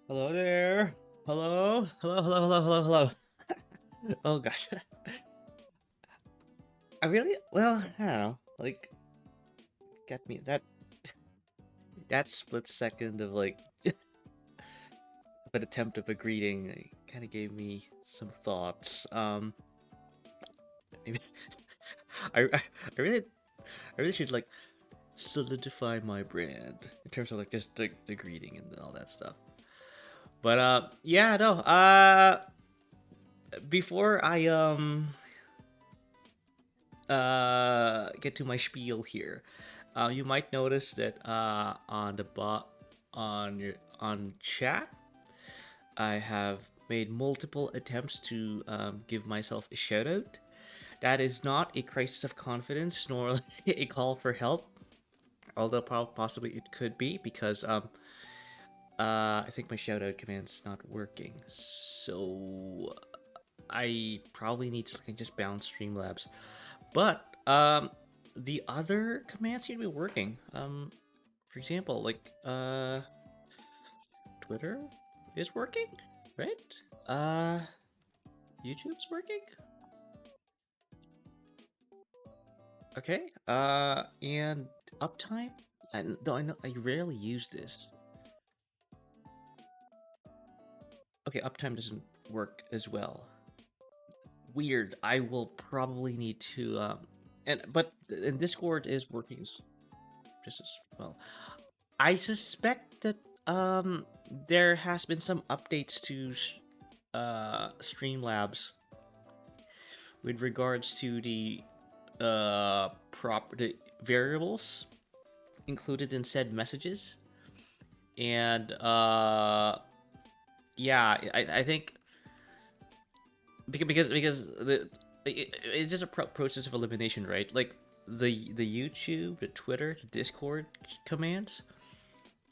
Hello there. Hello. Hello. Hello. Hello. Hello. Hello. Oh gosh. I really well. I don't know. Like, get me that split second of like of an attempt of a greeting kind of gave me some thoughts. Maybe I really I really should like solidify my brand in terms of like just the greeting and all that stuff. But yeah, no. Before I get to my spiel here, you might notice that on the on chat, I have made multiple attempts to give myself a shout out. That is not a crisis of confidence nor a call for help, although possibly it could be because I think my shout out command's not working. So I probably need to just bounce Streamlabs. But the other commands seem to be working. For example, like Twitter is working, right? Uh, YouTube's working. Okay. And uptime. Though I know I rarely use this. Okay, uptime doesn't work as well. Weird. I will probably need to and Discord is working just as well. I suspect that there has been some updates to Streamlabs with regards to the the variables included in said messages, and yeah, I think because it's just a process of elimination, right? Like the YouTube, the Twitter, the Discord commands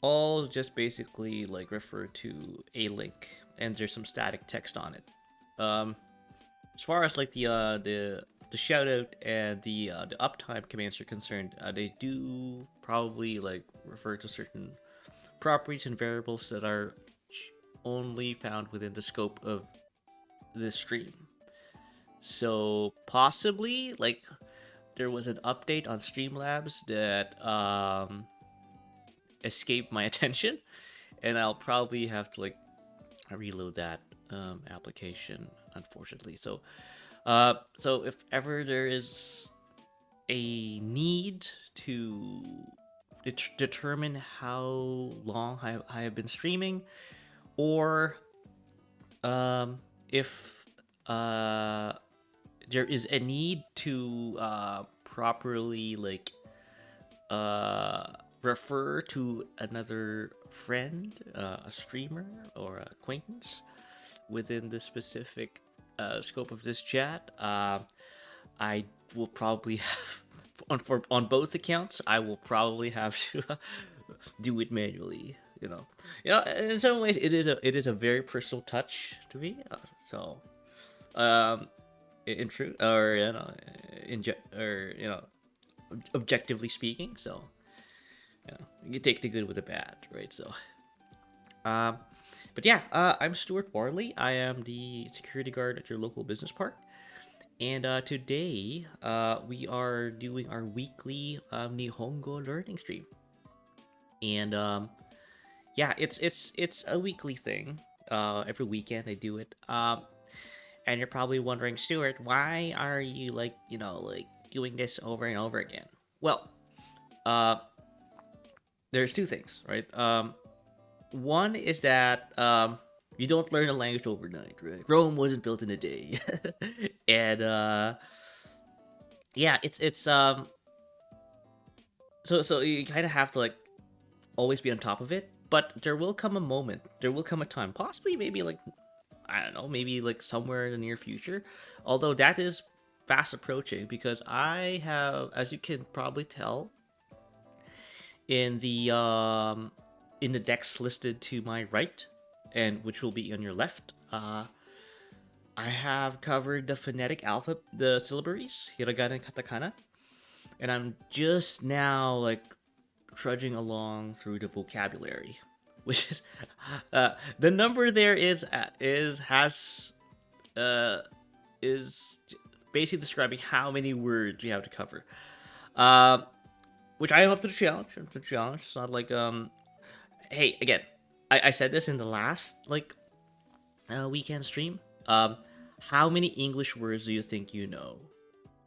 all just basically like refer to a link, and there's some static text on it. Um, as far as like the shout out and the uptime commands are concerned, they do probably like refer to certain properties and variables that are only found within the scope of this stream. So possibly like there was an update on Streamlabs that escaped my attention, and I'll probably have to like reload that application, unfortunately. So if ever there is a need to determine how long I have been streaming, or if uh, there is a need to properly like uh, refer to another friend, a streamer, or an acquaintance within the specific scope of this chat, I will probably have on both accounts. I will probably have to do it manually. In some ways, it is a very personal touch to me. So, um, in truth, or or objectively speaking. So, you take the good with the bad, right? So, um, but yeah, I'm Stuart Barley. I am the security guard at your local business park. And today, we are doing our weekly Nihongo learning stream. And yeah, it's a weekly thing. Every weekend I do it. And you're probably wondering, Stuart, why are you like doing this over and over again? Well, uh, there's two things, right? One is that you don't learn a language overnight, right? Rome wasn't built in a day, and yeah, it's so you kind of have to like always be on top of it. But there will come a moment, there will come a time, possibly maybe like I don't know, maybe like somewhere in the near future. Although that is fast approaching because I have, as you can probably tell, in the decks listed to my right, and which will be on your left. I have covered the phonetic alphabet, the syllabaries, hiragana and katakana, and I'm just now like trudging along through the vocabulary. which is the number there uh, is basically describing how many words we have to cover. Uh, which I am up to the challenge. Up to the challenge. It's not like Hey, again, I said this in the last like weekend stream. How many English words do you think you know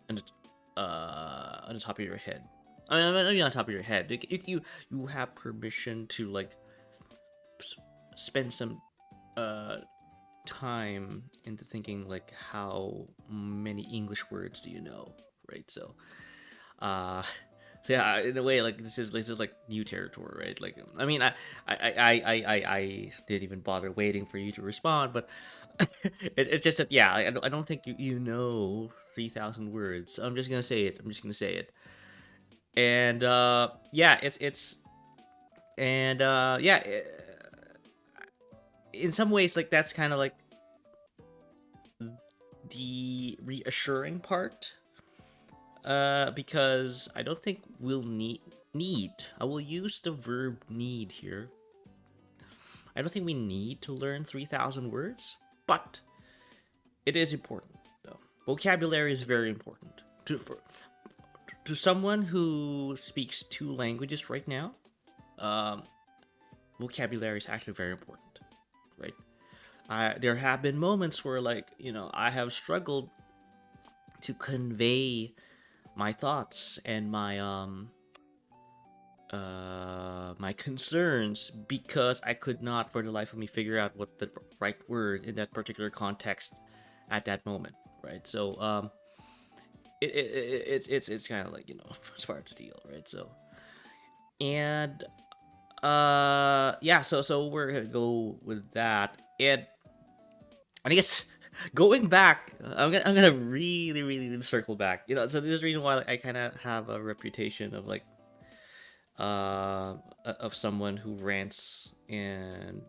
on the top of your head? I mean, maybe on top of your head. You have permission to like spend some uh time into thinking like how many English words do you know, right? Uh so yeah, in a way, like this is like new territory, right? Like, I mean, I didn't even bother waiting for you to respond, but it's just that yeah, I don't think you know 3,000 words. So I'm just gonna say it. I'm just gonna say it. And yeah, it's and yeah, in some ways, like that's kind of like the reassuring part, because I don't think we'll need. I will use the verb need here. I don't think we need to learn 3,000 words, but it is important though. Vocabulary is very important to someone who speaks two languages right now. Um, vocabulary is actually very important, right? There have been moments where, like, I have struggled to convey my thoughts and my concerns because I could not for the life of me figure out what the right word in that particular context at that moment, right? So it's kind of like, it's hard to deal, right? So, and yeah, so we're gonna go with that. And I guess going back, I'm gonna really really circle back. So there's a reason why, like, I kind of have a reputation of like of someone who rants and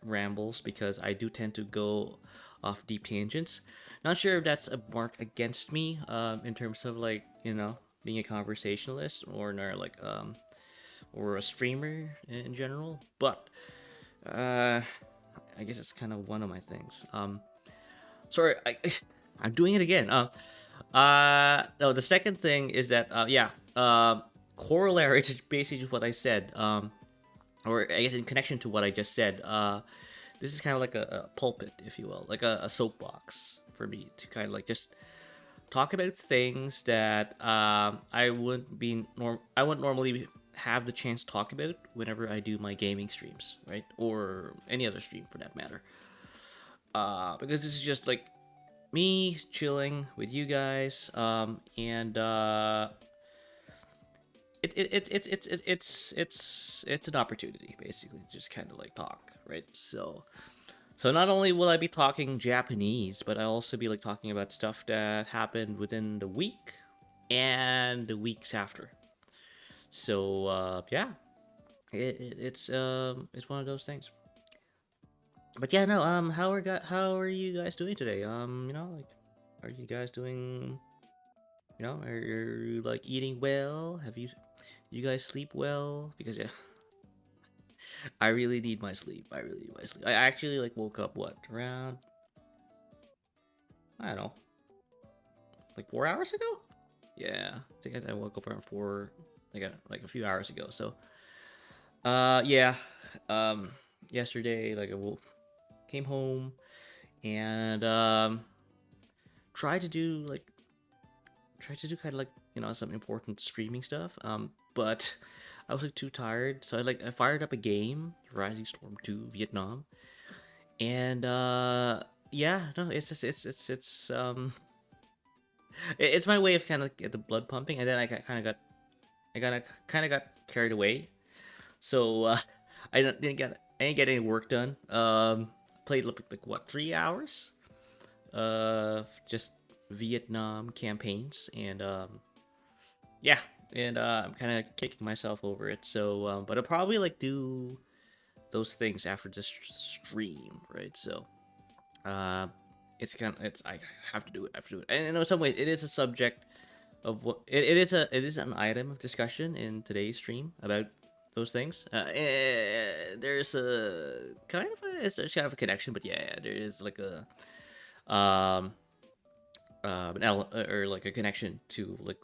rambles, because I do tend to go off deep tangents. Not sure if that's a mark against me, in terms of like, being a conversationalist or a streamer in general, but uh, I guess it's kind of one of my things. Sorry, I'm doing it again. No, the second thing is that yeah, corollary to basically what I said, or I guess in connection to what I just said, this is kind of like a pulpit, if you will, like a soapbox for me to kind of like just talk about things that I wouldn't normally have the chance to talk about whenever I do my gaming streams, right, or any other stream for that matter. Because this is just like me chilling with you guys, and it's an opportunity basically to just kind of like talk, right? So not only will I be talking Japanese, but I'll also be like talking about stuff that happened within the week and the weeks after. So yeah, it's one of those things. But yeah, no, how are you guys doing today? Like, are you guys doing? Are you like eating well? You guys sleep well? Because yeah, I really need my sleep. I really need my sleep. I actually like woke up what around, I don't know, like 4 hours ago. Yeah, I think I woke up around four, like a few hours ago. So yeah, um yesterday, like, came home and tried to do like tried to do kind of like, some important streaming stuff. But I was like too tired, so I fired up a game, Rising Storm 2 Vietnam, and yeah, no, it's just it's my way of kind of get the blood pumping, and then I kind of got carried away, so I didn't get any work done. Played like what 3 hours of just Vietnam campaigns, and yeah, and I'm kind of kicking myself over it. So, but I'll probably like do those things after this stream, right? So, uh, it's I have to do it. I have to do it. And in some ways, it is a subject of what it is an item of discussion in today's stream about those things. There's a kind of a connection, but yeah, there is like a um or like a connection to like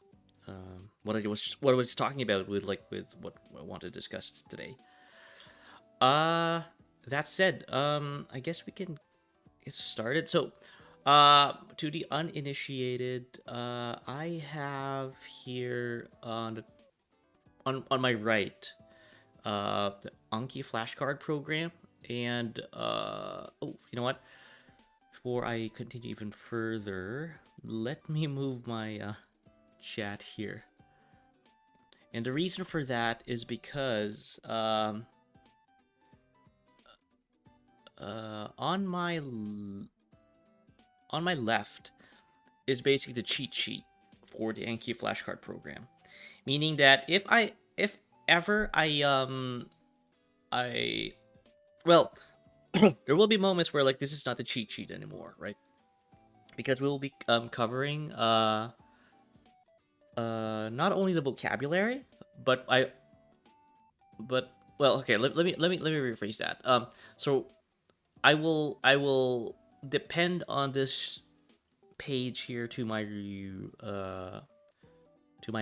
what I was talking about with what I want to discuss today. Uh, that said, I guess we can get started. So, to the uninitiated, I have here on my right, the Anki flashcard program, and oh, you know what? Before I continue even further, let me move my chat here. And the reason for that is because on my left is basically the cheat sheet for the Anki flashcard program, meaning that if ever I well there will be moments where like this is not the cheat sheet anymore, right? Because we will be covering not only the vocabulary, but well, okay, let me rephrase that. So I will depend on this page here to my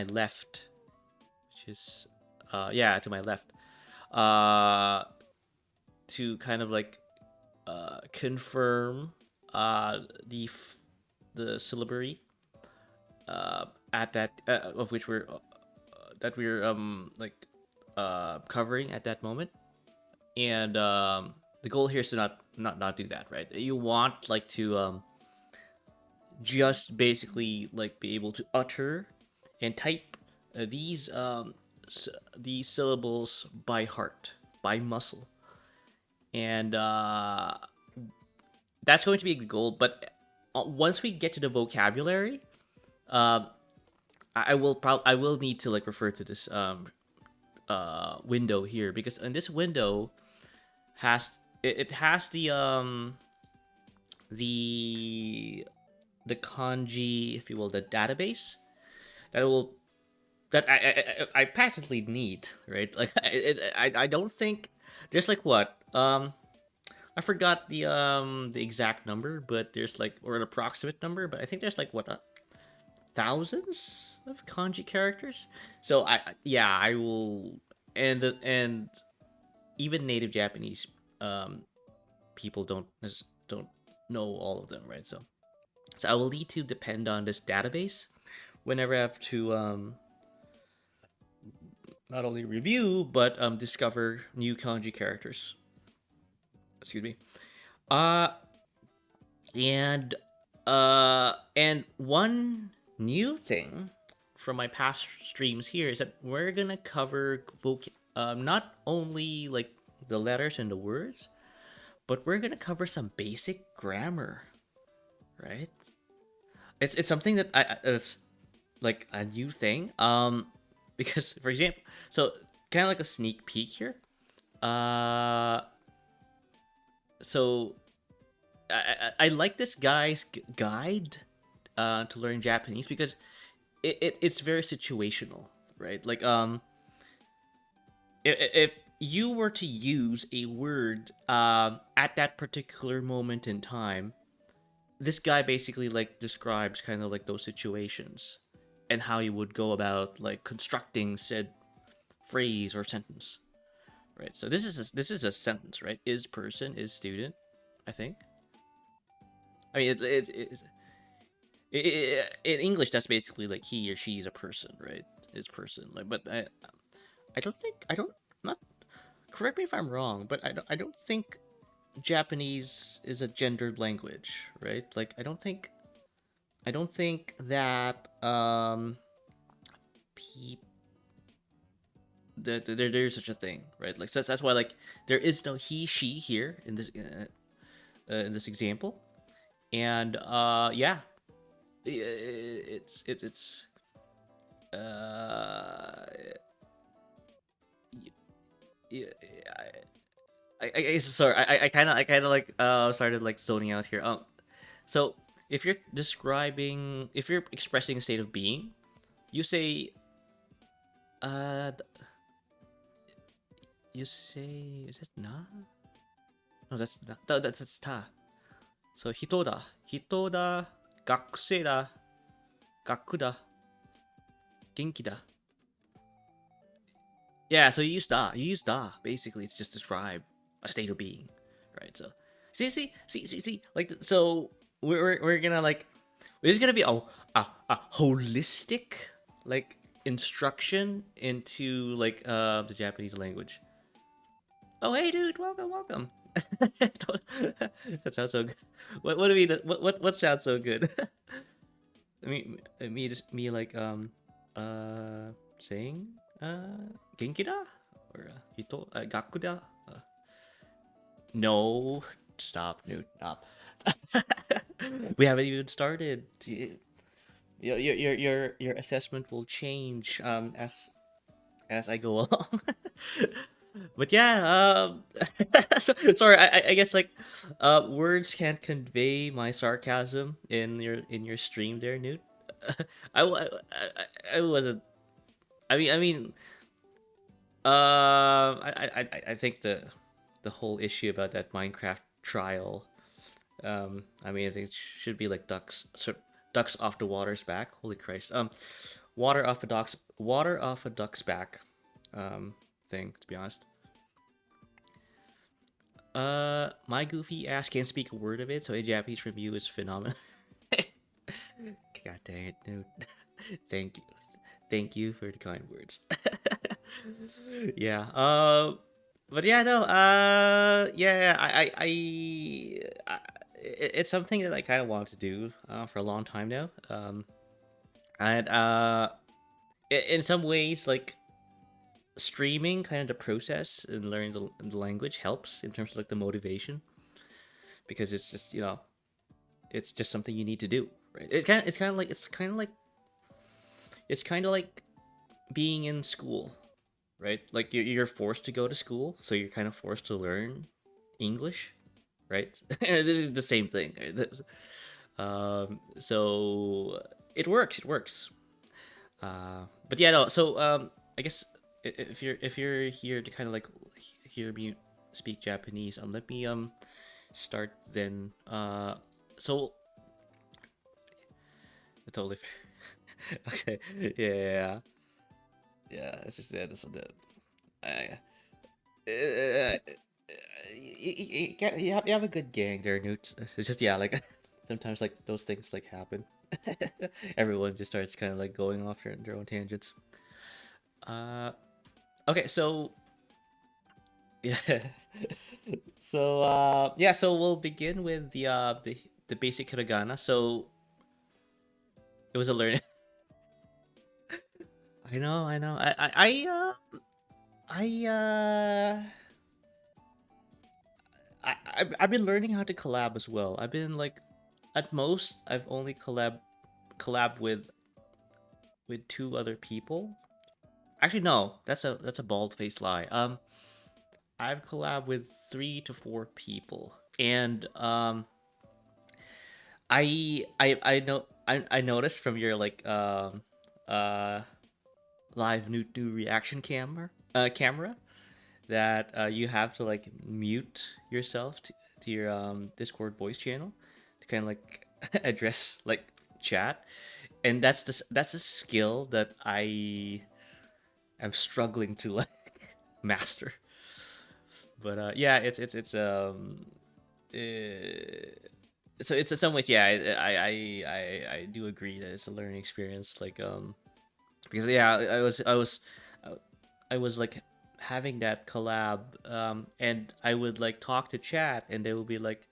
left, which is yeah, to my left, uh to kind of like confirm uh the the syllabary at that of which we're that we're like covering at that moment. And the goal here is to not do that, right? You want like to just basically like be able to utter and type these syllables by heart, by muscle. And that's going to be the goal. But once we get to the vocabulary, um, I will need to like refer to this window here, because in this window it has the the kanji, if you will, the database that will that I practically need, right? Like I don't think there's like what I forgot the exact number, but there's like, or an approximate number, but I think there's like what thousands of kanji characters. So yeah, I will. And even native Japanese people don't know all of them, right? So I will need to depend on this database whenever I have to not only review but discover new kanji characters. Excuse me. Uh and one new thing from my past streams here is that we're gonna cover not only like the letters and the words, but we're gonna cover some basic grammar, right? It's something that it's like a new thing. Because for example, so kind of like a sneak peek here. Uh, so I like this guy's guide to learn Japanese, because it's very situational, right? Like if you were to use a word at that particular moment in time, this guy basically like describes kind of like those situations and how you would go about like constructing said phrase or sentence, right? So this is a sentence, right? Is person, is student, I think. I mean, in English that's basically like he or she is a person, right? Is person, like, but I don't think I don't not correct me if I'm wrong, but I don't think Japanese is a gendered language, right? Like I don't think that pe- there's such a thing, right? Like, so that's why like there is no he she here in this example. And yeah, it's uh yeah, sorry, I kind of like started like zoning out here. So if you're describing, if you're expressing a state of being, you say uh you say, is it na? No, that's na. That's ta. So 人だ、学生だ、学だ、元気だ. Yeah, so you use da. You use da. Basically, it's just describe a state of being, right? So, see. Like, so we're gonna like, there's gonna be a holistic like instruction into like the Japanese language. Oh, hey, dude, welcome. That sounds so good. What do we what sounds so good? I mean, me like saying genki da or hito gaku da. No, stop, dude, stop. We haven't even started. Your assessment will change as I go along. But yeah, so, sorry. I guess like words can't convey my sarcasm in your stream there, Newt. I wasn't. I mean, I think the whole issue about that Minecraft trial. I mean, I think it should be like ducks off the water's back. Holy Christ. Water off a duck's back. Thing, to be honest. My goofy ass can't speak a word of it, so a Japanese review is phenomenal. God dang it, dude. Thank you. Thank you for the kind words. Yeah. But yeah, no. Yeah. It's something that I kind of want to do for a long time now. And in some ways, like streaming, kind of the process and learning the language helps in terms of like the motivation, because it's just it's just something you need to do, right? It's kind of like being in school, right? Like you're forced to go to school, so you're kind of forced to learn English, right? This is the same thing. Right? So it works. It works. But yeah, no. So I guess if you're here to kind of like hear me speak Japanese, let me start then. So totally fair. Okay. Yeah. Yeah. This is it. This is it. Uh, you have a good gang there, Newt. It's just yeah, like sometimes like those things like happen. Everyone just starts kind of like going off their own tangents. Uh, okay, so yeah, so we'll begin with the basic hiragana. So it was a learn. I know. I I've been learning how to collab as well. I've been like, at most, I've only collab with two other people. Actually, no, that's a bald faced lie. I've collabed with 3 to 4 people, and I know I noticed from your like uh live new reaction camera that you have to like mute yourself to your Discord voice channel to kind of like address like chat, and that's a skill that I am struggling to like master. But yeah, uh, so it's in some ways, yeah, I do agree that it's a learning experience, like because yeah, I was like having that collab, and I would like talk to chat, and they will be like,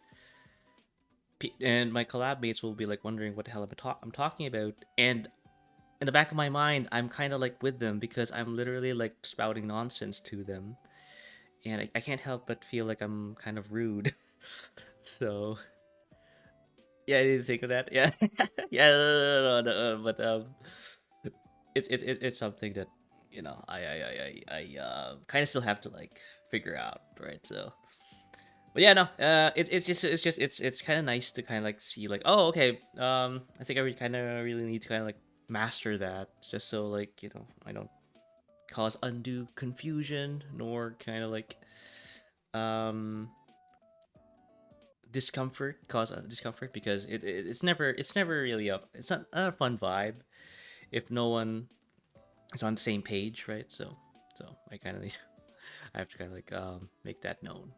and my collab mates will be like wondering what the hell I'm talking about, and in the back of my mind, I'm kind of like with them because I'm literally like spouting nonsense to them, and I can't help but feel like I'm kind of rude. So yeah, I didn't think of that. Yeah, yeah, but it's something that I kind of still have to like figure out, right? So, but yeah, no, it's kind of nice to kind of like see like, oh, okay, I think I kind of really need to kind of like master that, just so like I don't cause undue confusion nor kind of like um discomfort, cause discomfort, because it's never really it's not a fun vibe if no one is on the same page, right? So I kind of need I have to kind of like make that known.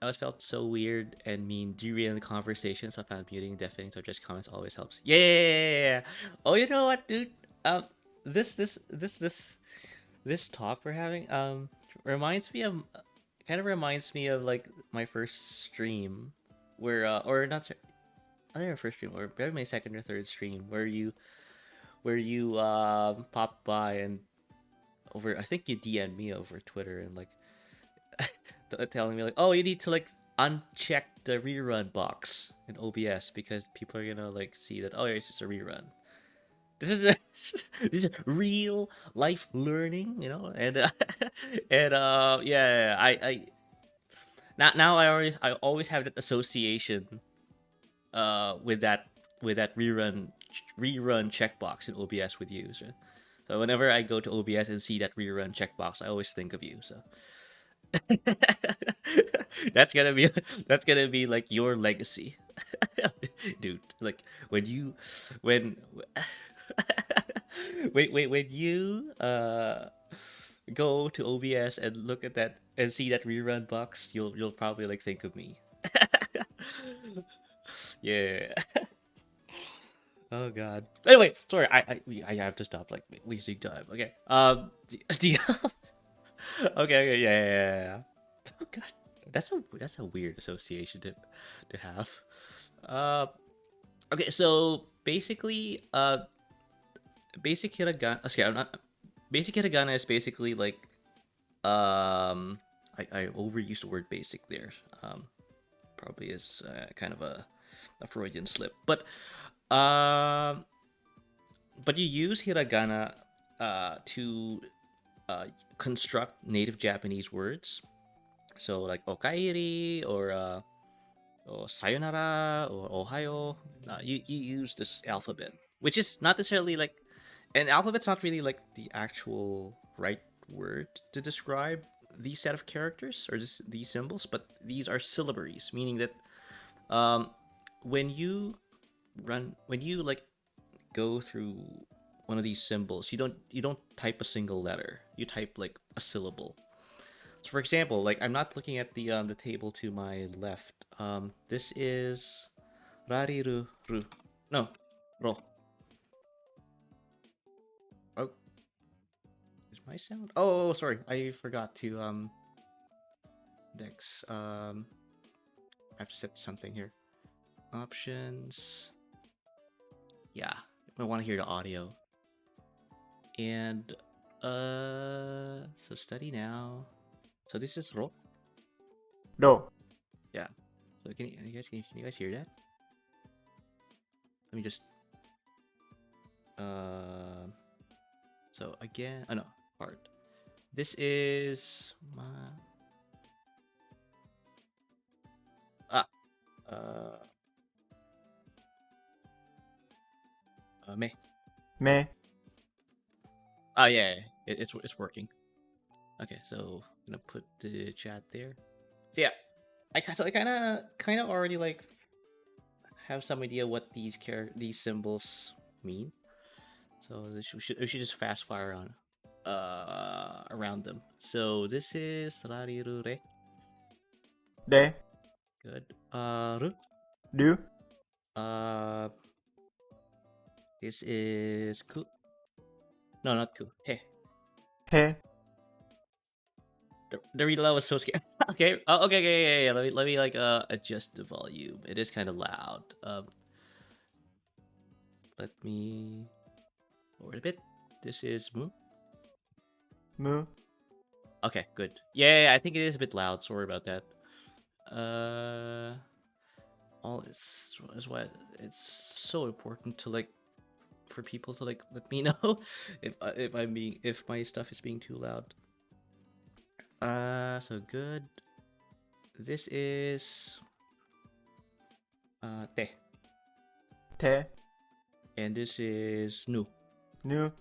I always felt so weird and mean derailing the conversation, so I found muting, deafening to address comments always helps. Yeah. Oh, you know what, dude? Um, this talk we're having reminds me of kind of reminds me of like my first stream, where or not. I think my first stream, or maybe my second or third stream, where you popped by and over. I think you DM'd me over Twitter and like telling me like, oh, you need to like uncheck the rerun box in OBS because people are gonna like see that, oh yeah, it's just a rerun. This is this is real life learning, you know, and and yeah, I now I always have that association with that rerun checkbox in OBS with you. So whenever I go to OBS and see that rerun checkbox, I always think of you. So that's gonna be that's gonna be like your legacy, dude. Like when you when when you go to OBS and look at that and see that rerun box, you'll probably like think of me. Yeah. Oh god. Anyway, sorry. I have to stop like wasting time. Okay. Okay. Yeah. Oh god. That's a weird association to have. Uh. Okay. So basically, basic hiragana. Okay, I'm not. Basic hiragana is basically like I overused the word basic there. Probably is kind of a Freudian slip, um but you use hiragana to construct native Japanese words. So like okairi or sayonara or ohayo. You use this alphabet, which is not necessarily like, and alphabet's not really like the actual right word to describe these set of characters or these symbols, but these are syllabaries, meaning that um, when you like go through one of these symbols, you don't type a single letter. You type like a syllable. So for example, like I'm not looking at the table to my left. This is rariru ru. No, ro. Oh, is my sound? Oh, sorry, I forgot to dex. I have to set something here. Options. Yeah, I want to hear the audio. And so study now. So this is ro. No. Yeah. So can you guys hear that? Let me just so again, oh no, hard. This is my ah uh me. Me. Oh yeah, it's working. Okay, so I'm gonna put the chat there. So yeah, I kind of already like have some idea what these symbols mean. So we should just fast fire on around them. So this is rariru re. De. Good. Ru. Do. Uh, this is ku. No, not ku. Hey, He. the read aloud was so scary. Okay. Oh, okay. Yeah. Let me like adjust the volume. It is kind of loud. Let me lower it a bit. This is mu. Mu. Okay, good. Yeah, I think it is a bit loud. Sorry about that. All is why it's so important to like for people to like let me know if my stuff is being too loud. So good. This is te. Te. And this is nu. Nu.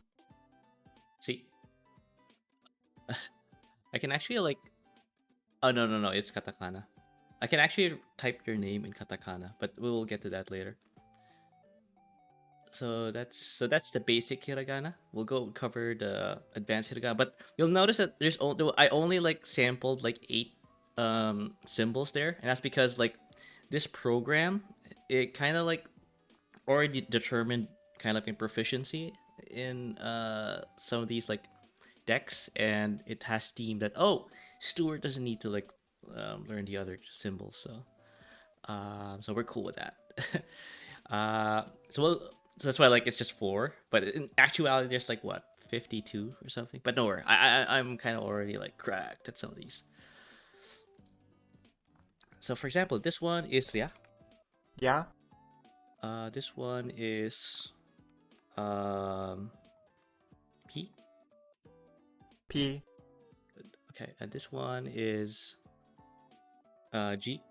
See, I can actually like. Oh no, it's katakana. I can actually type your name in katakana, but we will get to that later. So that's the basic hiragana. We'll go cover the advanced hiragana, but you'll notice that I only like sampled like 8 symbols there, and that's because like this program, it kind of like already determined kind of like in proficiency in some of these like decks, and it has deemed that, oh, Stuart doesn't need to like learn the other symbols, so we're cool with that. uh, so we'll, so that's why like it's just 4, but in actuality there's like what 52 or something. But no worry, I'm kind of already like cracked at some of these. So for example, this one is yeah. Yeah. This one is um P. P. Okay, and this one is G.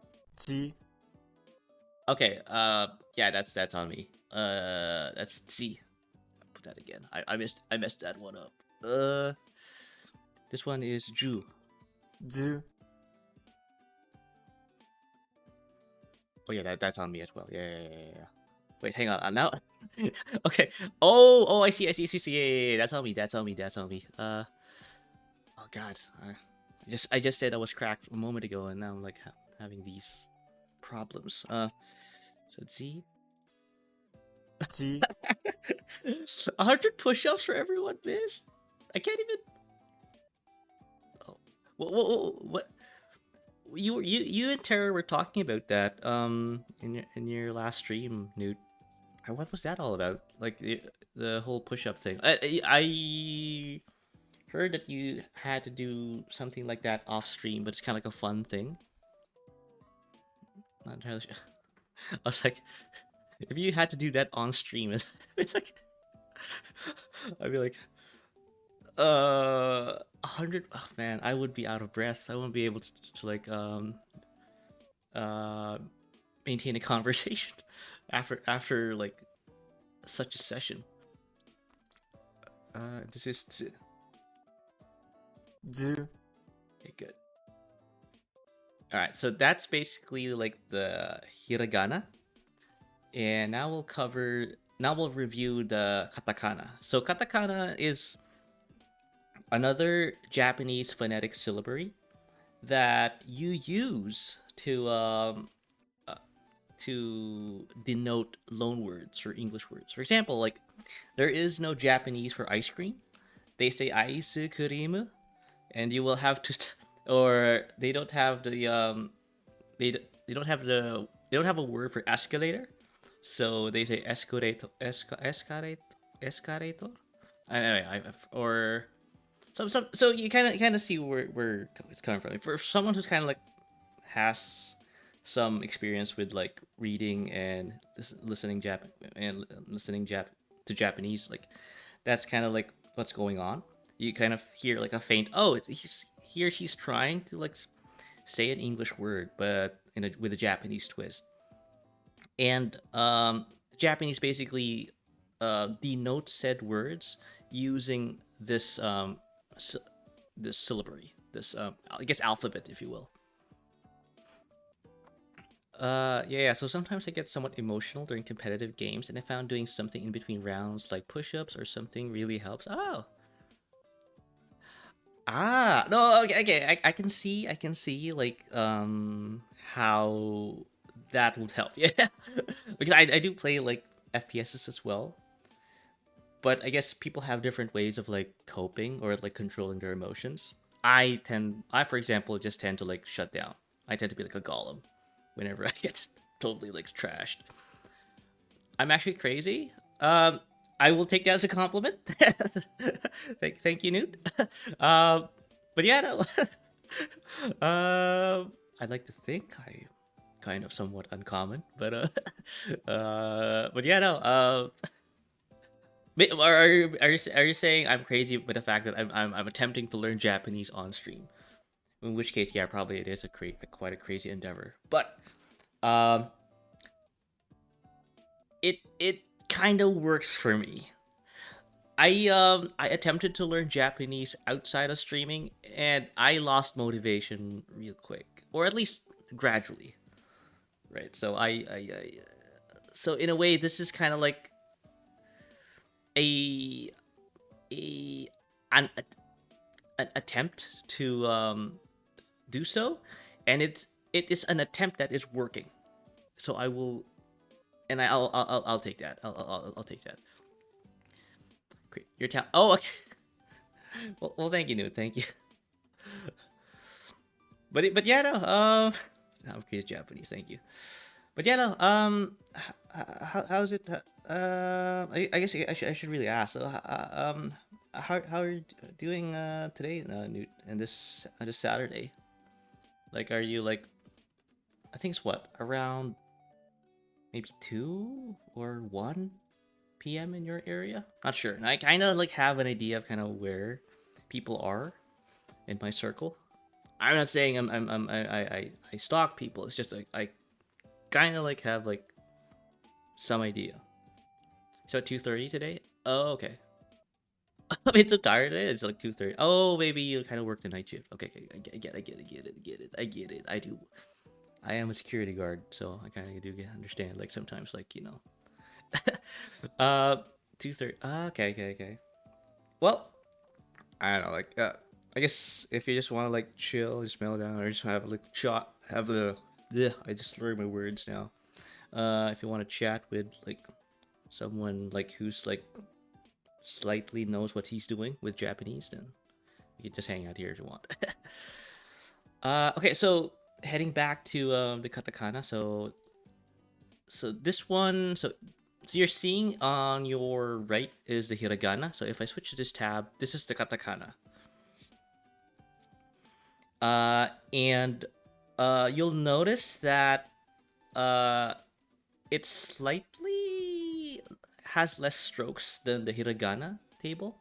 G. Okay, yeah, that's on me. That's C. Put that again. I messed that one up. This one is Ju. Z. Oh yeah, that's on me as well. Yeah. Wait, hang on. Now, okay. Oh, I see. Yeah. That's on me. Oh god. I just said I was cracked a moment ago, and now I'm like having these problems. So Z. G. 100 push-ups for everyone, miss. I can't even. Oh, what? You and Tara were talking about that in your last stream, Newt. What was that all about? Like the whole push-up thing. I heard that you had to do something like that off stream, but it's kind of like a fun thing. Not entirely sure. I was like, if you had to do that on stream, it's like, I'd be like, 100. Oh man, I would be out of breath. I wouldn't be able to like uh maintain a conversation after like such a session. This is Z. okay, good. All right, so that's basically like the hiragana, and now we'll review the katakana. So katakana is another Japanese phonetic syllabary that you use to denote loan words or English words. For example, like there is no Japanese for ice cream. They say ice cream, and you will have to, or they don't have they don't have a word for escalator, so they say escalator. Anyway, or so you kind of see where it's coming from. For someone who's kind of like has some experience with like reading and listening to Japanese, like that's kind of like what's going on. You kind of hear like a faint, oh, he or she's trying to like say an English word, but with a Japanese twist. And Japanese basically denotes said words using this syllabary, this I guess alphabet, if you will. Yeah. So sometimes I get somewhat emotional during competitive games, and I found doing something in between rounds, like push-ups or something, really helps. Oh, no, okay. I can see like how that would help. Yeah, because I do play like FPSs as well, but I guess people have different ways of like coping or like controlling their emotions. I for example just tend to like shut down. I tend to be like a golem whenever I get totally like trashed. I'm actually crazy. I will take that as a compliment. Thank you, Newt. um, but yeah, no. I'd like to think I kind of somewhat uncommon, but but yeah, no. Are you saying I'm crazy with the fact that I'm attempting to learn Japanese on stream? In which case, yeah, probably it is quite a crazy endeavor. But um, it kind of works for me. I attempted to learn Japanese outside of streaming, and I lost motivation real quick, or at least gradually, right? So so in a way, this is kind of like a a an, an attempt to do so, and it is an attempt that is working. So I will, and I'll take that. I'll take that. Great, your town. Oh, okay. Well, thank you, Newt. Thank you. But yeah, no. I'm curious Japanese. Thank you. But yeah, no. How's it? I guess I should really ask. So, how are you doing today, Newt, and this Saturday? Like, are you like? I think it's what around maybe 2 or 1 p.m. in your area. Not sure. And I kind of like have an idea of kind of where people are in my circle. I'm not saying I stalk people. It's just like I kind of like have like some idea. So at 2:30 today. Oh, okay. I mean, so tired today. It's like 2:30. Oh, maybe you kind of work the night shift. Okay, okay, I get it. I do. I am a security guard, so I kind of do understand. Like sometimes, like uh, 2:30. Okay, okay, okay. Well, I don't know. Like, I guess if you just want to like chill, just mellow down, or just have a like shot, have a. Yeah, I just slur my words now. If you want to chat with like someone like who's like slightly knows what he's doing with Japanese, then you can just hang out here if you want. Okay, so heading back to the katakana. So this one, so you're seeing on your right is the hiragana. So if I switch to this tab, this is the katakana. And you'll notice that uh, it slightly has less strokes than the hiragana table.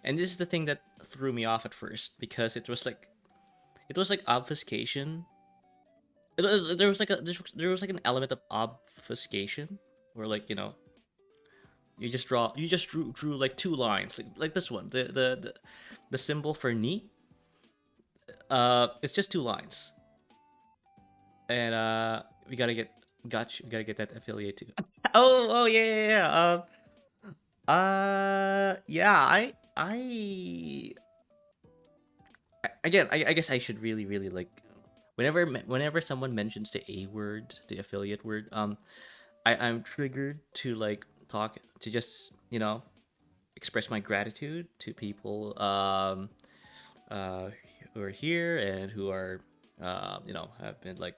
And this is the thing that threw me off at first because it was like obfuscation. There was like there was like an element of obfuscation where like you just drew like 2 lines like this one the symbol for ni it's just 2 lines and we gotta get that affiliate too. Oh yeah yeah again I guess I should really like whenever someone mentions the A word, the affiliate word, I'm triggered to like talk to just express my gratitude to people uh who are here and who are have been like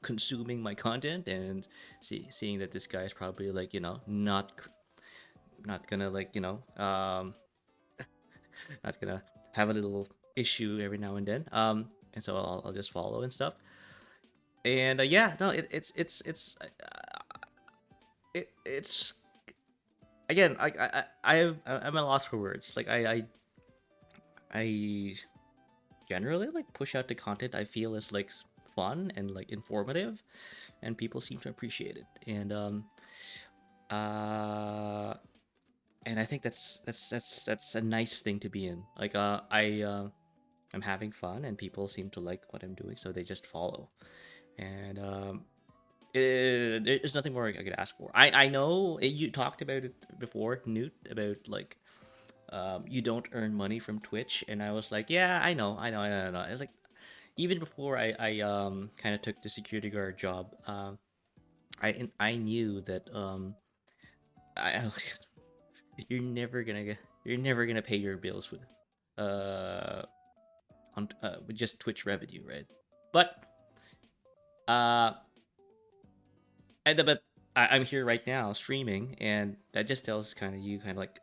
consuming my content and seeing that this guy is probably like not gonna like not gonna have a little issue every now and then. And so I'll just follow and stuff. And yeah, no, it's again, I'm at a loss for words. Like I generally like push out the content I feel is like fun and like informative, and people seem to appreciate it. Uh, and I think that's a nice thing to be in. Like I'm having fun, and people seem to like what I'm doing, so they just follow. And there's nothing more I could ask for. I know you talked about it before, Newt, about like you don't earn money from Twitch, and I was like, yeah, I know. It's like even before I kind of took the security guard job, I knew that I you're never gonna pay your bills uh with just Twitch revenue, right? But uh, but I'm here right now streaming, and that just tells kind of you kind of like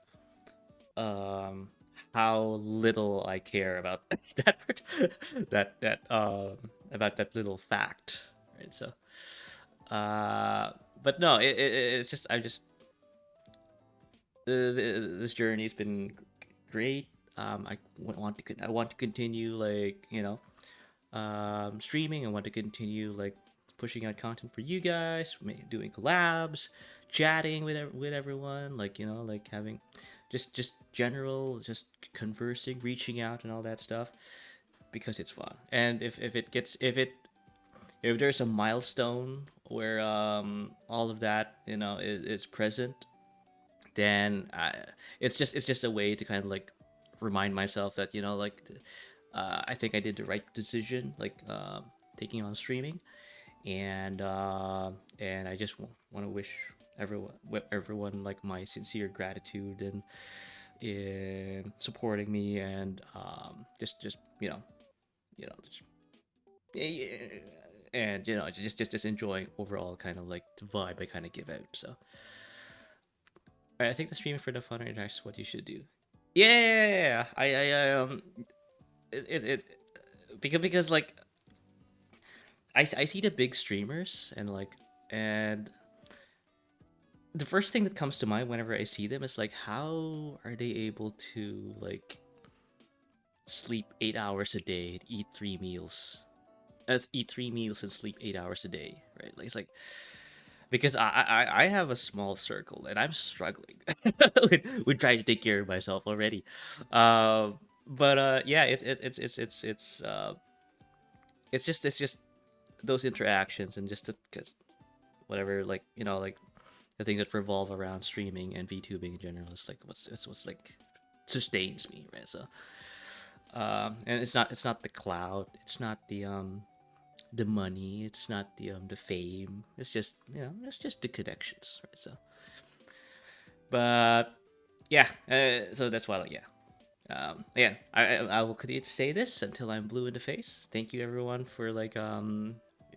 um how little I care about that about that little fact, right? So but no, it's just I just this journey's been great. I want to continue like streaming. I want to continue like pushing out content for you guys, doing collabs, chatting with everyone, like like having just general, just conversing, reaching out, and all that stuff because it's fun. And if it gets if there's a milestone where all of that is present, then it's just a way to kind of like remind myself that like I think I did the right decision, like taking on streaming, and I just want to wish everyone like my sincere gratitude and in supporting me, and just just, and just enjoying overall kind of like the vibe I kind of give out. So I think the streaming for the fun and that's what you should do. Yeah, it because like I see the big streamers and like and the first thing that comes to mind whenever I see them is like how are they able to like sleep 8 hours a day and eat 3 meals and sleep 8 hours a day, right? Like it's like because I have a small circle and I'm struggling with trying to take care of myself already. But yeah, it's just those interactions and just cause whatever like like the things that revolve around streaming and VTubing in general is like what's like sustains me, right? So and it's not the cloud, it's not the money, it's not the fame, it's just it's just the connections, right? So but yeah, so that's why like yeah. Yeah, I will continue to say this until I'm blue in the face. Thank you everyone for like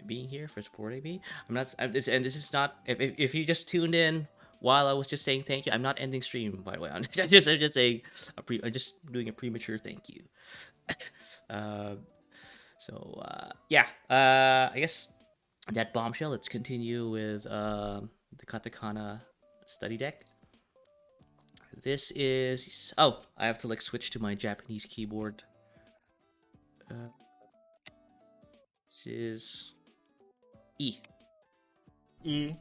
being here, for supporting me. And this is not if you just tuned in while I was just saying thank you. I'm not ending stream by the way. I'm just saying I'm just doing a premature thank you. Uh, yeah, I guess that bombshell. Let's continue with the katakana study deck. This is I have to like switch to my Japanese keyboard. Uh, this is E, E,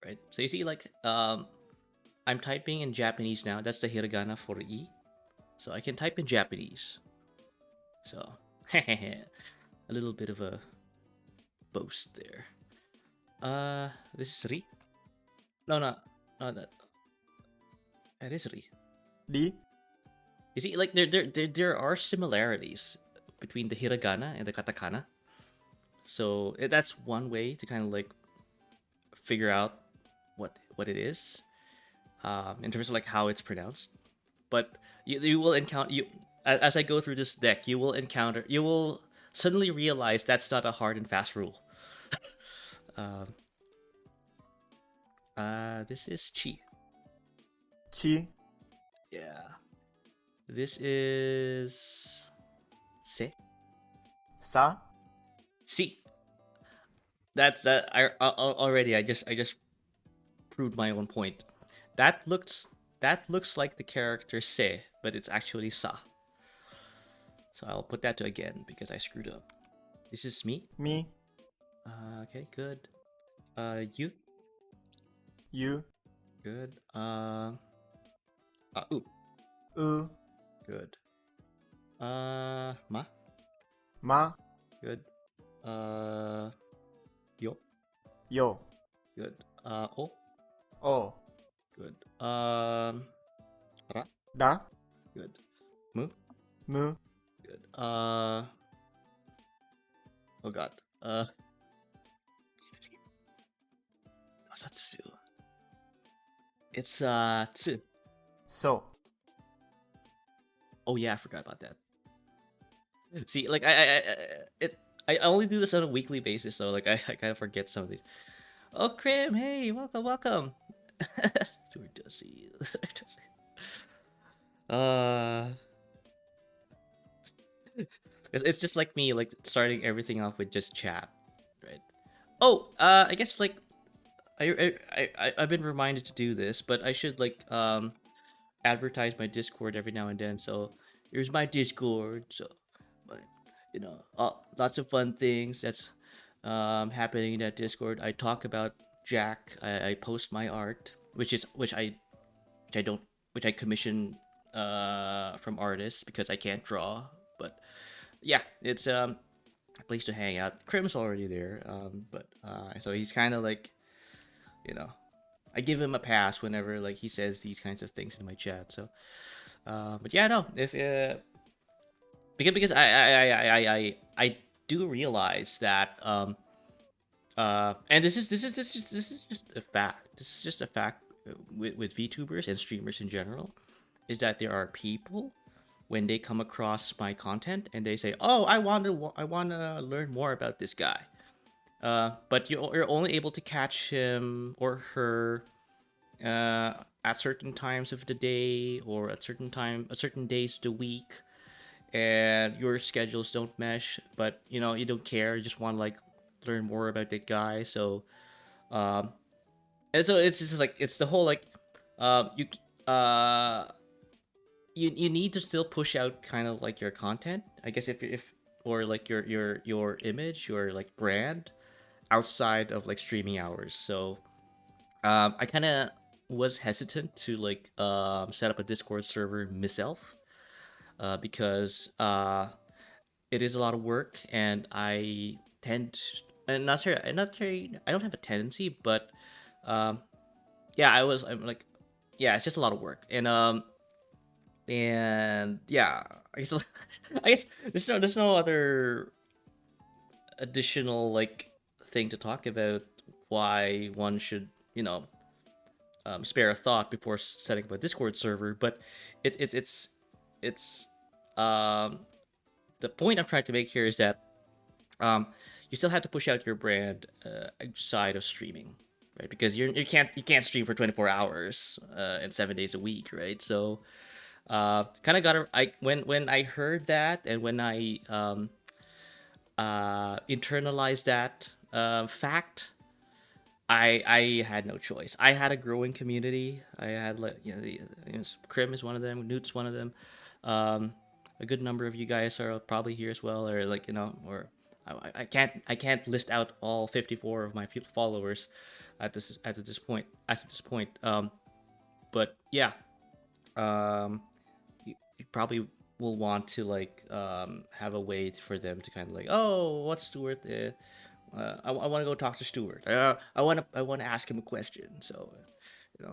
right? So you see like I'm typing in Japanese now. That's the hiragana for E. So I can type in Japanese. So a little bit of a boast there. This is Ri. No, no, that is Ri. Ri, You see, like there are similarities between the hiragana and the katakana. So that's one way to kind of like figure out what it is, in terms of like how it's pronounced. But you will encounter as I go through this deck, you will suddenly realize that's not a hard and fast rule. Um, this is chi. Chi, Yeah. This is se. Sa, Si. That's that. Already. I just proved my own point. That looks like the character se, but it's actually sa. So I'll put that to again because I screwed up. This is me. Mi, Okay, good. You. U, Good. Ooh. U, Good. Ma. Ma, Good. Yo. Yo, Good. O. O, Good. Ra. Da, Good. Mu. Mu, Good. Oh god. What's that Tsu? It's Tsu. So, Oh yeah, I forgot about that. See, like I only do this on a weekly basis, so like I kind of forget some of these. Oh, Krim, hey, welcome. Stuart does he? uh, it's just like me, like starting everything off with just chat, right? Oh, I guess like I've been reminded to do this, but I should like advertise my Discord every now and then. So here's my Discord. So, my, lots of fun things. happening in that Discord. I talk about Jack. I post my art, which I don't which I commission from artists because I can't draw. But yeah, it's a place to hang out. Krim's already there, but so he's kind of like, you know, I give him a pass whenever like he says these kinds of things in my chat. So, but yeah, no, if because I do realize that and this is just a fact. This is just a fact with VTubers and streamers in general, is that there are people when they come across my content and they say, "Oh, I want to learn more about this guy," but you're only able to catch him or her at certain times of the day or at certain days of the week, and your schedules don't mesh. But you don't care. You just want to like learn more about that guy. So um, and so it's just like it's the whole like you uh you need to still push out kind of like your content, I guess, if or like your image, your like brand outside of like streaming hours. So I kind of was hesitant to like set up a Discord server myself, because it is a lot of work, and I tend and not sure I don't have a tendency, but um yeah, I'm like, yeah, it's just a lot of work. And yeah, I guess I guess there's no other additional like thing to talk about why one should spare a thought before setting up a Discord server. But it's um the point I'm trying to make here is that um you still have to push out your brand outside of streaming, right? Because you can't stream for 24 hours and 7 days a week, right? So kind of I when I heard that, and when I internalized that fact, I had no choice. I had a growing community. I had like Krim is one of them, Newt's one of them. Um, a good number of you guys are probably here as well, or like or I can't list out all 54 of my followers at this point. But yeah, um, you probably will want to like have a way for them to kind of like, oh, what's Stuart? I want to go talk to Stuart. I want to ask him a question. So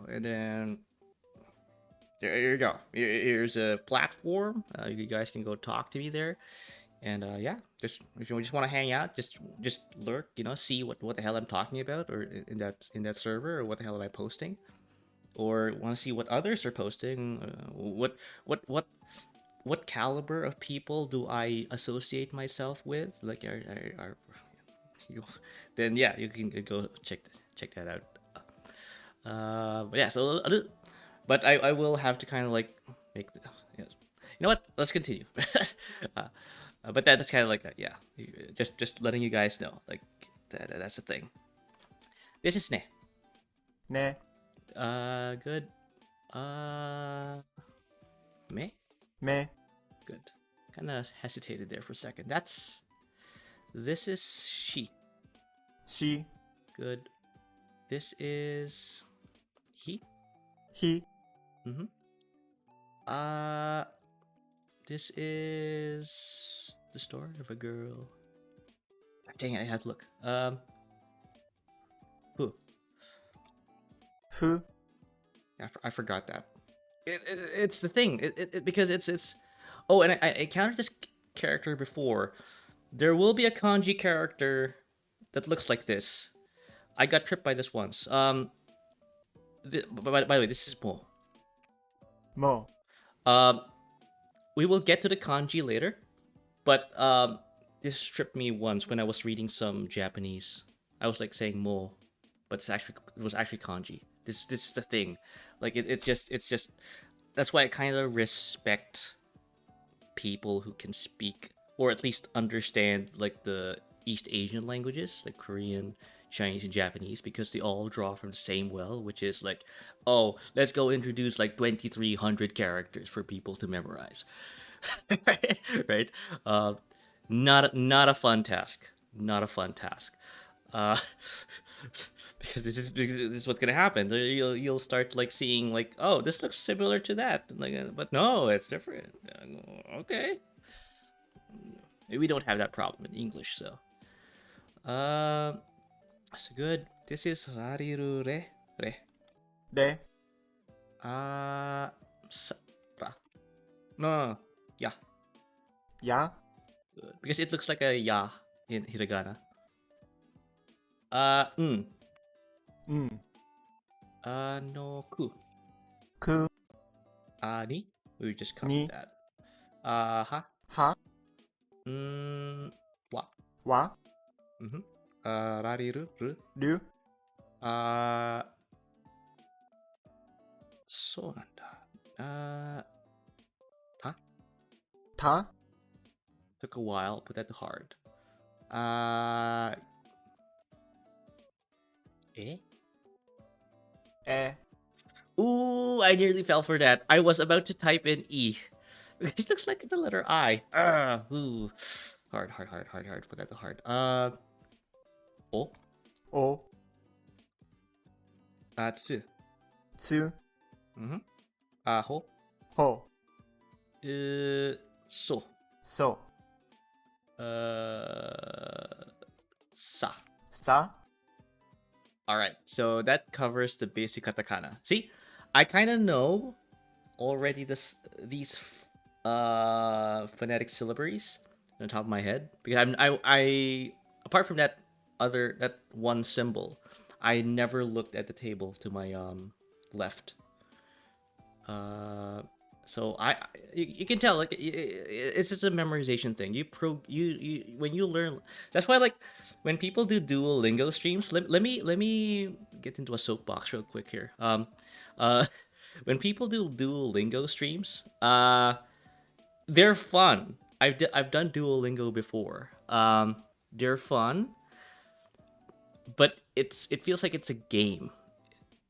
and then there you go. Here's a platform. You guys can go talk to me there. And yeah, just if you just want to hang out, just lurk, see what the hell I'm talking about, or in that server, or what the hell am I posting, or want to see what others are posting. What caliber of people do I associate myself with? Like, are you? Then yeah, you can go check that out. But yeah, so but I will have to kind of like make the. Yes. You know what? Let's continue. uh, but that's kind of like yeah, just letting you guys know, like that's the thing. This is ne. Ne. Good. Me. Me. Good. Kind of hesitated there for a second. This is she. She. Good. This is he. He. Mm-hmm. Uh, this is the story of a girl. Dang it, I have to look. Who? Who. I forgot that. It's the thing. Because it's. Oh, and I encountered this character before. There will be a kanji character that looks like this. I got tripped by this once. By the way, this is Mo. Mo. Um, we will get to the kanji later, but this tripped me once when I was reading some Japanese. I was like saying Mo, but it was actually kanji. This is the thing. Like it's just that's why I kind of respect people who can speak or at least understand like the East Asian languages, like Korean, Chinese, and Japanese, because they all draw from the same well, which is like, oh, let's go introduce like 2,300 characters for people to memorize. Right? Not a fun task. not a fun task. Uh, because this is what's gonna happen. You'll start like seeing like, oh, this looks similar to that, like, but no, it's different. Okay, we don't have that problem in English, so that's good. This is rariru re. Re. Uh, ra. No, yeah, Ya. good. Because it looks like a ya in hiragana. Mm. Mm. No ku. Ku. Ni. We just covered Ni. that. Ha. Ha. Wa. Wa. Mm-hmm. Rariru ru. Ru. そうなんだ。た Ta. took a while, but that's hard. Uh, eh? E. Ooh, I nearly fell for that. I was about to type in E. It looks like the letter I. Ooh. Hard. Put that to hard. O. O. Tsu. Tsu. Mm-hmm. Ho. Ho. So. So. Sa. Sa. Alright, so that covers the basic katakana. See, I kind of know already these phonetic syllabaries on the top of my head because I apart from that one symbol, I never looked at the table to my left. So you can tell like it's just a memorization thing. You when you learn, that's why like when people do Duolingo streams, let me get into a soapbox real quick here. When people do Duolingo streams, they're fun. I've done Duolingo before. They're fun, but it feels like it's a game,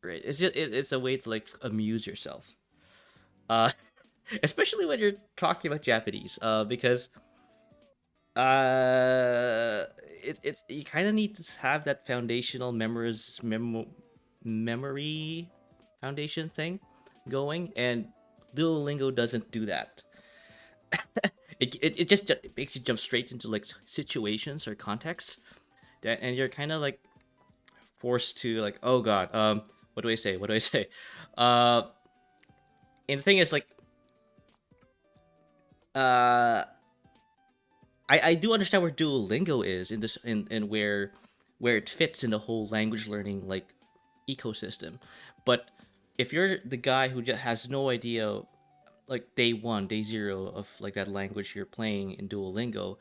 right? It's a way to like amuse yourself. Uh, especially when you're talking about Japanese, because it's you kind of need to have that foundational memory foundation thing going, and Duolingo doesn't do that. It just makes you jump straight into like situations or contexts that, and you're kind of like forced to like, oh god, what do I say? What do I say? Uh, and the thing is like, I do understand where Duolingo is in this in where it fits in the whole language learning like ecosystem, but if you're the guy who just has no idea like day one, day zero of like that language you're playing in Duolingo,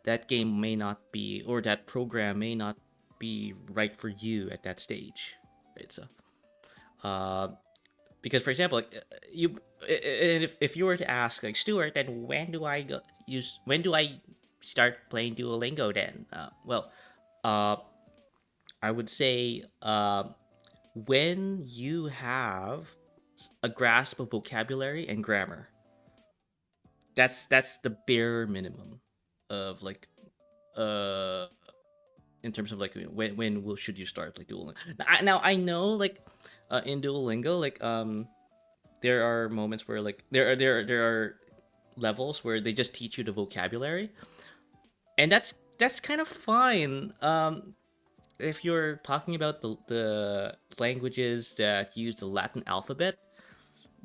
that game may not be, or that program may not be right for you at that stage, right? So, uh, because for example, like and if you were to ask like Stuart, then when do I start playing Duolingo? Then, uh, I would say when you have a grasp of vocabulary and grammar. That's the bare minimum of like uh in terms of like should you start like Duolingo. Now I know like in Duolingo like there are moments where like there are levels where they just teach you the vocabulary, and that's kind of fine if you're talking about the languages that use the Latin alphabet.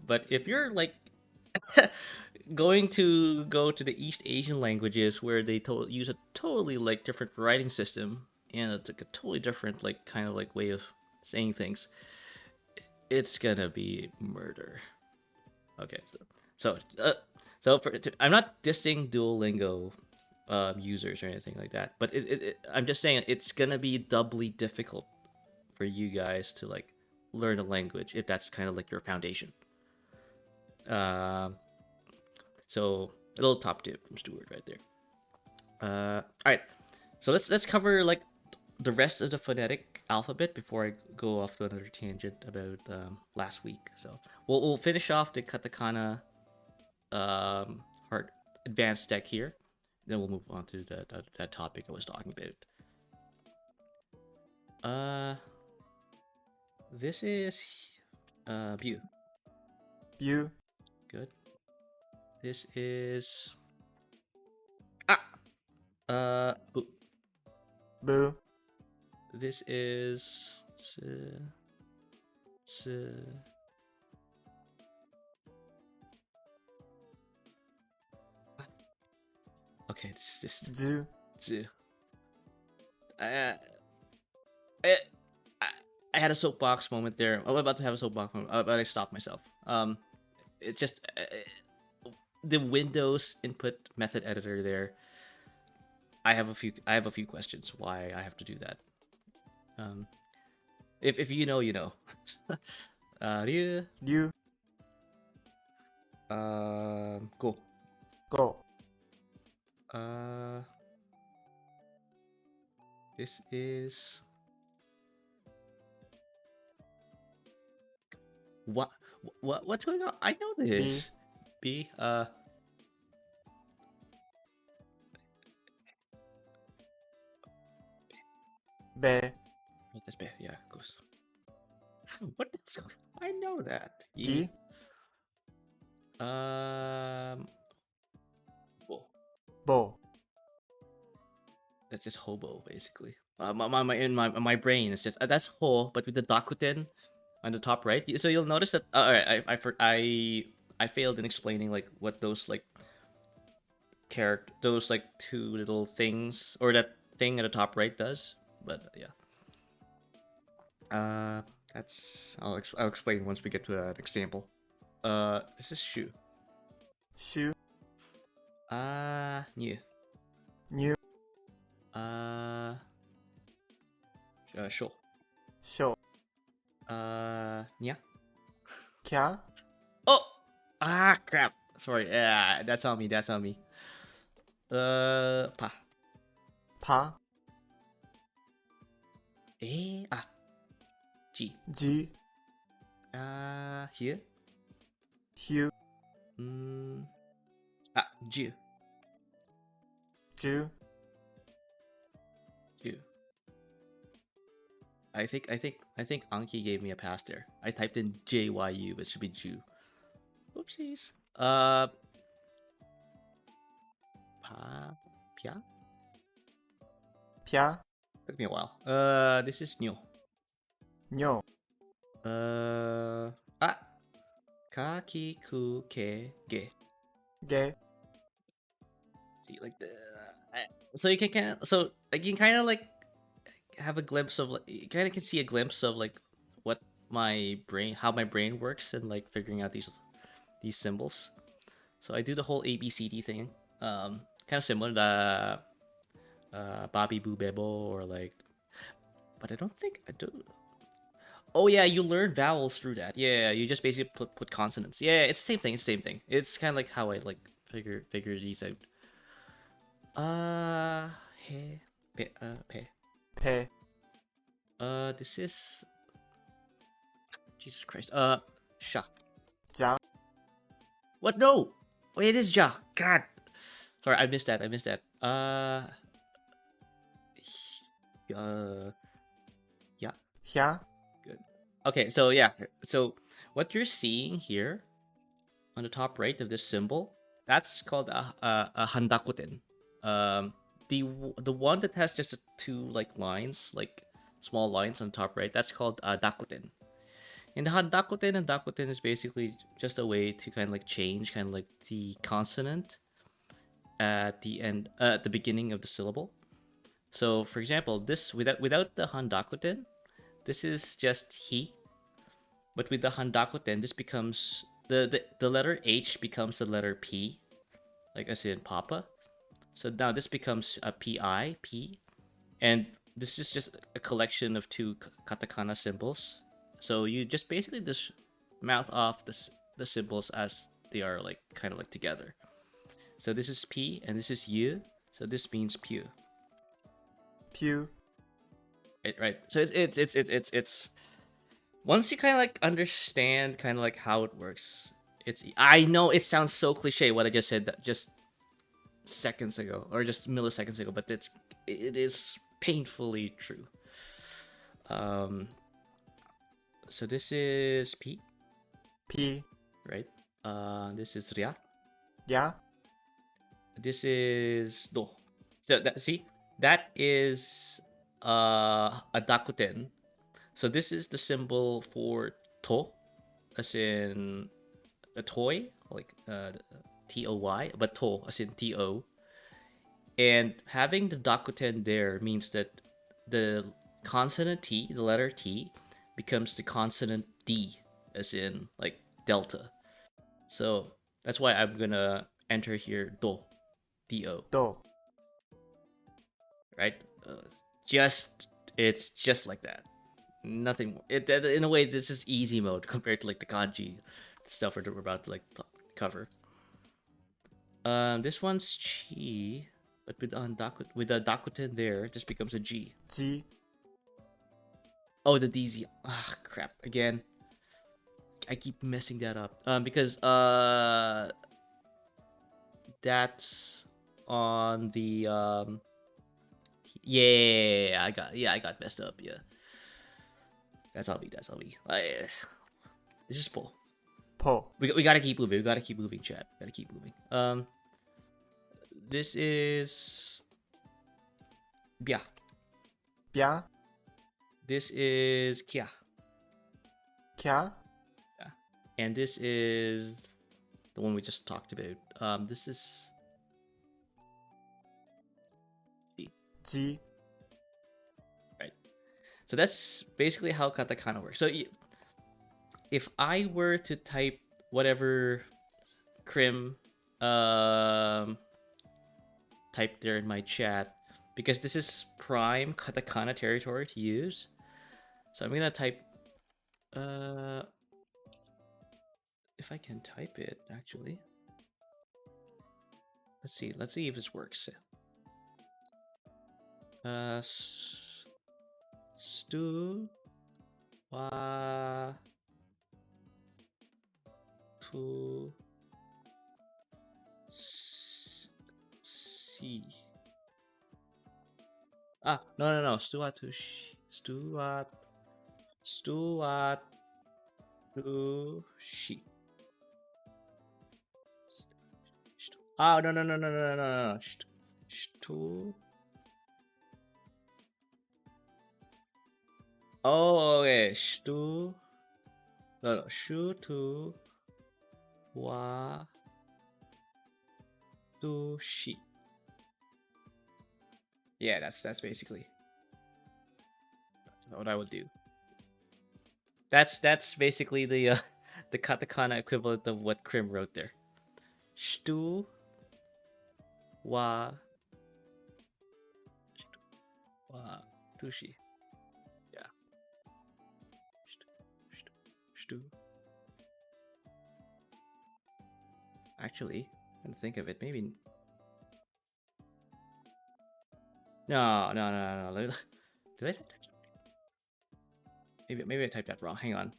But if you're like go to the East Asian languages where they use a totally like different writing system, and it's like a totally different like kind of like way of saying things, it's gonna be murder. Okay, I'm not dissing Duolingo users or anything like that, but I'm just saying it's gonna be doubly difficult for you guys to like learn a language if that's kind of like your foundation. So a little top tip from Stuart right there. All right, so let's cover like the rest of the phonetic alphabet before I go off to another tangent about last week. So we'll finish off the katakana hard advanced deck here. then we'll move on to that topic I was talking about. This is view. view, Good. This is ah boo. boo, This is t, okay. This is zu, this. Uh, I, I had a soapbox moment there. I'm about to have a soapbox moment, but I stopped myself. It's just the Windows input method editor there. I have a few questions why I have to do that. If you know, you know. Ryu. ryu, Go. go, This is what's going on? I know this. B. be, That's B. Yeah, goes. What is? I know that. gi, Bo. bo, That's just hobo basically. My brain is just that's ho, but with the dakuten on the top right. So you'll notice that. All right, I failed in explaining like what those like those like two little things or that thing at the top right does. But yeah, that's I'll explain once we get to an example. This is shoe. shu, New. new, Show. sho, Yeah. kya, Oh! Crap. Sorry. Yeah, that's on me. That's on me. Pa. pa, G. ji, Here. hyu, Ju. ju, Ju. I think Anki gave me a pass there. I typed in JYU, but it should be Ju. Whoopsies. Pa. Pia. pya, Took me a while. This is Nyo. nyo, Kakiku ke ge. ge, See, like so you can so like you can kind of like have a glimpse of like you kind of can see a glimpse of like what how my brain works and like figuring out these symbols. So I do the whole ABCD thing, kind of similar to Bobby Boo Bebo or like, but I don't think I do. Oh yeah, you learn vowels through that. Yeah, you just basically put consonants. Yeah, it's the same thing. It's the same thing. It's kind of like how I like figure these out. He, pe, pe. pe, This is Jesus Christ. Sha. ja, What? No. Wait, it is Ja. God. Sorry, I missed that. Yeah. hya, Good. Okay, so yeah. So what you're seeing here on the top right of this symbol, that's called a handakuten. The one that has just two like lines, like small lines on top right, that's called dakuten. And the handakuten and dakuten is basically just a way to kind of like change kind of like the consonant at the end, at the beginning of the syllable. So, for example, this without the handakuten, this is just he. But with the handakuten, this becomes the letter H becomes the letter P, like as in Papa. So now this becomes a P, and this is just a collection of two katakana symbols. So you just basically just mouth off the symbols as they are like kind of like together. So this is P and this is U. So this means pew. pew, Right. So it's once you kind of like understand kind of like how it works. I know it sounds so cliche what I just said. That just seconds ago or just milliseconds ago, but it is painfully true. Um, so this is P, P. right? This is Ria. Ya. This is Do. So see, that is a dakuten. So this is the symbol for To, as in a toy, like TOY, but To as in TO. And having the dakuten there means that the consonant T, the letter T, becomes the consonant D, as in like delta. So that's why I'm gonna enter here Do, Do, Do. right? Just it's just like that. Nothing more. In a way, this is easy mode compared to like the kanji stuff that we're about to like cover. This one's chi, but with the dakuten there, this becomes a G. G. Oh, the DZ. Ah, crap. Again, I keep messing that up. Because that's on the yeah, I got messed up. Yeah, that's all me. That's all me. This is Paul. Po. We gotta keep moving. We gotta keep moving, chat. Gotta keep moving. This is Bia. Bia. This is Kia. Kya. Yeah. And this is the one we just talked about. This is G. G. Right. So that's basically how katakana works. So if I were to type whatever Krim type there in my chat, because this is prime katakana territory to use, so I'm gonna type if I can type it actually. Let's see if this works. Stu wa to see. No. Stuward to Stuward to she. Oh no. Stu. Oh, okay. Stu. No. Shu to wa to she. Yeah, that's basically what I would do. That's basically the the katakana equivalent of what Krim wrote there. Stu wa tushi. Yeah. Stu. Actually, let's think of it. Maybe. No. Did I type that? Maybe I typed that wrong. Hang on.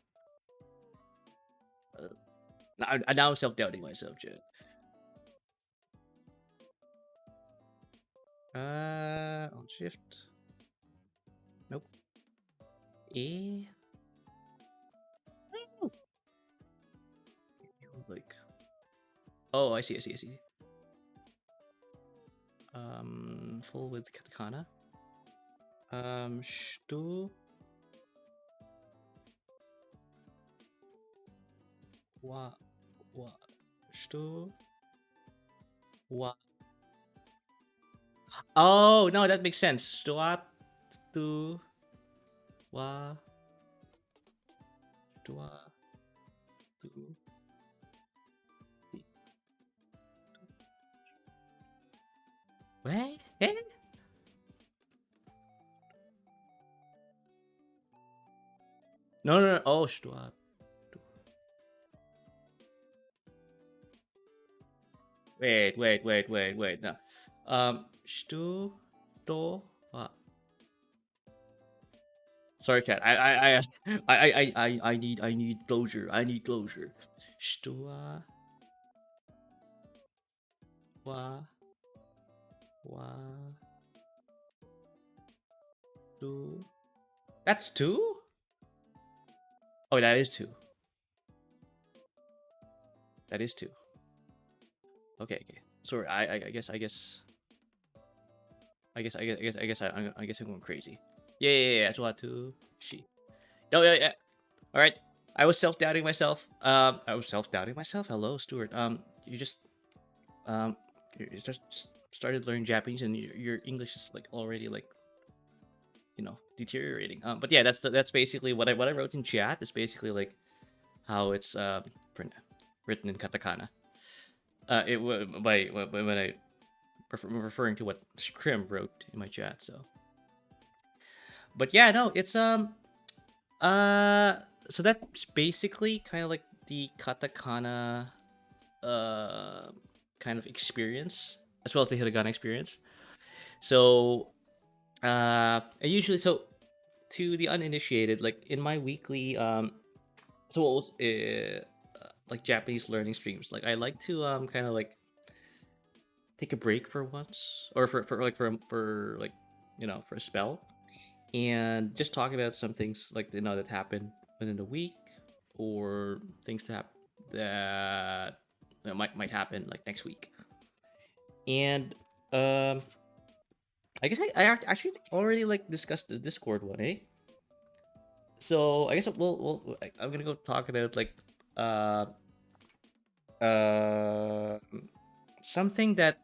Now I'm self-doubting myself, Jet. On shift. Nope. E. Oh. Like. Oh, I see. Full with katakana. Stu. Wa. Stu. Wa. Oh no, that makes sense. Stuat. Tu. Wa. Stua. Tu. What? Eh? No. Oh, Stuart. Wait. No. Stu. Do. Sorry, chat. I need closure. I need closure. Stua. Wa. One, two. That's two? Oh, that is two. That is two. Okay, okay. Sorry, I guess I'm going crazy. Yeah, yeah, yeah. That's what two. She. No, yeah, yeah. All right. I was self doubting myself. I was self doubting myself. Hello, Stuart. You just um, you just started learning Japanese, and your English is like already like deteriorating. But yeah, that's basically what I wrote in chat. Is basically like how it's written in katakana. By when I referring to what Scrim wrote in my chat. So, but yeah, no, it's uh, so that's basically kind of like the katakana uh kind of experience as well as the hiragana experience. So, I usually to the uninitiated, like in my weekly so what was like Japanese learning streams, like I like to kind of like take a break for once or for like for a spell and just talk about some things like that happened within the week or things that might happen like next week. And um I guess actually already like discussed the Discord one, eh? So I guess I'm gonna go talk about like uh uh something that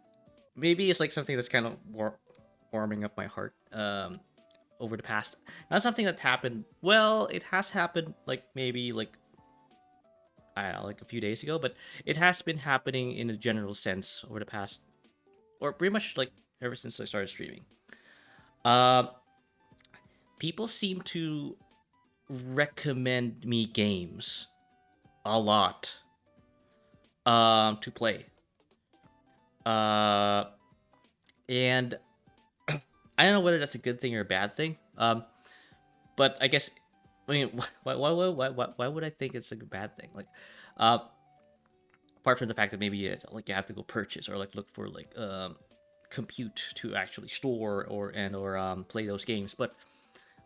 maybe is like something that's kind of warming up my heart over the past, not something that happened, well, it has happened like maybe like I don't know, like a few days ago, but it has been happening in a general sense over the past, or pretty much like ever since I started streaming. uh People seem to recommend me games a lot to play, uh and I don't know whether that's a good thing or a bad thing. But I guess, I mean, why would I think it's a bad thing? Like, uh, apart from the fact that maybe like you have to go purchase or like look for like compute to actually store or play those games, but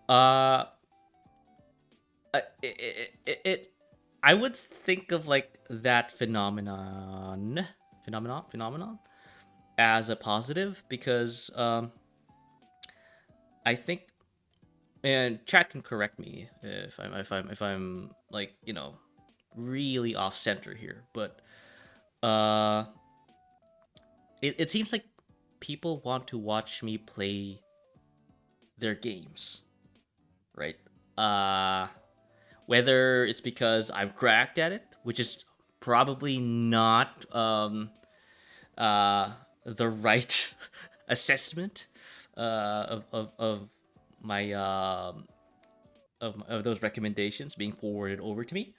uh, it I would think of like that phenomenon as a positive because I think, and chat can correct me if I'm like really off center here, but uh it seems like people want to watch me play their games, right? uh Whether it's because I'm cracked at it, which is probably not uh the right assessment of my of those recommendations being forwarded over to me,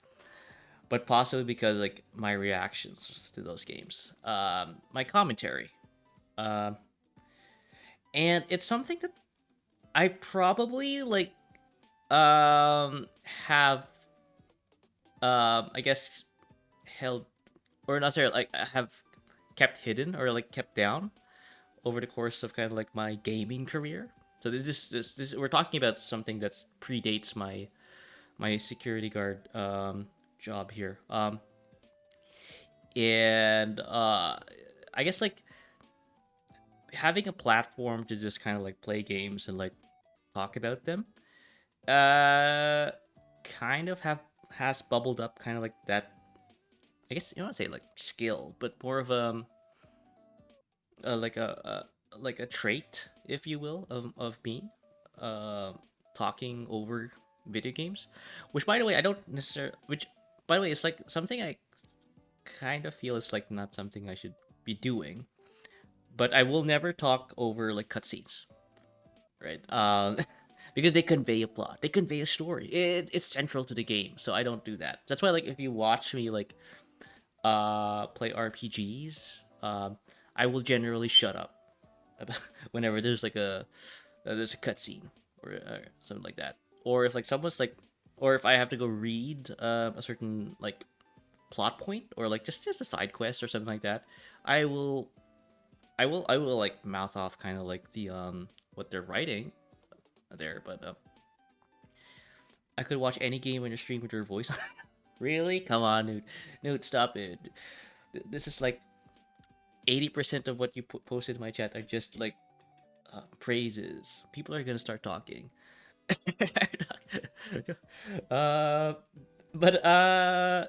but possibly because like my reactions to those games, my commentary, um, and it's something that I probably like have I guess held, or not sorry, like have kept hidden or like kept down over the course of kind of like my gaming career. So this we're talking about something that predates my security guard job here. And I guess like having a platform to just kind of like play games and like talk about them uh kind of have has bubbled up kind of like that, I guess you don't say like skill, but more of like a trait, if you will, of me uh talking over video games, which by the way I don't necessarily, which by the way is like something I kind of feel is like not something I should be doing, but I will never talk over like cutscenes, right? Because they convey a plot, they convey a story. It's central to the game, so I don't do that. That's why, like, if you watch me like play RPGs, I will generally shut up whenever there's a cutscene or something like that, or if like someone's like, or if I have to go read a certain like plot point or like just a side quest or something like that, I will I will like mouth off kind of like the what they're writing there, but I could watch any game on your stream with your voice. Really? Come on, dude, stop it. This is like 80% of what you posted in my chat are just like praises. People are gonna start talking. uh, but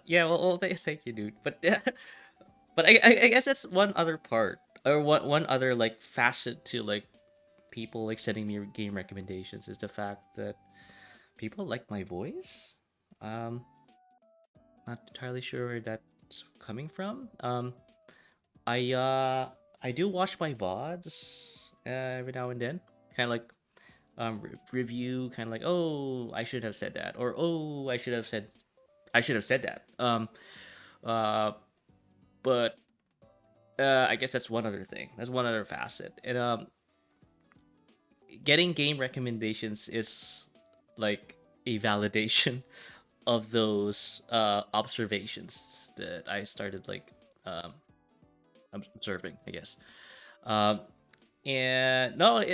yeah. Well, thank you, dude. But but I guess that's one other part, or one other like facet to like people like sending me game recommendations is the fact that people like my voice. Um, not entirely sure where that's coming from. I uh I do watch my VODs every now and then, kind of like review, kind of like, oh, I should have said that, or oh, I should have said that. Uh, but I guess that's one other thing. That's one other facet. And getting game recommendations is like a validation of those observations that I started like um, observing, I guess. Um, and no,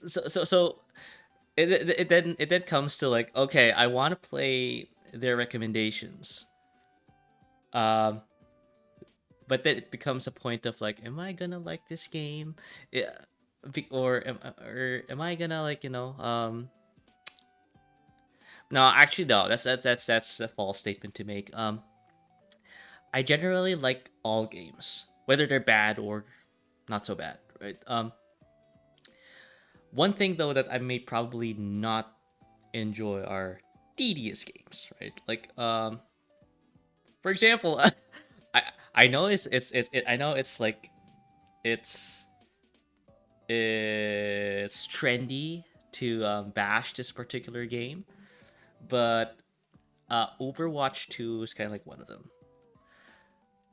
so it then comes to like, okay, I want to play their recommendations. Um, but then it becomes a point of like, am I gonna like this game? Yeah, or am I gonna like no, actually no, that's a false statement to make. I generally like all games, whether they're bad or not so bad, right? One thing though that I may probably not enjoy are tedious games, right? Like for example, I I know I know it's like it's it's trendy to bash this particular game, but Overwatch 2 is kind of like one of them.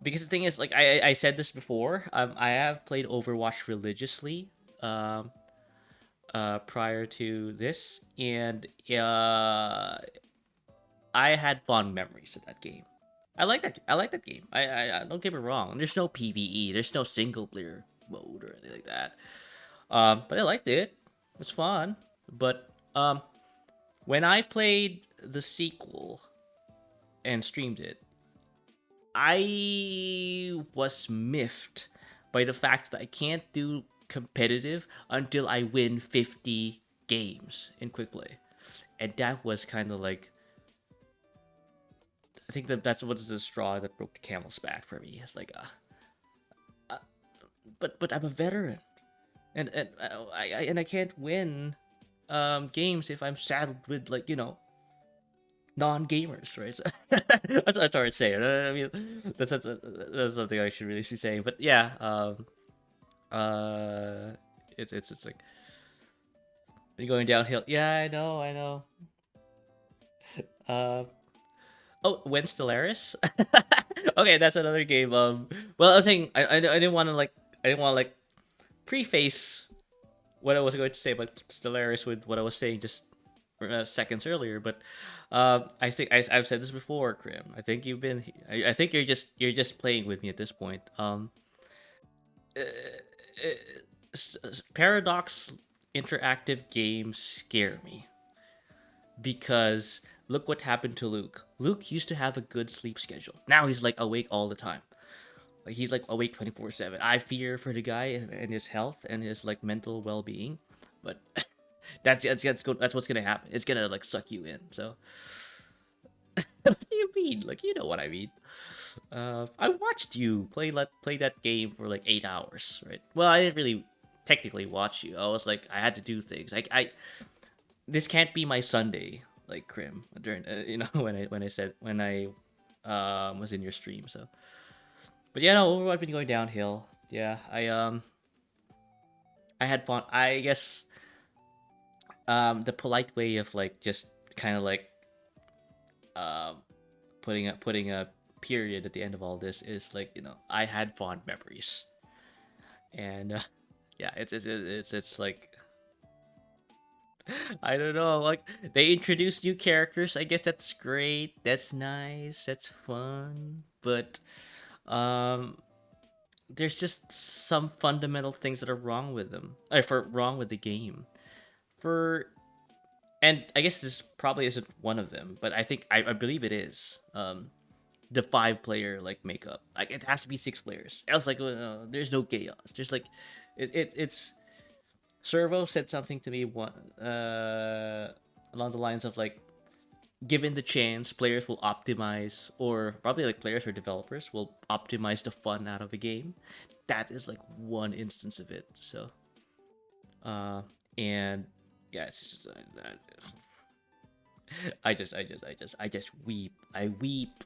Because the thing is, like I said this before, I have played Overwatch religiously um, prior to this, and I had fond memories of that game. I like that. I like that game. I don't get me wrong. There's no PVE. There's no single player mode or anything like that. But I liked it. It was fun. But when I played the sequel and streamed it, I was miffed by the fact that I can't do competitive until I win 50 games in quick play. And that was kind of like, I think that's what's the straw that broke the camel's back for me. It's like, uh, but I'm a veteran, and I can't win games if I'm saddled with like non-gamers, right? So, that's hard to say. I mean, that's something I should really be saying. But yeah, uh, it's like been going downhill. Yeah, I know. Uh, oh, when Stellaris? Okay, that's another game. Well, I was saying I didn't want to like preface what I was going to say about Stellaris with what I was saying just seconds earlier, but I think I've said this before, Krim. I think you've been. I think you're just playing with me at this point. Uh, Paradox interactive games scare me because look what happened to Luke. Luke used to have a good sleep schedule. Now he's like awake all the time. Like he's like awake 24/7. I fear for the guy and his health and his like mental well-being, but that's what's gonna happen. It's gonna like suck you in. So what do you mean? Like you know what I mean. I watched you play that game for like 8 hours, right? Well, I didn't really technically watch you. I was like I had to do things. Like I this can't be my Sunday like Krim during when I was in your stream. So, but yeah, no, Overwatch been going downhill. Yeah, I had fun. I guess the polite way of like just kind of like um putting a period at the end of all this is like I had fond memories, and yeah, it's like I don't know, like they introduced new characters. I guess that's great. That's nice. That's fun. But um, there's just some fundamental things that are wrong with them, or for wrong with the game. For and I guess this probably isn't one of them, but I believe it is. The 5 player like makeup. Like it has to be 6 players. Else like there's no chaos. There's like it's Servo said something to me one along the lines of like, given the chance, players will optimize, or probably like players or developers will optimize the fun out of a game. That is like one instance of it. So uh and yeah, it's just I just weep. I weep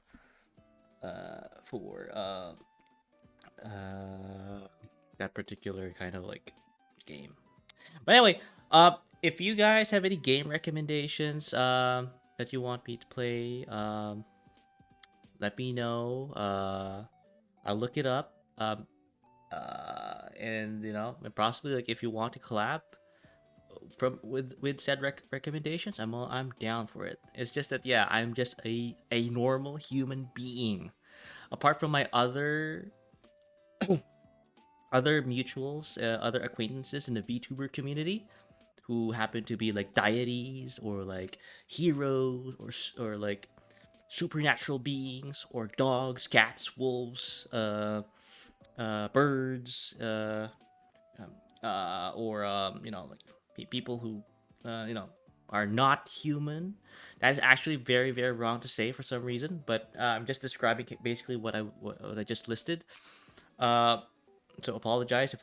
for uh that particular kind of like game. But anyway, if you guys have any game recommendations that you want me to play, let me know. I'll look it up. And possibly like if you want to collab from with said recommendations, I'm down for it. It's just that yeah, I'm just a normal human being. Apart from my other mutuals, other acquaintances in the VTuber community, who happen to be like deities or like heroes or like supernatural beings or dogs, cats, wolves, birds, or like people who are not human. That is actually very very wrong to say for some reason, but I'm just describing basically what I just listed. Uh, so apologize if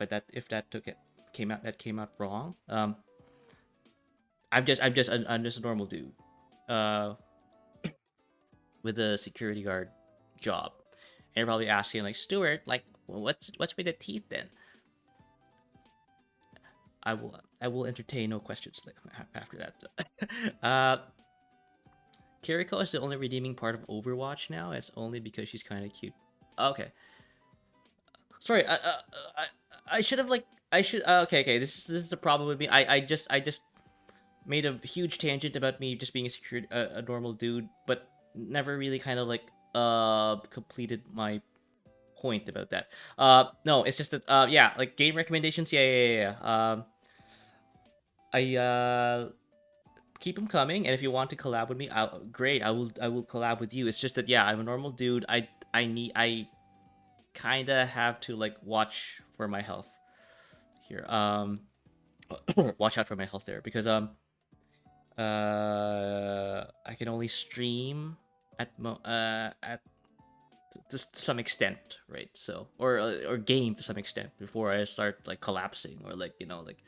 that took it came out wrong. I'm just a normal dude, uh, with a security guard job, and you're probably asking like, Stuart, like, well, what's with the teeth then? I will entertain no questions after that. uh, Kiriko is the only redeeming part of Overwatch now. It's only because she's kind of cute. Okay, sorry. I should have like I should. Okay. This is a problem with me. I just made a huge tangent about me just being a normal dude, but never really kind of like completed my point about that. No, it's just that yeah, like game recommendations. Yeah. I keep them coming, and if you want to collab with me, great. I will collab with you. It's just that yeah, I'm a normal dude. I kind of have to like watch for my health here. Watch out for my health there because I can only stream at to some extent, right? So or game to some extent before I start like collapsing or like like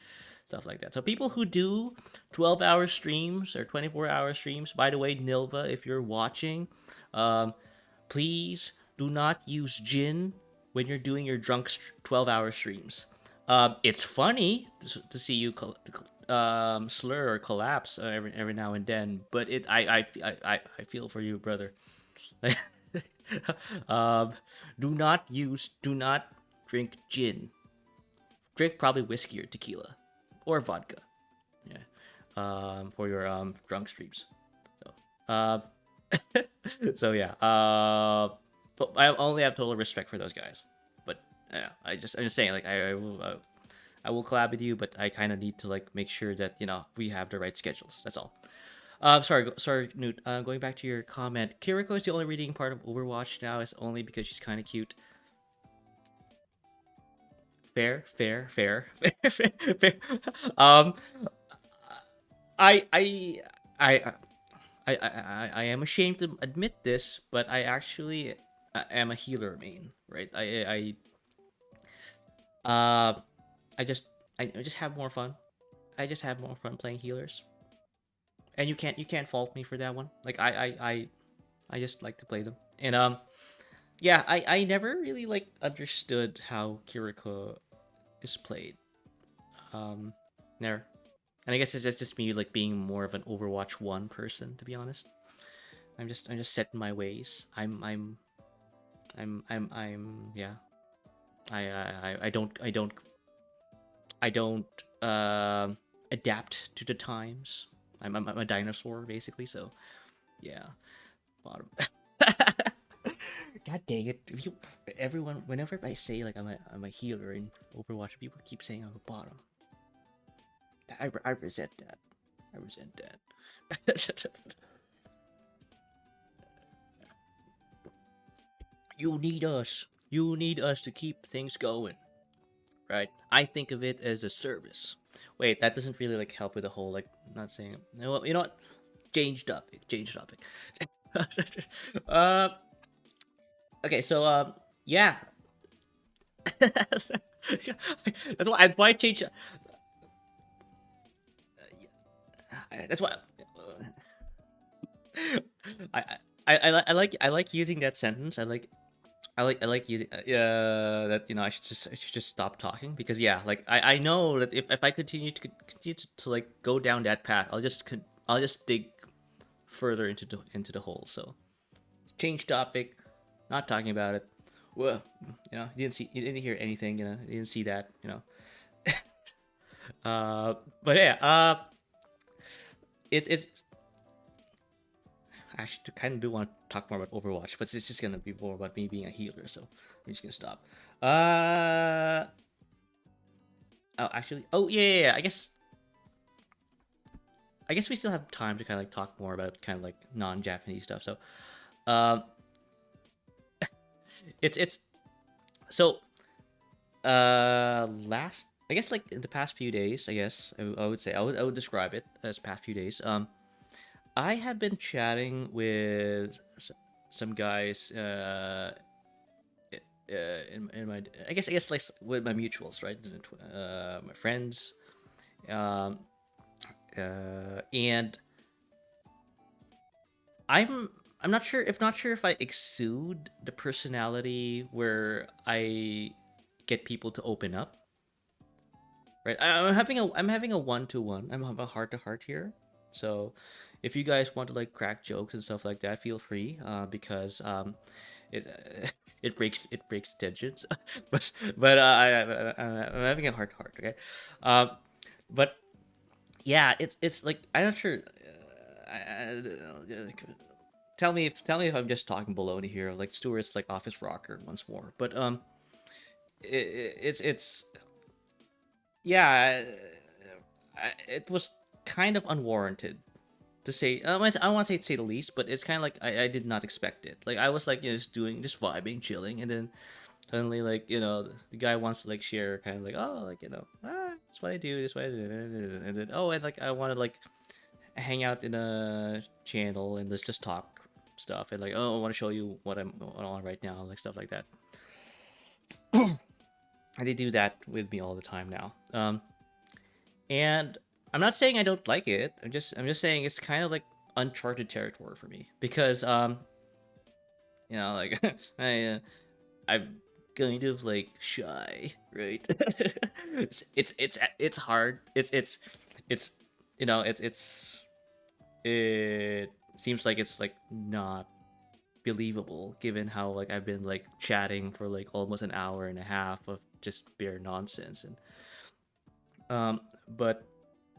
stuff like that. So people who do 12-hour streams or 24-hour streams, by the way, Nilva, if you're watching, um, please do not use gin when you're doing your drunk 12-hour streams. It's funny to see you slur or collapse every now and then, but I feel for you, brother. um, do not drink gin. Drink probably whiskey or tequila, or vodka. Yeah. For your drunk streams. So, so yeah. But I only have total respect for those guys. But yeah, I'm just saying like I will collab with you, but I kind of need to like make sure that we have the right schedules. That's all. Sorry, Newt. Going back to your comment, Kiriko is the only redeeming part of Overwatch now. Is only because she's kind of cute. Fair. Um, I I I I am ashamed to admit this, but I actually am a healer main, right? Uh I just I just have more fun. I just have more fun playing healers, and you can't fault me for that one. Like I just like to play them, and yeah, I never really like understood how Kiriko is played. Um, Never. And I guess it's just me like being more of an Overwatch 1 person, to be honest. I'm just set in my ways. Yeah. I don't adapt to the times. I'm a dinosaur basically, so yeah. Bottom. God dang it! If you, everyone, whenever I say like I'm a healer in Overwatch, people keep saying I'm a bottom. I resent that. I resent that. You need us. You need us to keep things going, right? I think of it as a service. Wait, that doesn't really like help with the whole like not saying. You know what? Change topic. Change topic. uh, okay, so yeah. That's why I changed. That's why. I, I like using that sentence. I like using that I should just stop talking because yeah like I know that if I continue to like go down that path I'll just dig further into the hole. So change topic, not talking about it. Well, you didn't hear anything, you didn't see that, but yeah, it's actually to kind of do want to talk more about Overwatch, but it's just gonna be more about me being a healer, so I'm just gonna stop. Uh oh, actually, oh yeah. I guess we still have time to kind of like talk more about kind of like non-Japanese stuff. So, um, it's so last I guess like in the past few days, I guess I would say I would describe it as past few days. I have been chatting with some guys in my I guess like with my mutuals, right? My friends, um, and I'm I'm not sure if I exude the personality where I get people to open up. Right, I'm having a one to one. I'm having a heart to heart here. So, if you guys want to like crack jokes and stuff like that, feel free. Because it it breaks tensions. but I'm having a heart to heart. Okay, um, but yeah, it's like I'm not sure. Tell me if I'm just talking baloney here. Like Stewart's like office rocker once more, but it's yeah, it was kind of unwarranted to say. I want to say the least, but it's kind of like I did not expect it. Like I was like just vibing, chilling, and then suddenly like the guy wants to like share kind of like oh like that's what I do, this what I do, and then oh and like I want to like hang out in a channel and let's just talk stuff and like oh I want to show you what I'm on right now, like stuff like that. And they do that with me all the time now. And I'm not saying I don't like it. I'm just saying it's kind of like uncharted territory for me because like I'm kind of like shy, right? It's hard. It's it seems like it's like not believable given how like I've been like chatting for like almost an hour and a half of just bare nonsense and but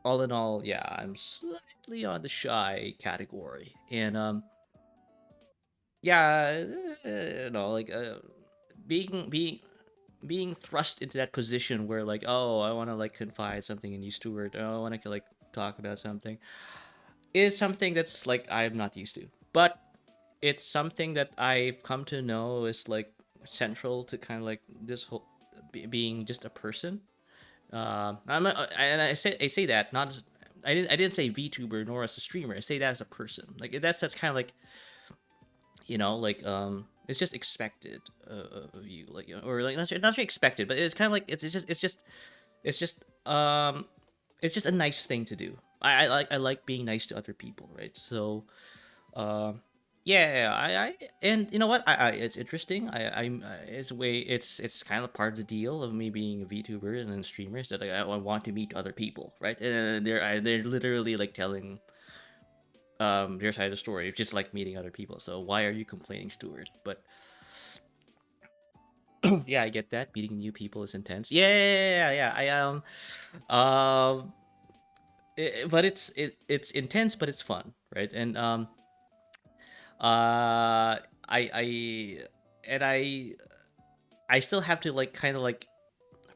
all in all, yeah, I'm slightly on the shy category. And yeah, like being being being thrust into that position where like, oh, I want to like confide something in you, Stuart. Oh, I want to like talk about something is something that's like I'm not used to. But it's something that I've come to know is like central to kind of like this whole being just a person. And I say that not as I didn't say VTuber nor as a streamer. I say that as a person. Like that's kind of like like it's just expected of you like or like not really expected, but it's kind of like it's just it's just a nice thing to do. I like being nice to other people, right? So um, yeah, I and you know what? It's interesting. It's a way. It's kind of part of the deal of me being a VTuber and then streamers that I want to meet other people, right? And they're literally like telling their side of the story, just like meeting other people. So why are you complaining, Stuart? But yeah, I get that. Meeting new people is intense. Yeah. Um, but it's intense, but it's fun, right? And I and I still have to like kind of like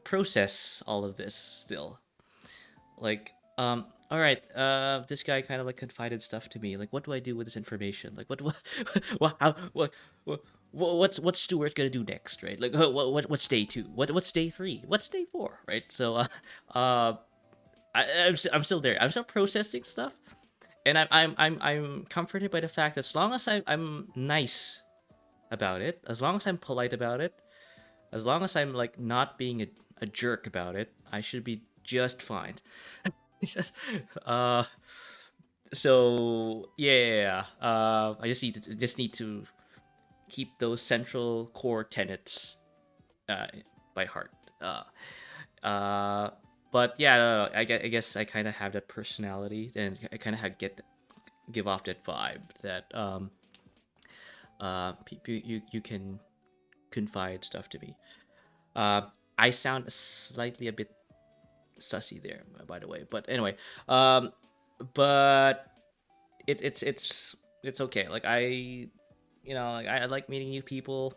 process all of this still. Like, all right, this guy kind of like confided stuff to me. Like, what do I do with this information? Like, what, how, what's Stuart gonna do next, right? Like, what's day 2? What's day 3? What's day 4, right? So, uh, I'm still there. I'm still processing stuff, and I'm comforted by the fact that as long as I'm nice about it, as long as I'm polite about it, as long as I'm like not being a jerk about it, I should be just fine. uh, so yeah, I just need to keep those central core tenets uh, by heart. Uh, but yeah, I guess I kind of have that personality, and I kind of give off that vibe that you can confide stuff to me. Uh, I sound slightly a bit sussy there, by the way. But anyway, um, but it's okay. Like like I like meeting new people.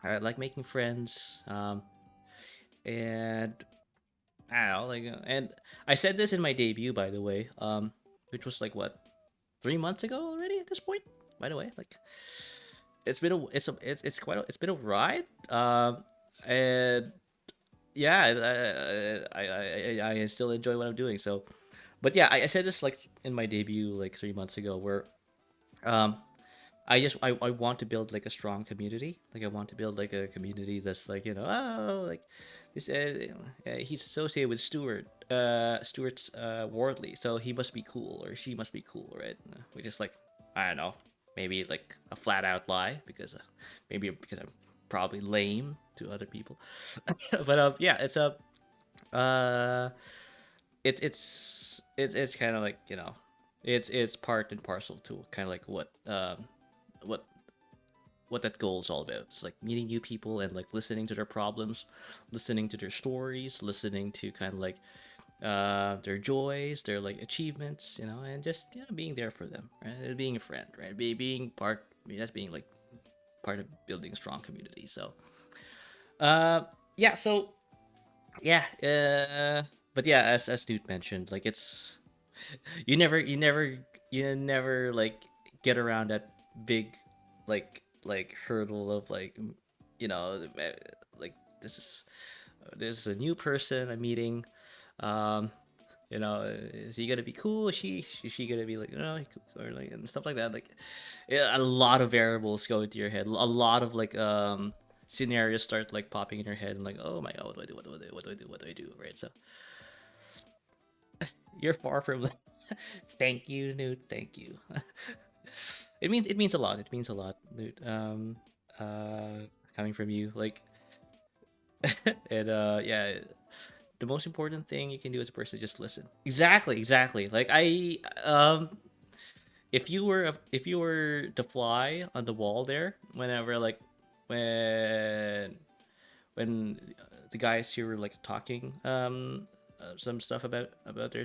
I like making friends. And I don't know, and I said this in my debut, by the way, which was like what 3 months ago already at this point. By the way, like it's quite it's been a ride. And yeah, I still enjoy what I'm doing. So, but yeah, I said this like in my debut like 3 months ago, where um I want to build like a strong community. Like I want to build like a community that's like like this he's associated with Stuart's Wardley, so he must be cool or she must be cool, right? We just like I don't know, maybe like a flat out lie because maybe because I'm probably lame to other people, but yeah, it's a uh it's kind of like it's part and parcel to kind of like what what that goal is all about. It's like meeting new people and like listening to their problems, listening to their stories, listening to kind of like their joys, their like achievements, and just being there for them, right? Being a friend, right? Being part. I mean, that's being like part of building a strong community. So, uh, yeah. So yeah. But yeah, as dude mentioned, like it's you never like get around that big like hurdle of like like this is there's a new person I'm meeting. um is he gonna be cool? Is she gonna be like or like and stuff like that, like yeah, a lot of variables go into your head, a lot of like scenarios start like popping in your head, and like, oh my god, what do I do, what do I do, right? So you're far from thank you, Newt. Thank you. It means a lot. It means a lot, Newt. Coming from you, like, and yeah, the most important thing you can do as a person is just listen. Exactly, exactly. Like if you were the fly on the wall there, whenever like when the guys who were like talking some stuff about their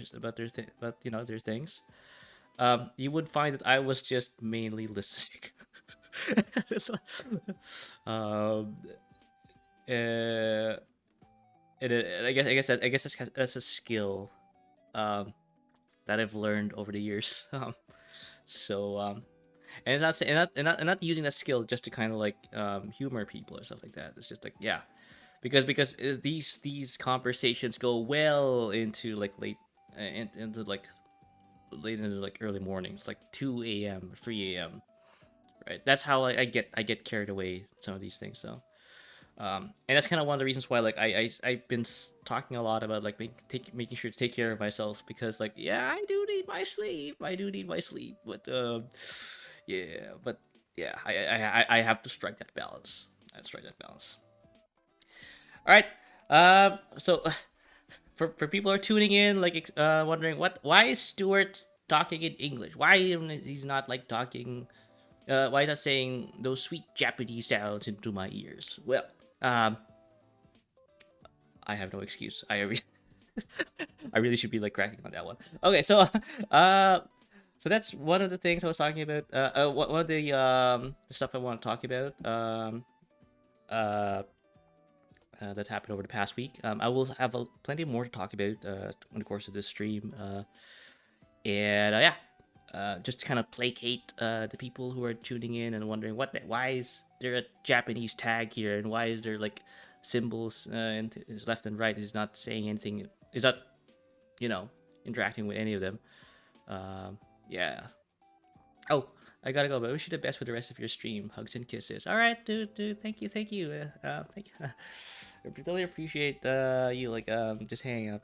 things, you would find that I was just mainly listening. So, um, uh, I guess that's a skill um, that I've learned over the years. So and it's not and not using that skill just to kind of like humor people or stuff like that. It's just like yeah, because these conversations go well into like into like late into like early mornings, like 2 a.m. or 3 a.m. Right? That's how I get carried away some of these things. So and that's kind of one of the reasons why like I've been talking a lot about like making sure to take care of myself, because like yeah, I do need my sleep, but yeah, but yeah, I have to strike that balance. I have to strike that balance. All right. So for people who are tuning in, like wondering why is Stuart talking in English? Why he's not like talking? Why not saying those sweet Japanese sounds into my ears? Well, um, I have no excuse. I really should be like cracking on that one. Okay, so uh, So that's one of the things I was talking about. One of the stuff I want to talk about. Uh, that happened over the past week. I will have plenty more to talk about in the course of this stream. And yeah, just to kind of placate the people who are tuning in and wondering why is there a Japanese tag here, and why is there like symbols and his left and right? He's not saying anything. He's not, you know, interacting with any of them. Yeah. Oh, I gotta go, but I wish you the best with the rest of your stream. Hugs and kisses. All right, dude. Thank you. Thank you. I totally appreciate you like just hanging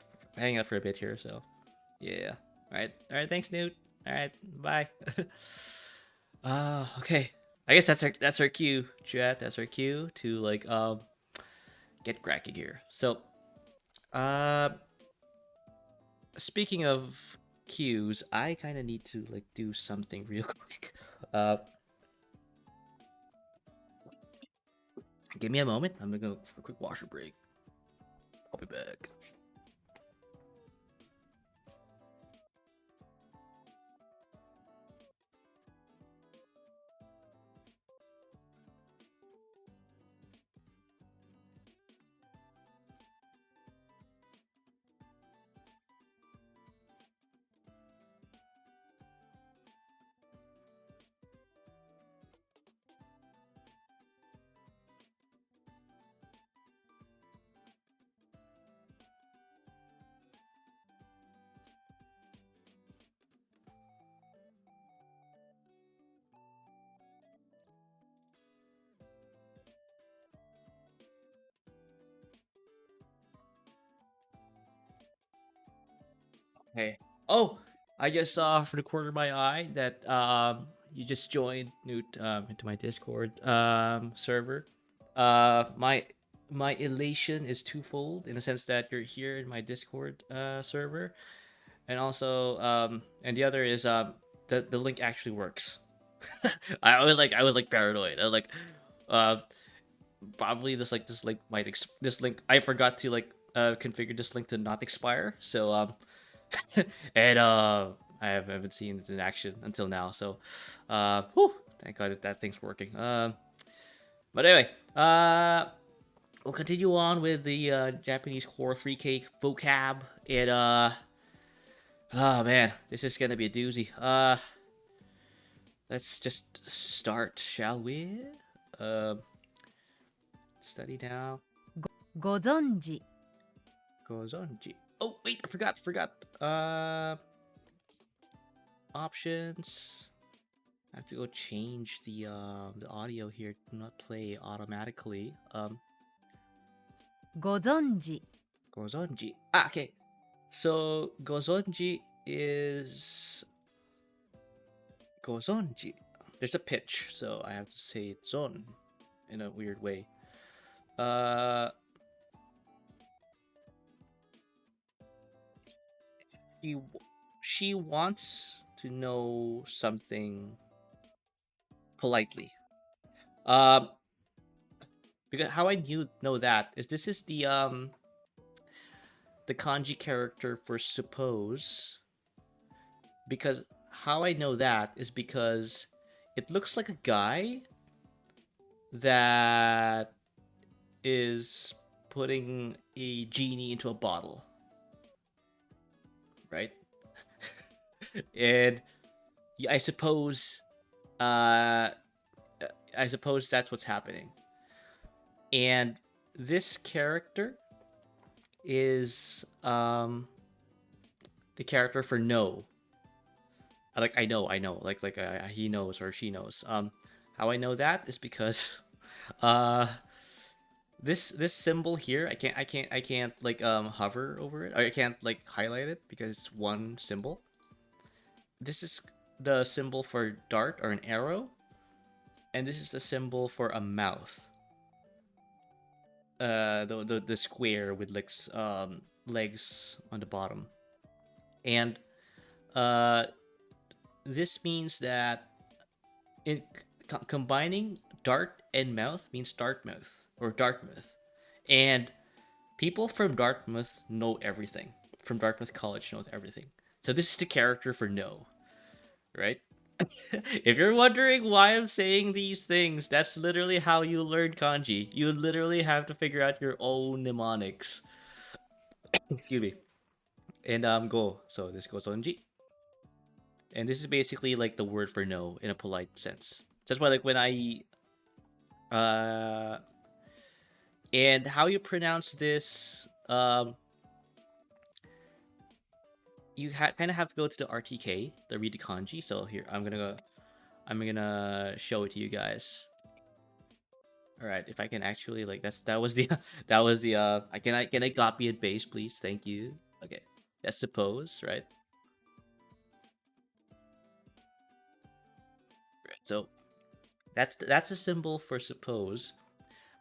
out for a bit here. So yeah. All right. Thanks, Newt. All right, bye. Okay. I guess that's our cue, chat. That's our cue to like get cracking here. So, uh, speaking of cues, I kind of need to like do something real quick. Uh, Give me a moment. I'm gonna go for a quick washer break. I'll be back. Hey. Oh, I just saw from the corner of my eye that you just joined Newt into my Discord server. My elation is twofold in the sense that you're here in my Discord server, and also and the other is the link actually works. I was like paranoid. I was like uh probably this link might this link I forgot to like configure this link to not expire. So and I haven't seen it in action until now. So, whew, thank God that thing's working. But anyway, we'll continue on with the Japanese Core 3K vocab. It oh man, this is gonna be a doozy. Let's just start, shall we? Um, Study now. ご存知 Gozonji. Oh wait, I forgot. Options. I have to go change the audio here to not play automatically. ご存知 Gozonji. Okay. So Gozonji is Gozonji. There's a pitch, so I have to say zon in a weird way. Uh, she she wants to know something politely. Um, because how I know that is this is the kanji character for suppose. Because how I know that is because it looks like a guy that is putting a genie into a bottle, right? And I suppose, uh, I suppose that's what's happening. And this character is the character for no. Like I know, like he knows or she knows. How I know that is because, uh, this symbol here, I can't like hover over it. Or I can't like highlight it because it's one symbol. This is the symbol for dart or an arrow, and this is the symbol for a mouth. The square with like legs on the bottom, and uh this means that in combining dart and mouth means Dartmouth or Dartmouth, and people from Dartmouth know everything. From Dartmouth College knows everything. So this is the character for no. right? If you're wondering why I'm saying these things, that's literally how you learn kanji. You literally have to figure out your own mnemonics. Excuse me. And go. So this goes onji. And this is basically like the word for no in a polite sense. So that's why like when I and how you pronounce this you kind of have to go to the RTK, the read the kanji. So here I'm gonna show it to you guys. All right, if I can actually like that was the that was the can I copy and paste please? Thank you. Okay, that's suppose, right? Right. So that's a symbol for suppose,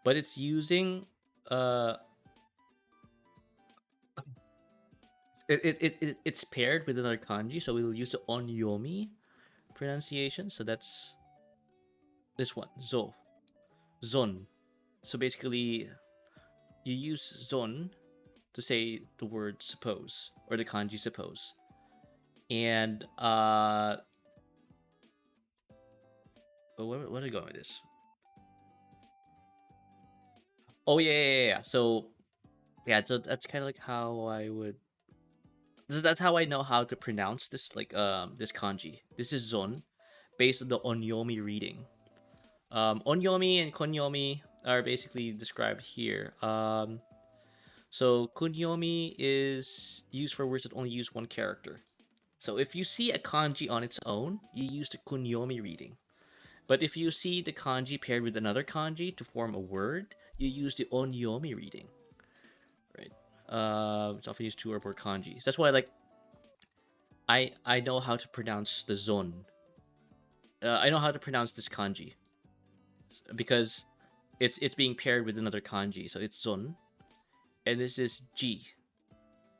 but it's using uh it's paired with another kanji, so we'll use the onyomi pronunciation. So that's this one, zo, zon. So basically, you use zon to say the word suppose or the kanji suppose, and what are we going with this? Oh yeah. So yeah, so that's kind of like how I would. That's how I know how to pronounce this like this kanji. This is zon, based on the onyomi reading. Onyomi and konyomi are basically described here. So kunyomi is used for words that only use one character. So if you see a kanji on its own, you use the kunyomi reading. But if you see the kanji paired with another kanji to form a word, you use the onyomi reading. Right? It's often used two or more kanjis. That's why like I know how to pronounce the zon. I know how to pronounce this kanji because it's being paired with another kanji. So it's zon, and this is ji.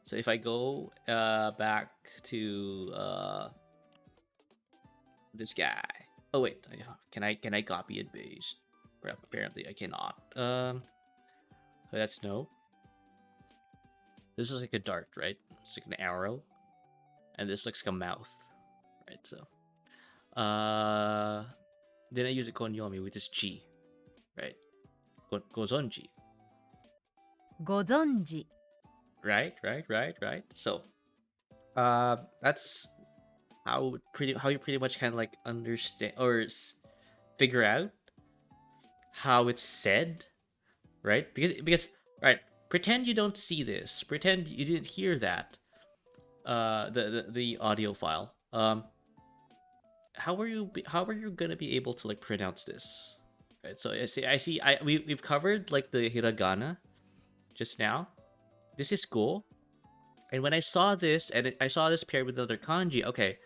So if I go back to this guy. Oh wait, can I copy and paste? Well, apparently I cannot. That's no. This is like a dart, right? It's like an arrow, and this looks like a mouth, right? So, then I use a konyomi, which is chi, right? Gozonji, ご存知 right? So, that's how you pretty much kind of like understand or figure out how it's said, right? Because right, pretend you don't see this. Pretend you didn't hear that. The audio file. How are you gonna be able to like pronounce this? Right. So we've covered like the hiragana just now. This is cool. And when I saw this and I saw this paired with another kanji, okay,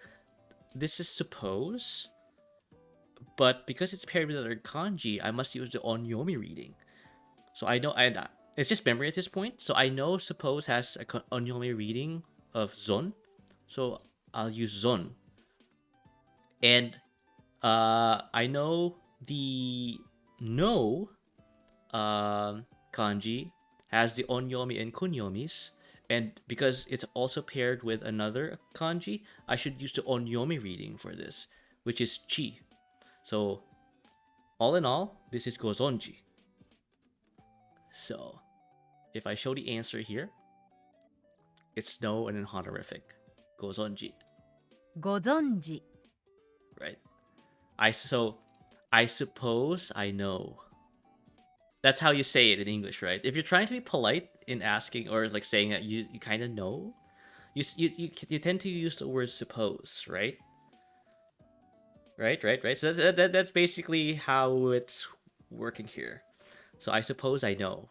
this is suppose. But because it's paired with another kanji, I must use the onyomi reading. So I know it's just memory at this point. So I know suppose has a onyomi reading of zon. So I'll use zon. And I know the no kanji has the onyomi and kunyomis. And because it's also paired with another kanji, I should use the onyomi reading for this, which is chi. So all in all, this is gozonji. So if I show the answer here, it's no and then honorific. Gozonji. ご存知 Right? I suppose I know. That's how you say it in English, right? If you're trying to be polite in asking or like saying that you kind of know, you tend to use the word suppose, right? Right. So that's basically how it's working here. So I suppose I know.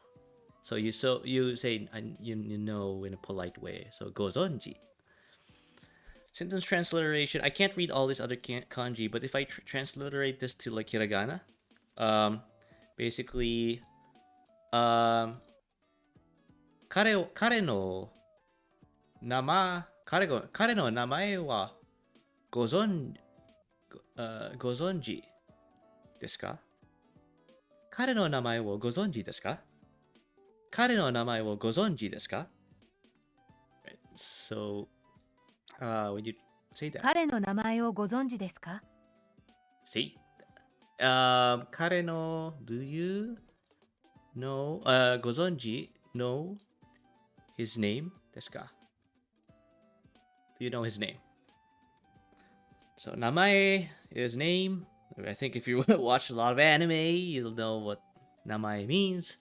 So you say you know in a polite way. So gozonji. Sentence transliteration. I can't read all this other kanji, but if I transliterate this to like hiragana, basically, 彼の名前はご存知ですか？彼の名前をご存知ですか？ Right. So when you say that. 彼の名前をご存知ですか？ See? Kare no, do you know, gozonji, know his name? Desu ka? Do you know his name? So, namae is name. I think if you watch a lot of anime, you'll know what namae means.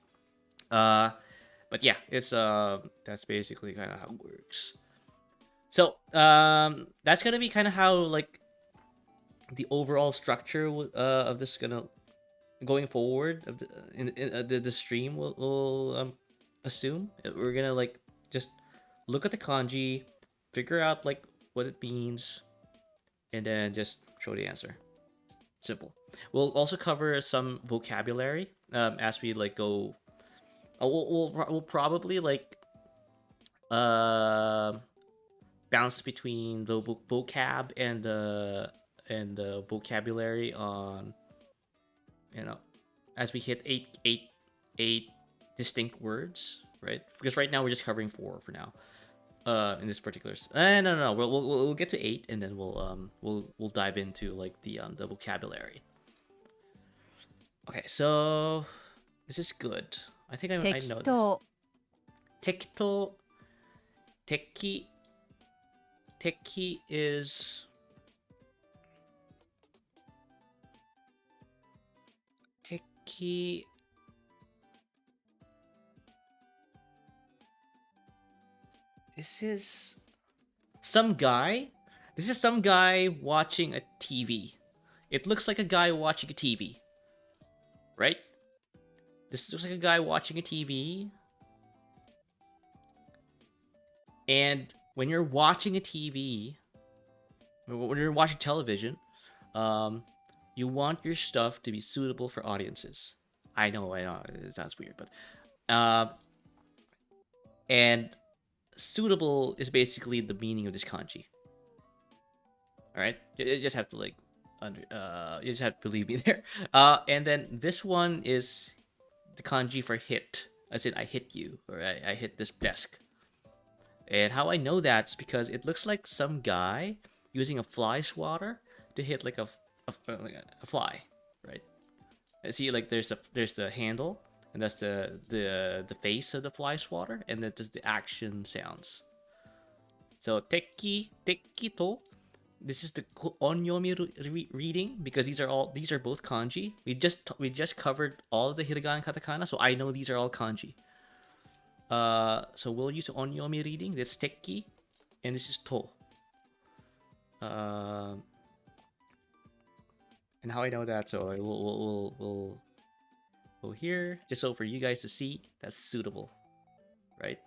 But yeah, it's that's basically kind of how it works. So, that's gonna be kind of how like the overall structure of this gonna going forward of the stream will assume. We're gonna like just look at the kanji, figure out like what it means, and then just show the answer. Simple. We'll also cover some vocabulary as we like go. We'll probably like uh, bounce between the vocab and the vocabulary on, you know, as we hit eight distinct words, right? Because right now we're just covering 4 for now. In this particular, no, we'll get to 8 and then we'll dive into like the vocabulary. Okay, so this is good. I think I know. 適当 Tekito, teki, teki is teki. This is some guy. This is some guy watching a TV. It looks like a guy watching a TV, right? This looks like a guy watching a TV. And when you're watching a TV, when you're watching television, you want your stuff to be suitable for audiences. I know, it sounds weird, but and suitable is basically the meaning of this kanji. All right, you just have to like you just have to believe me there. And then this one is the kanji for hit. I said I hit you, or I hit this desk. And how I know that's because it looks like some guy using a fly swatter to hit like a fly, right? I see like there's the handle, and that's the face of the fly swatter, and then just the action sounds. So teki to. This is the onyomi reading because these are both kanji. We just covered all of the hiragana and katakana, so I know these are all kanji. So we'll use onyomi reading. This is teki, and this is to. And how I know that, so we'll go here just so for you guys to see that's suitable, right?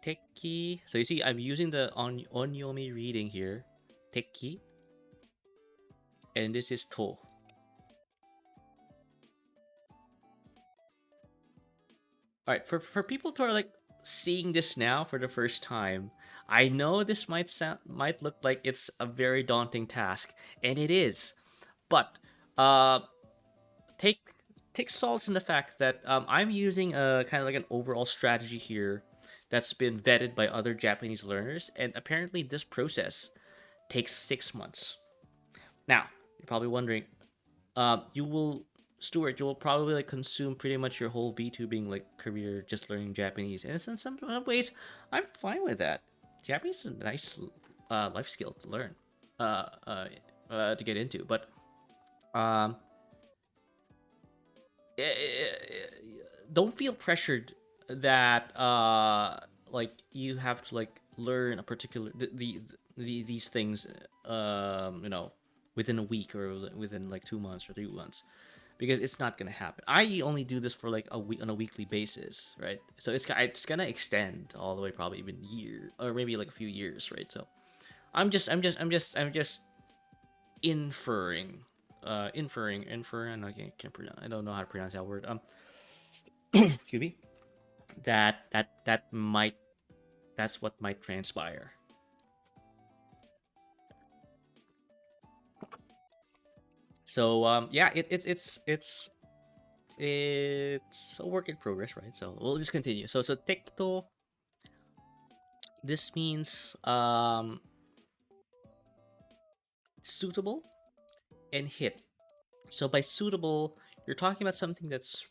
Teki. So you see, I'm using the onyomi reading here, teki, and this is to. All right, for people who are like seeing this now for the first time, I know this might look like it's a very daunting task, and it is, but take solace in the fact that I'm using a kind of like an overall strategy here that's been vetted by other Japanese learners, and apparently this process takes 6 months. Now, you're probably wondering, Stuart, you will probably like consume pretty much your whole VTubing like career just learning Japanese, and in some ways, I'm fine with that. Japanese is a nice life skill to learn, to get into, but um, don't feel pressured that like you have to like learn a particular these things within a week or within like 2 months or 3 months, because it's not gonna happen. I only do this for like a week on a weekly basis, right? So it's gonna extend all the way probably even year or maybe like a few years, right? So I'm just inferring inferring. I can't pronounce. I don't know how to pronounce that word. Excuse me. That's what might transpire. So yeah, it's a work in progress, right? So we'll just continue. So tekto. This means suitable and hit. So by suitable, you're talking about something that's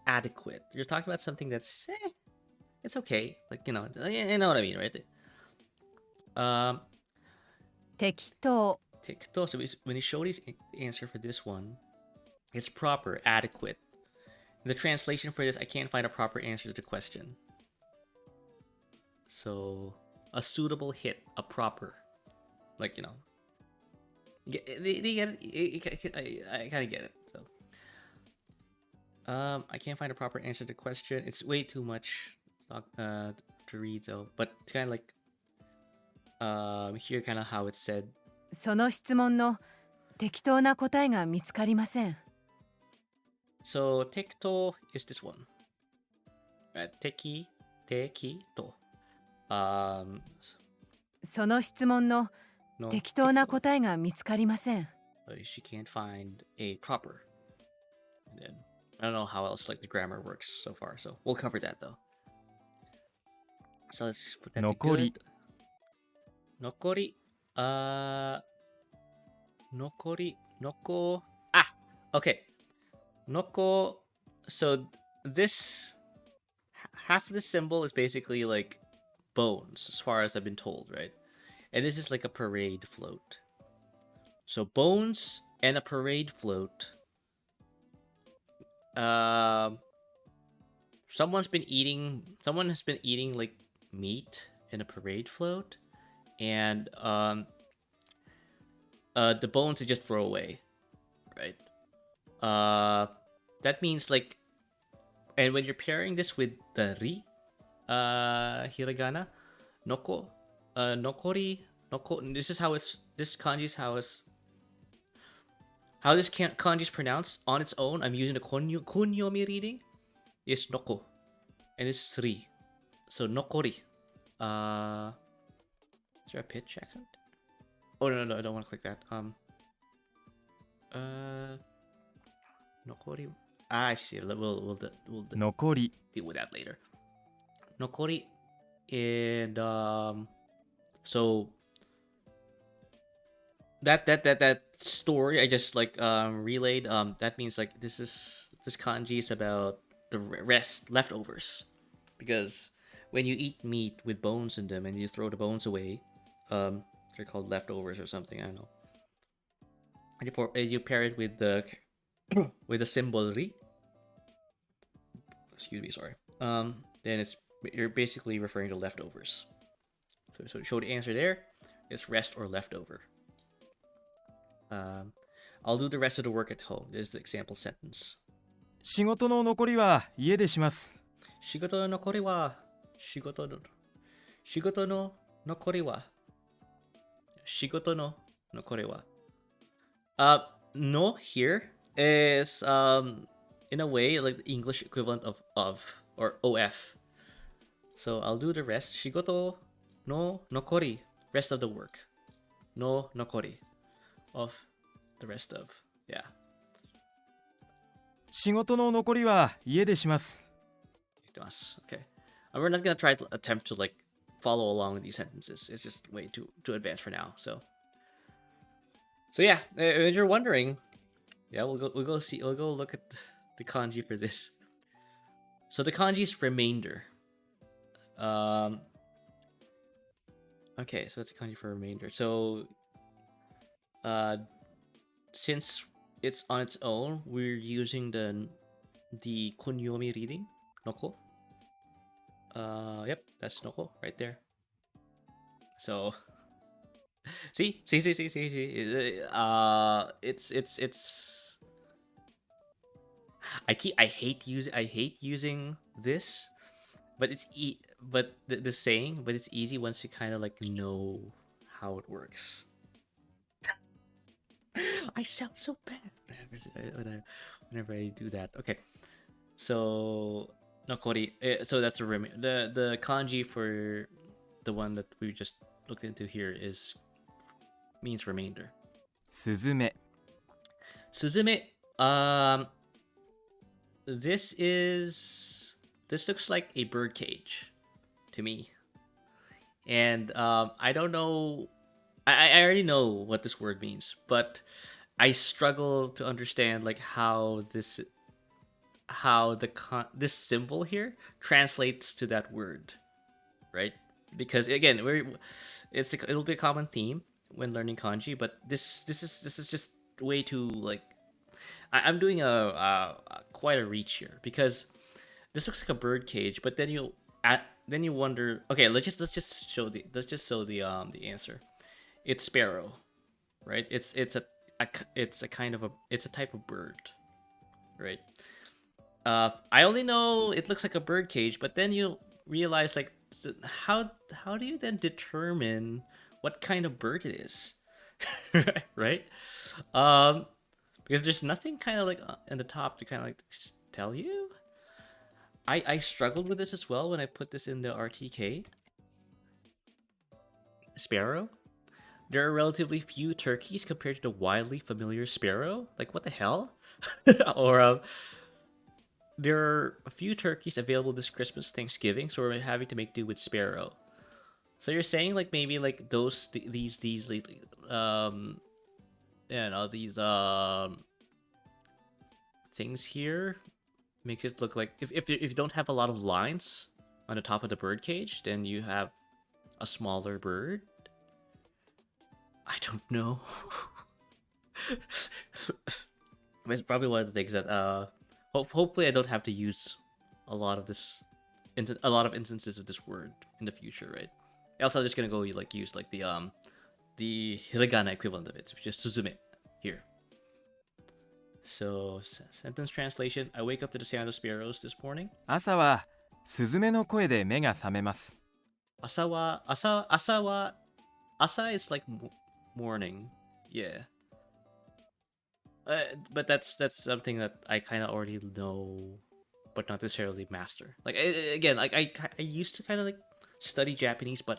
adequate. You're talking about something that's it's okay. Like, you know what I mean, right? 適当 Tikto. So when you show this answer for this one, it's proper, adequate. The translation for this, I can't find a proper answer to the question. So a suitable hit, a proper, like, you know, they get it. I kind of get it. So I can't find a proper answer to the question. It's way too much to read though. But it's kind of like here kind of how it's said. その質問の適当な答えが見つかりません So tekto is this one, right? Teki to. その質問の No, 適当な tekto. 答えが見つかりません She can't find a proper. And then I don't know how else like the grammar works so far, so we'll cover that though. So let's put that to 残り good. Nokori. Nokori. Noko. Ah, okay. Noko. So this half of the symbol is basically like bones, as far as I've been told, right? And this is like a parade float. So bones and a parade float. Someone has been eating like meat in a parade float, and the bones is just throw away, right? That means like, and when you're pairing this with the ri, hiragana, noko, nokori, noko. This is how it's this kanji is how it's how this kanji is pronounced on its own. I'm using the kunyomi reading. Is noko, and this is ri. So nokori. Is there a pitch accent? Oh no, I don't want to click that. Nokori. I see. We'll残り deal with that later. Nokori, and so that story I just like relayed. That means like this kanji is about the leftovers, because when you eat meat with bones in them and you throw the bones away, they're called leftovers or something. I don't know. And you pair it with the with the symbol ri. Excuse me, sorry. Then you're basically referring to leftovers. So show the answer there. It's rest or leftover. I'll do the rest of the work at home. This is the example sentence. 仕事の残りは家でします Shigoto no nokori wa shigoto no nokori wa shigoto no nokori wa. No here is in a way like the English equivalent of or of. So I'll do the rest. Shigoto no nokori, rest of the work. No nokori, of the rest of. Yeah. 仕事の残りは家でします Okay. And we're not gonna try to attempt to like follow along with these sentences. It's just way too advanced for now. So yeah, if you're wondering, yeah, we'll go look at the kanji for this. So the kanji is remainder. Okay, so that's a kanji for remainder. So since it's on its own, we're using the kunyomi reading, noko. Yep, that's noko right there. So see. It's I hate using this, but it's but the saying, but it's easy once you kind of like know how it works. I sound so bad whenever I do that. Okay, so nokori. So that's the kanji for the one that we just looked into here means remainder. スズメ Suzume. This looks like a bird cage to me, and I don't know. I already know what this word means, but I struggle to understand like how this symbol here translates to that word, right? Because again, it'll be a common theme when learning kanji, but this is just way too like I'm doing a quite a reach here because this looks like a bird cage, but then you wonder. Okay, let's just show the answer. It's sparrow, right? It's a kind of it's a type of bird, right? I only know it looks like a bird cage, but then you realize like how do you then determine what kind of bird it is, right? Um, because there's nothing kind of like in the top to kind of like tell you. I struggled with this as well when I put this in the RTK. Sparrow. There are relatively few turkeys compared to the widely familiar sparrow. Like what the hell? or there are a few turkeys available this Christmas, Thanksgiving, so we're having to make do with sparrow. So you're saying like maybe like these these things here makes it look like if you don't have a lot of lines on the top of the bird cage, then you have a smaller bird. I don't know. It's probably one of the things that hopefully I don't have to use a lot of a lot of instances of this word in the future, right? Else I'm just gonna go like use like the hiragana equivalent of it, which is suzume here. So sentence translation: I wake up to the sound of sparrows this morning. 朝はスズメの声で目が覚めます。Asa is like morning, yeah. But that's something that I kind of already know, but not necessarily master. Like again, like I used to kind of like study Japanese, but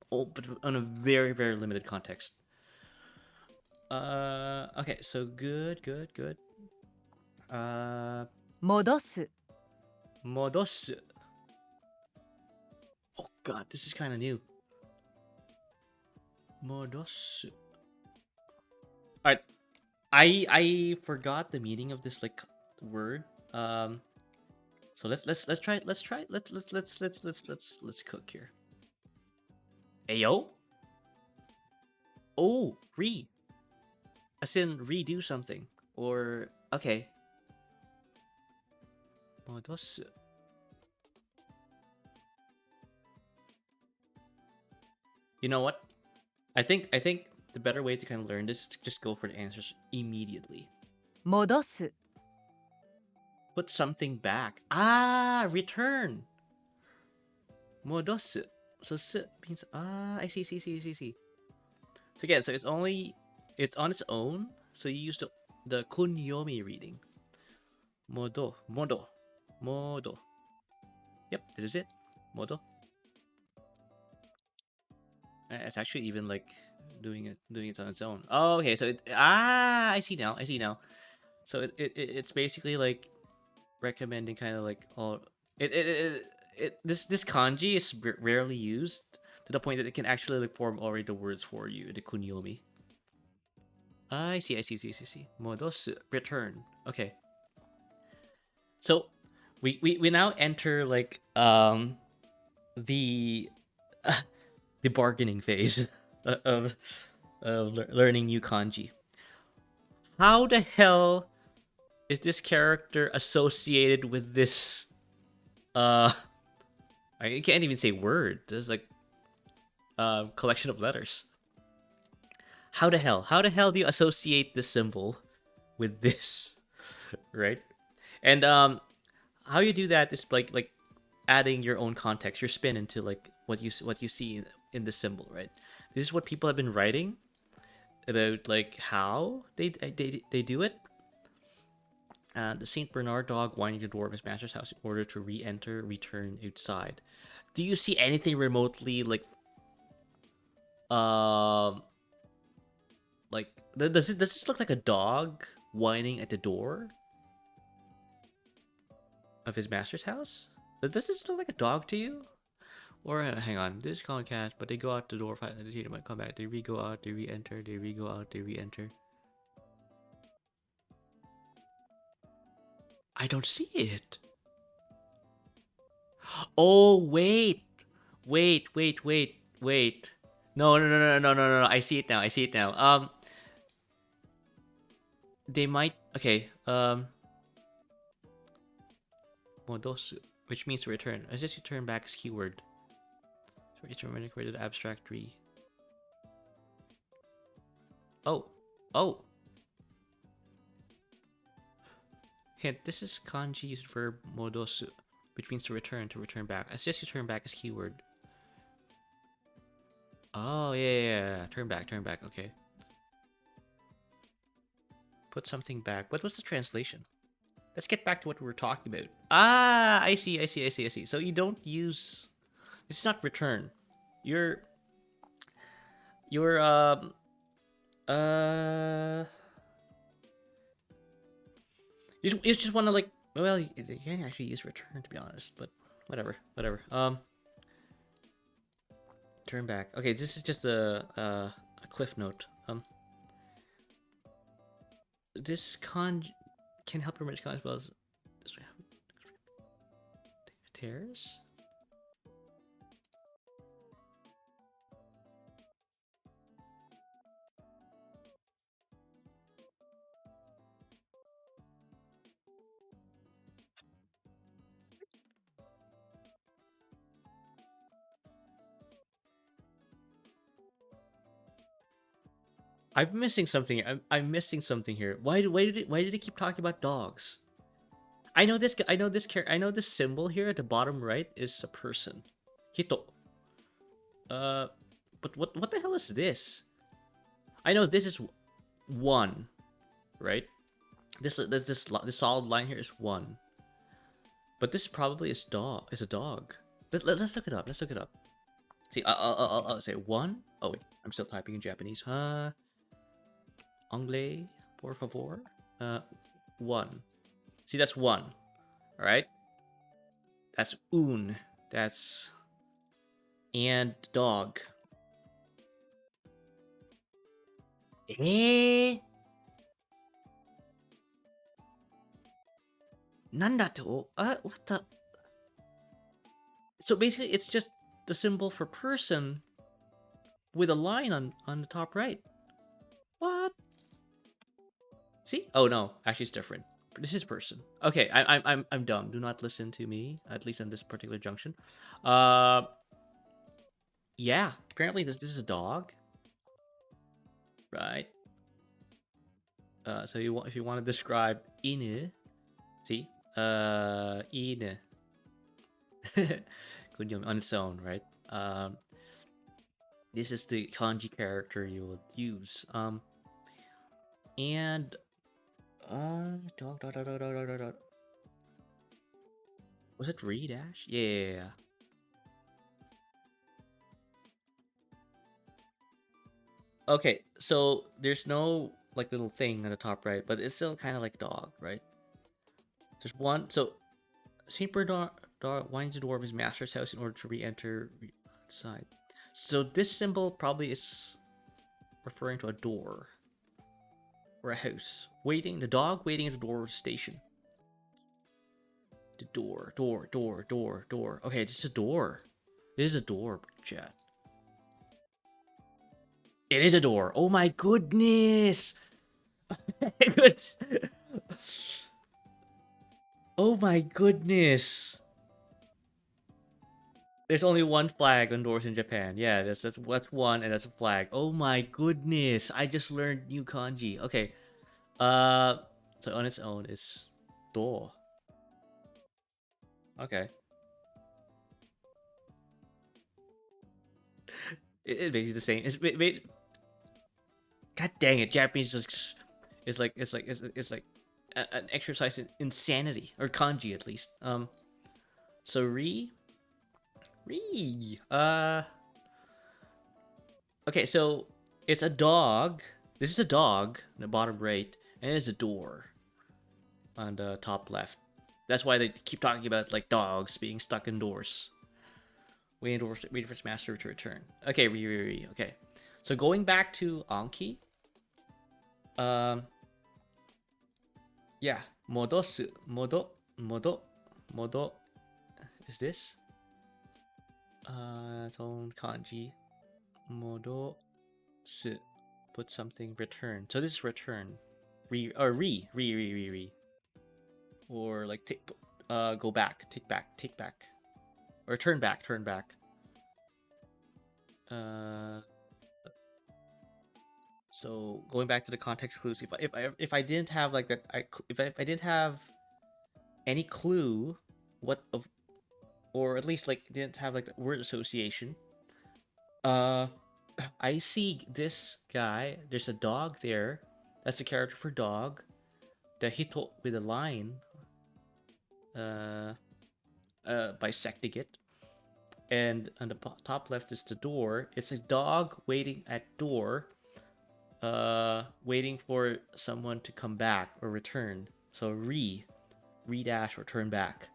but on a very limited context. Okay, so good. 戻す Modosu. Oh god, this is kind of new. Modosu. Alright, I forgot the meaning of this like word. So let's cook here. Ayo? Oh, as in redo something. Or okay. Modosu. You know what? I think the better way to kind of learn this is to just go for the answers immediately. 戻す Put something back. Ah, return. Modosu. So means I see. So again, so it's on its own. So you use the kunyomi reading. Modo. Yep, this is it. Modo. It's actually even like doing it on its own. Oh, okay. So I see now. So it's basically like recommending kind of like all this kanji is rarely used to the point that it can actually like form already the words for you, the kunyomi. I see. Modosu, return. Okay. So we now enter like the the bargaining phase of learning new kanji. How the hell is this character associated with this I can't even say word. There's like collection of letters. How the hell do you associate this symbol with this? Right? And how you do that is like adding your own context, your spin into like what you see in the symbol, right? This is what people have been writing about, like how they do it. The Saint Bernard dog winding the door of his master's house in order to return outside. Do you see anything remotely like does this look like a dog whining at the door of his master's house? Does this look like a dog to you? Or hang on, this is calling cash, but they go out the door, find the cheater might come back. They re-go out, they re-enter, they re-go out, they re-enter. I don't see it. Oh wait, wait. No. I see it now. I see it now. They might. Okay. Modosu, which means to return. I just return back as keyword. So return when created abstract tree. Oh. Hint, this is kanji's verb modosu, which means to return back. I suggest you turn back as keyword. Oh, yeah. Turn back, okay. Put something back. What was the translation? Let's get back to what we were talking about. Ah, I see. So you don't use... This is not return. You're you just want to like, well, you can't actually use return to be honest, but whatever. Turn back. Okay, this is just a cliff note. This kanji can help remember kanji as well as tears. I'm missing something. I'm missing something here. Why did it keep talking about dogs? I know this symbol here at the bottom right is a person. Hito. But what the hell is this? I know this is one, right? This solid line here is one. But this probably is a dog. Let's look it up. See, I'll say one. Oh wait, I'm still typing in Japanese. Anglais, por favor. One. See, that's one. All right. That's un. That's and dog. Nandato? What the? So basically, it's just the symbol for person with a line on the top right. What? See? Oh no, actually it's different. This is person. Okay, I'm dumb. Do not listen to me, at least in this particular junction. Yeah. Apparently this is a dog, right? So if you want to describe ine, see, ine, kunyomi on its own, right? This is the kanji character you would use. And dog. Was it re dash? Yeah. Okay, so there's no like little thing on the top right, but it's still kind of like dog, right? There's one. So Saint Bernard winds the door of his master's house in order to re-enter outside. So this symbol probably is referring to a door or a house. The dog waiting at the door of the station. The door. Okay, this is a door. This is a door, chat. It is a door. Oh my goodness. Oh my goodness. There's only one flag on doors in Japan. Yeah, that's one, and that's a flag. Oh my goodness. I just learned new kanji. Okay. So on its own is door. Okay. It's basically the same. God dang it, Japanese just is like an exercise in insanity, or kanji at least. So okay, so it's a dog. This is a dog in the bottom right, and it's a door on the top left. That's why they keep talking about like dogs being stuck indoors. waiting for its master to return. Okay, okay. So going back to Anki. Yeah, modosu, modo. Is this? Its own kanji. Modosu. Put something, return. So this is return. Re. Or like take, go back, take back. Or turn back. So going back to the context clues, if I didn't have like that, if I didn't have any clue what of, or at least like didn't have like the word association, I see this guy. There's a dog there. That's the character for dog. The hito with a line, bisecting it. And on the top left is the door. It's a dog waiting at door, waiting for someone to come back or return. So dash or turn back.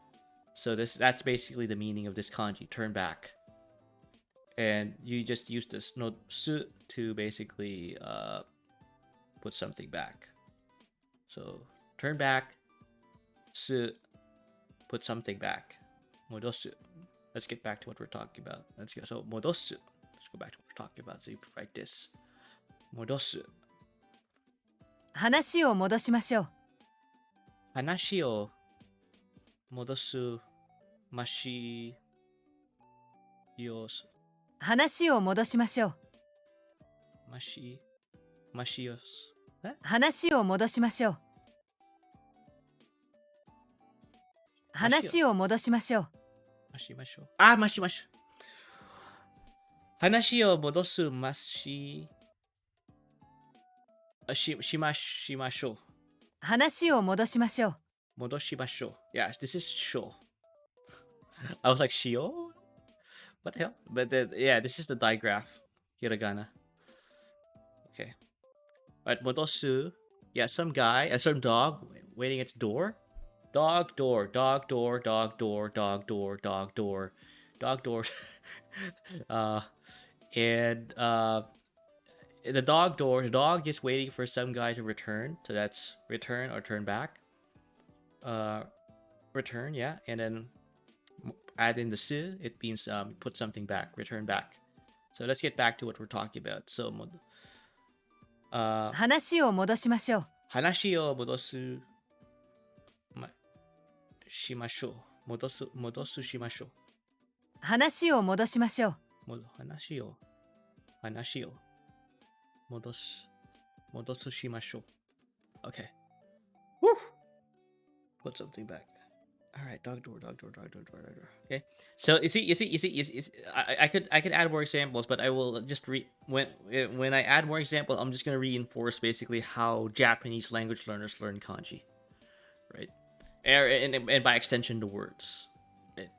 So that's basically the meaning of this kanji, turn back. And you just use this no su to basically put something back. So turn back, su, put something back. Modosu. Let's get back to what we're talking about. Let's go. So modosu. Let's go back to what we're talking about. So you write this. Modosu. 話を戻しましょう。話を戻すましよす。話を戻しましょう。ましよす。話を戻しましょう。話を戻しましょう。ましましょう。あ、ましましょう。話を戻すましましょう。話を戻しましょう。戻しましょう。Yeah, this is show. I was like, shio? What the hell? But yeah, this is the digraph. Hiragana. Okay. Alright, modosu. Yeah, some guy, some dog waiting at the door. Dog door. And the dog door, the dog is waiting for some guy to return. So that's return or turn back. Return, yeah. And then add in the su, it means put something back, return back. So let's get back to what we're talking about. So 話を戻しましょう。話を戻すしましょう。戻すしましょう。話を戻しましょう。話を戻すしましょう。Okay. Woo! Put something back. All right, dog door. Okay. So you see, I could add more examples, but I will just when I add more examples, I'm just gonna reinforce basically how Japanese language learners learn kanji, right? And by extension, the words. Right?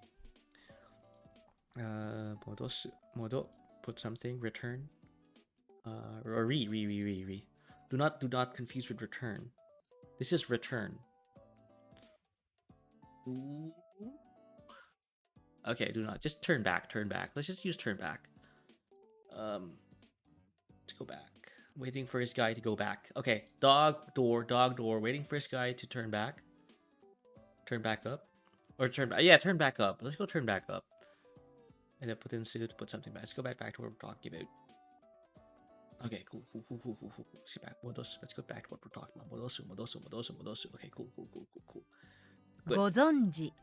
Put something, return. Or re. Do not confuse with return. This is return. Okay, do not. Just turn back. Let's just use turn back. To go back. Waiting for his guy to go back. Okay, dog door, waiting for his guy to turn back. Turn back up. Or turn back. Yeah, turn back up. Let's go turn back up. And then put in suit, put something back. Let's go back to what we're talking about. Okay, cool. Let's get back. Let's go back to what we're talking about. Modosu. Okay, cool. Good. ご存知。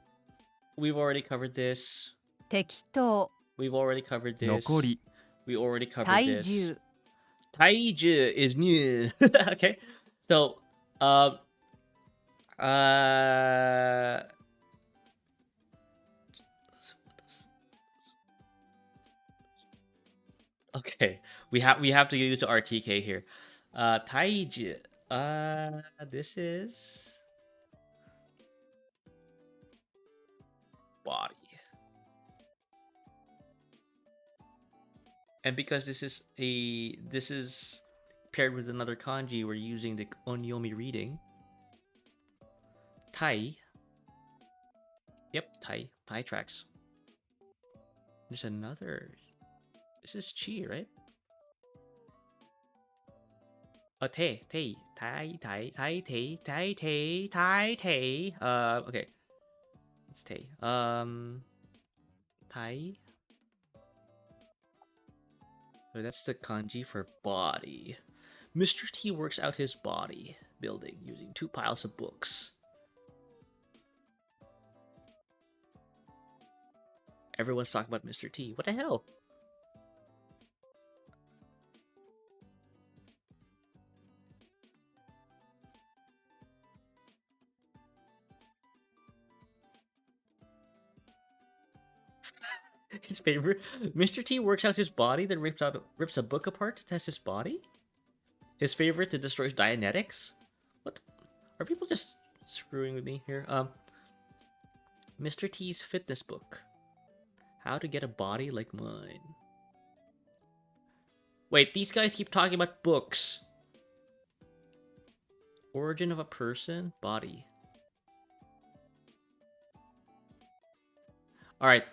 We've already covered this. 適当。 We've already covered this. 残り We already covered 体 this. 重。 Taiju is new. Okay. So, okay. We have to use the RTK here. Taiju. This is body. And because this is paired with another kanji, we're using the onyomi reading. Tai. Yep, Tai tracks. There's another. This is chi, right? Oh, te, te, tai, tai, tai, te, tai, te, tai, te. Okay. It's te. Tai. So that's the kanji for body. Mr. T works out his body building using 2 piles of books. Everyone's talking about Mr. T. What the hell? His favorite. Mr. T works out his body, then rips a book apart to test his body? His favorite to destroy Dianetics? What? Are people just screwing with me here? Mr. T's fitness book. How to get a body like mine. Wait, these guys keep talking about books. Origin of a person, body. Alright.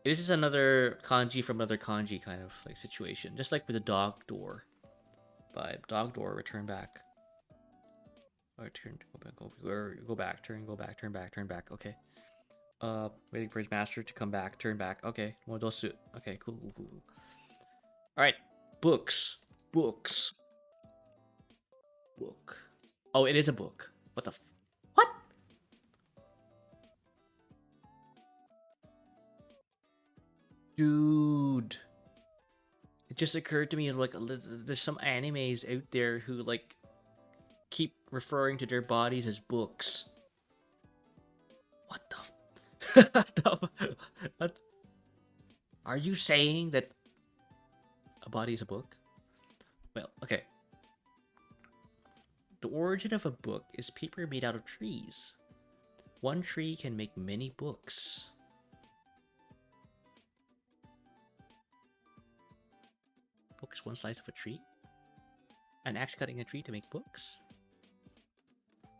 This is another kanji from another kanji kind of like situation. Just like with the dog door vibe. Dog door, return back. Or turn, go back, turn, go back, turn back, turn back. Okay. Waiting for his master to come back, turn back. Okay, modosu. Okay, cool. Alright, books. Books. Book. Oh, it is a book. What the what? Dude. It just occurred to me, like, there's some animes out there who, like, keep referring to their bodies as books. What the what? Are you saying that a body is a book? Well, okay. The origin of a book is paper made out of trees. One tree can make many books. Books, one slice of a tree? An axe cutting a tree to make books?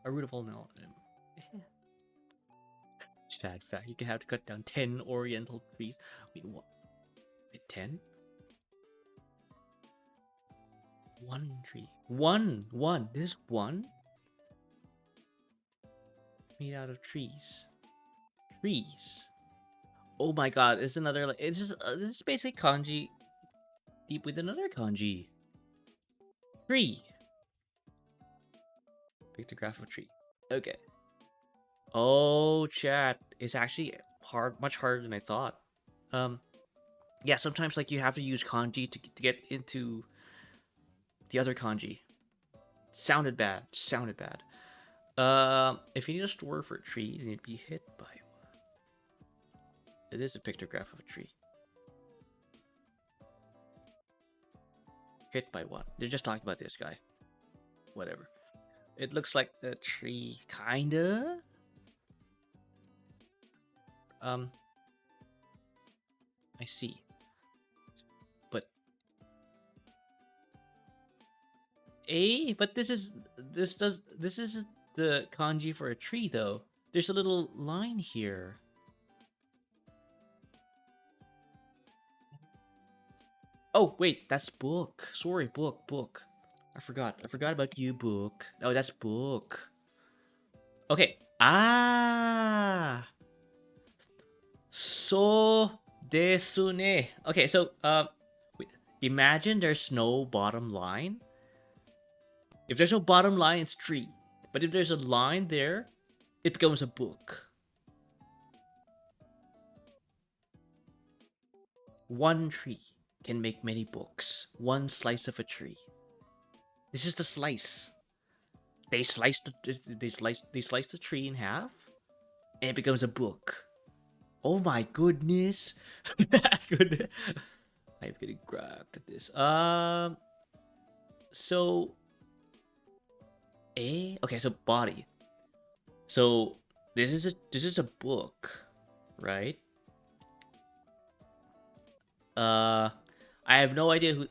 A root of all knowledge. Yeah. Sad fact, you can have to cut down 10 oriental trees. Wait, what? Wait, 10? One tree. One. This is one? Made out of trees. Trees. Oh my god, it's another, like, this is basically kanji deep with another kanji. Tree. Pictograph of a tree. Okay. Oh, chat. It's actually hard, much harder than I thought. Yeah, sometimes, like, you have to use kanji to get into the other kanji. Sounded bad. If you need a store for a tree, you need to be hit by one. It is a pictograph of a tree. Hit by one. They're just talking about this guy. Whatever. It looks like a tree, kinda. I see. But but this is the kanji for a tree though. There's a little line here. Oh wait, that's book. Sorry, book. I forgot about you, book. Oh, that's book. Okay. Ah. So desu ne. Okay, so imagine there's no bottom line. If there's no bottom line, it's tree. But if there's a line there, it becomes a book. One tree can make many books. One slice of a tree. This is the slice. They slice the tree in half, and it becomes a book. Oh my goodness. I'm getting cracked at this. So okay, so body. So this is a book, right? I have no idea who.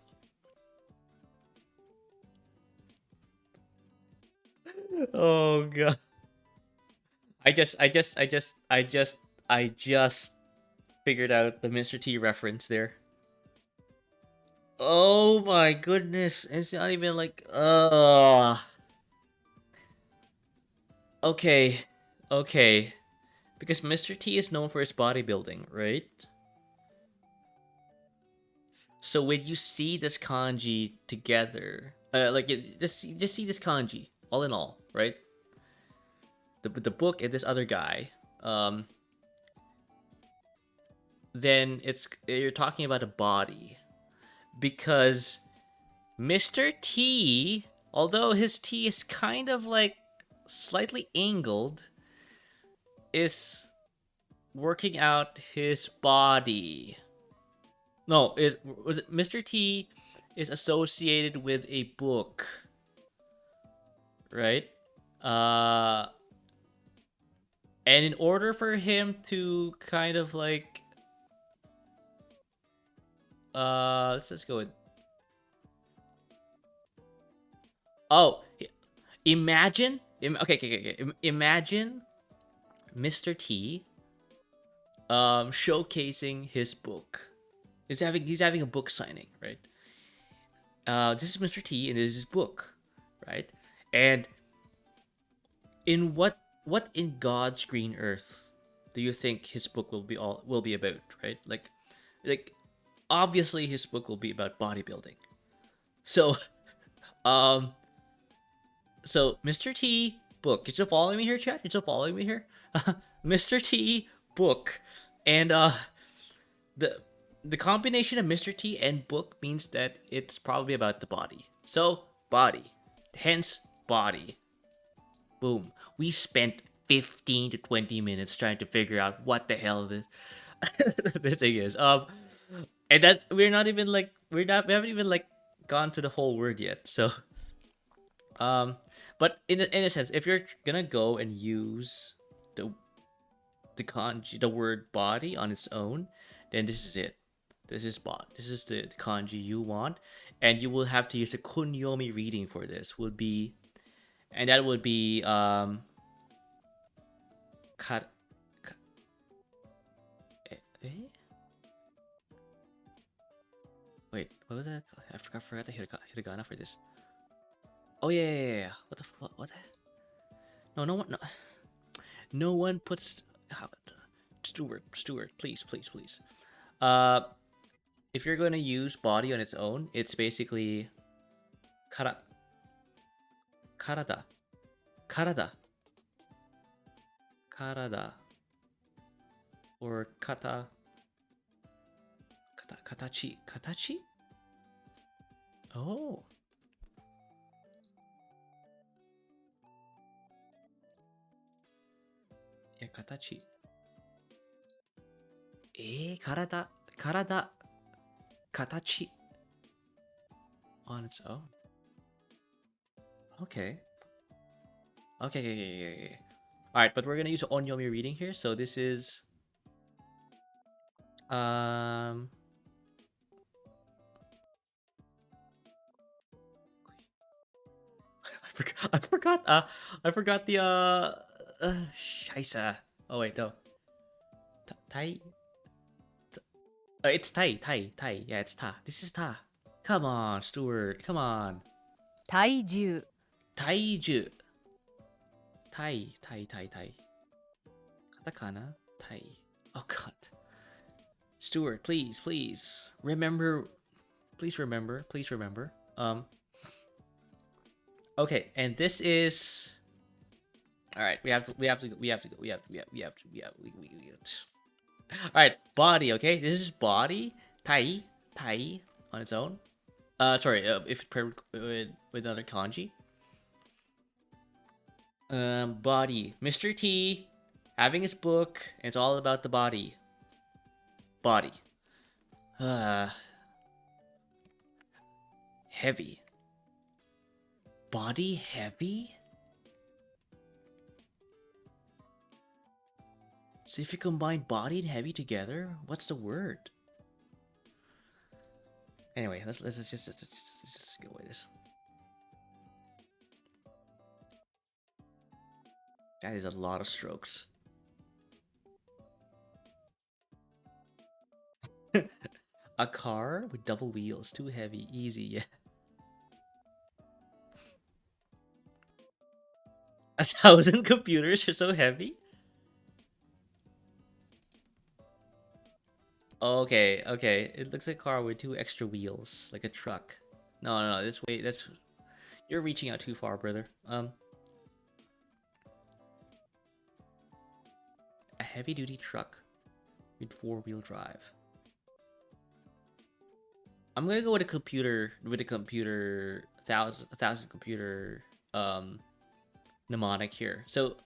Oh god. I just figured out the Mr. T reference there. Oh my goodness. It's not even like okay. Okay. Because Mr. T is known for his bodybuilding, right? So when you see this kanji together, just see this kanji all in all, right? The book and this other guy, then you're talking about a body, because Mr. T, although his T is kind of like slightly angled, is working out his body. No, was it Mr. T is associated with a book, right? Uh, and in order for him to kind of like, let's just go with. Oh, imagine. Imagine Mr. T, showcasing his book. He's having a book signing, right? This is Mr. T, and this is his book, right? And in what in God's green earth do you think his book will be about, right? Like obviously his book will be about bodybuilding. So um so Mr. T book. You still following me here, chat? You still following me here? Mr. T book. And the the combination of Mr. T and book means that it's probably about the body. So body. Hence body. Boom. We spent 15 to 20 minutes trying to figure out what the hell this this thing is. And that's we're not even like we haven't even like gone to the whole word yet. So but in a sense, if you're gonna go and use the kanji, the word body on its own, then this is it. This is the kanji you want, and you will have to use a kunyomi reading for this. That would be Kar- ka- eh? Wait, what was that? I forgot the hiragana for this. Oh yeah. What the fuck? What? No, no one puts. Stuward, please. Uh, if you're going to use body on its own, it's basically kara, karada, karada, karada, or katachi. Oh, yeah, katachi. Karada, katachi on its own. Okay. Okay. All right, but we're gonna use onyomi reading here. So this is um. I forgot. I forgot the Scheisse. Oh wait, no. Tai. It's Tai. Yeah, it's Ta. This is Ta. Come on, Stuart. Come on. 体重 Taiju. Tai. Katakana. Tai. Oh god. Stuart, please. Remember. Please remember. Okay, and this is. All right, we have to go. All right, body. Okay, this is body. Tai on its own. Sorry. If paired with another kanji. Body. Mr. T having his book, and it's all about the body. Body. Heavy. Body heavy? So if you combine body and heavy together, what's the word? Anyway, let's just go away this. That is a lot of strokes. A car with double wheels, too heavy, easy, yeah. 1,000 computers are so heavy? Okay, okay. It looks like a car with 2 extra wheels, like a truck. No, no, no, that's... You're reaching out too far, brother. A heavy-duty truck with 4-wheel drive. I'm gonna go with a computer, a thousand computer, mnemonic here. So,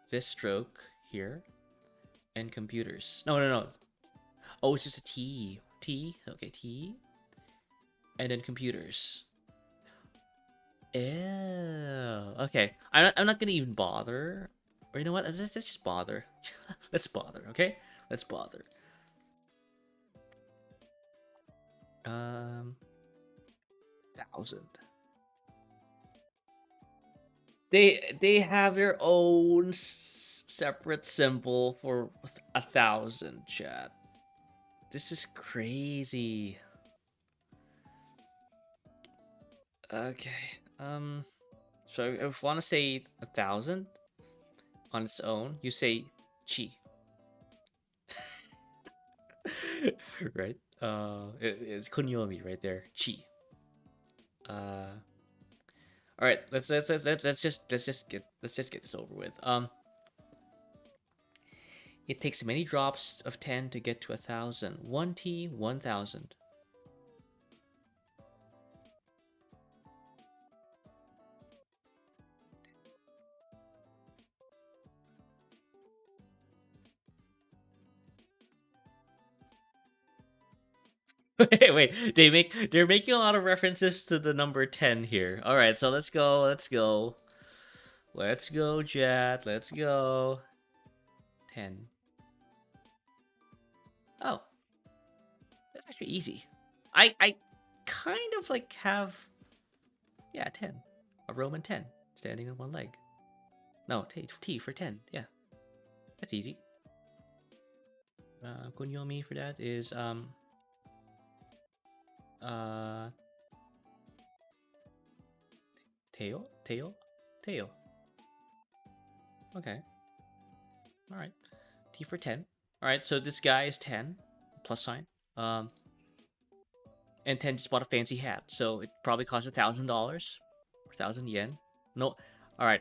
this stroke here, and computers. No, no, no. Oh, it's just a T. T? Okay, T. And then computers. Ew. Okay. I'm not gonna even bother. Or you know what? Let's just bother. Let's bother, okay? Let's bother. 1,000. They have their own separate symbol for 1,000, chat. This is crazy. Okay. So if I want to say 1,000 on its own, you say chi. Right? It's kunyomi right there. Chi. All right. Let's just get this over with. It takes many drops of 10 to get to 1,000. 1T, 1,000. Wait. They're making a lot of references to the number 10 here. All right, so let's go. Let's go, Jet. Let's go. 10. Oh, that's actually easy. I kind of like have, yeah, 10. A Roman 10 standing on one leg. No, T for 10. Yeah. That's easy. Kunyomi for that is Teo? Okay. Alright. T for 10. Alright, so this guy is 10. Plus sign. And 10 just bought a fancy hat, so it probably cost $1,000. 1,000 yen. No, alright.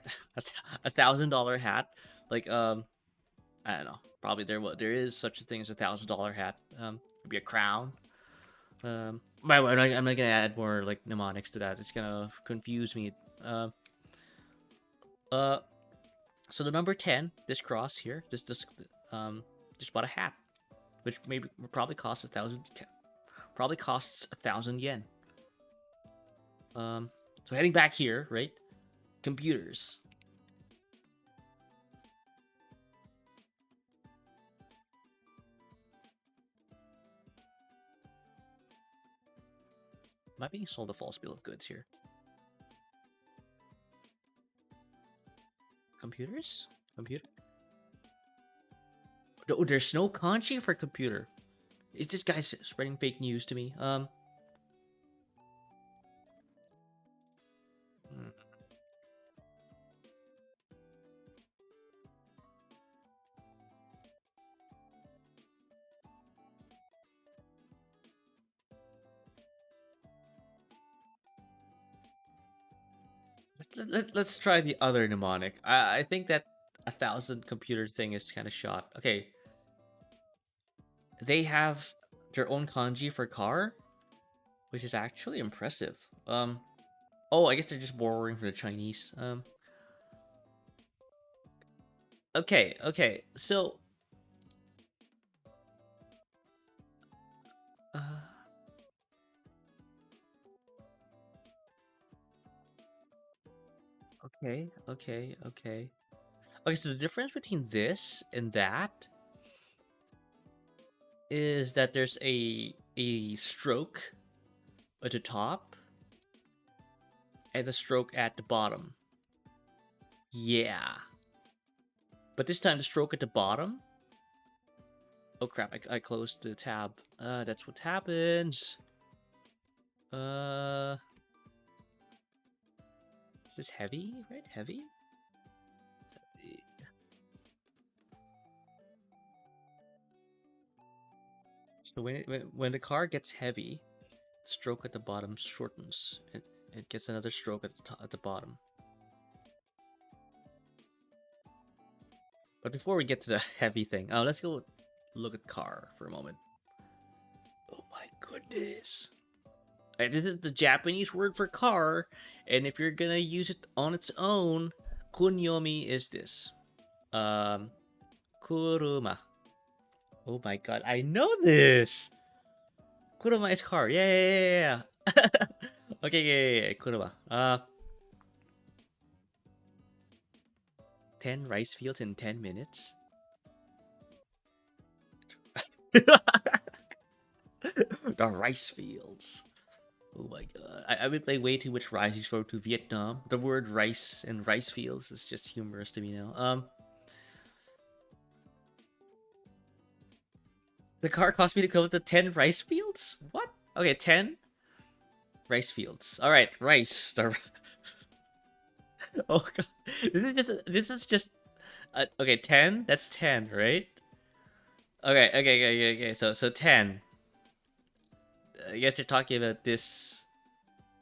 $1,000 hat. Like, I don't know. Probably there is such a thing as $1,000 hat. Maybe a crown. I'm not gonna add more like mnemonics to that. It's gonna confuse me. So the number 10, this cross here, just bought a hat, which probably costs 1,000 yen. So heading back here, right? Computers. Am I being sold a false bill of goods here? Computers? Computer? No, there's no kanji for computer. Is this guy spreading fake news to me? Let's try the other mnemonic. I think that 1,000 computer thing is kind of shot. Okay. They have their own kanji for car, which is actually impressive. Oh, I guess they're just borrowing from the Chinese. Okay. So, uh, okay. Okay, so the difference between this and that is that there's a stroke at the top and a stroke at the bottom. Yeah. But this time the stroke at the bottom Oh crap! I closed the tab. That's what happens. Is this heavy? Right, heavy. So when the car gets heavy, stroke at the bottom shortens. It gets another stroke at the bottom. But before we get to the heavy thing, let's go look at car for a moment. Oh my goodness. Alright, this is the Japanese word for car, and if you're gonna use it on its own, kunyomi is this. Kuruma. Oh my god, I know this! Kuruma is car. Yeah. Okay, yeah. Kuruma. 10 rice fields in 10 minutes? The rice fields. Oh my god. I've been playing way too much Rising Storm to Vietnam. The word rice and rice fields is just humorous to me now. The car cost me to go to 10 rice fields? What? Okay, 10 rice fields. Alright, rice. Oh god. This is just okay, 10? That's 10, right? Okay. So 10. I guess they're talking about this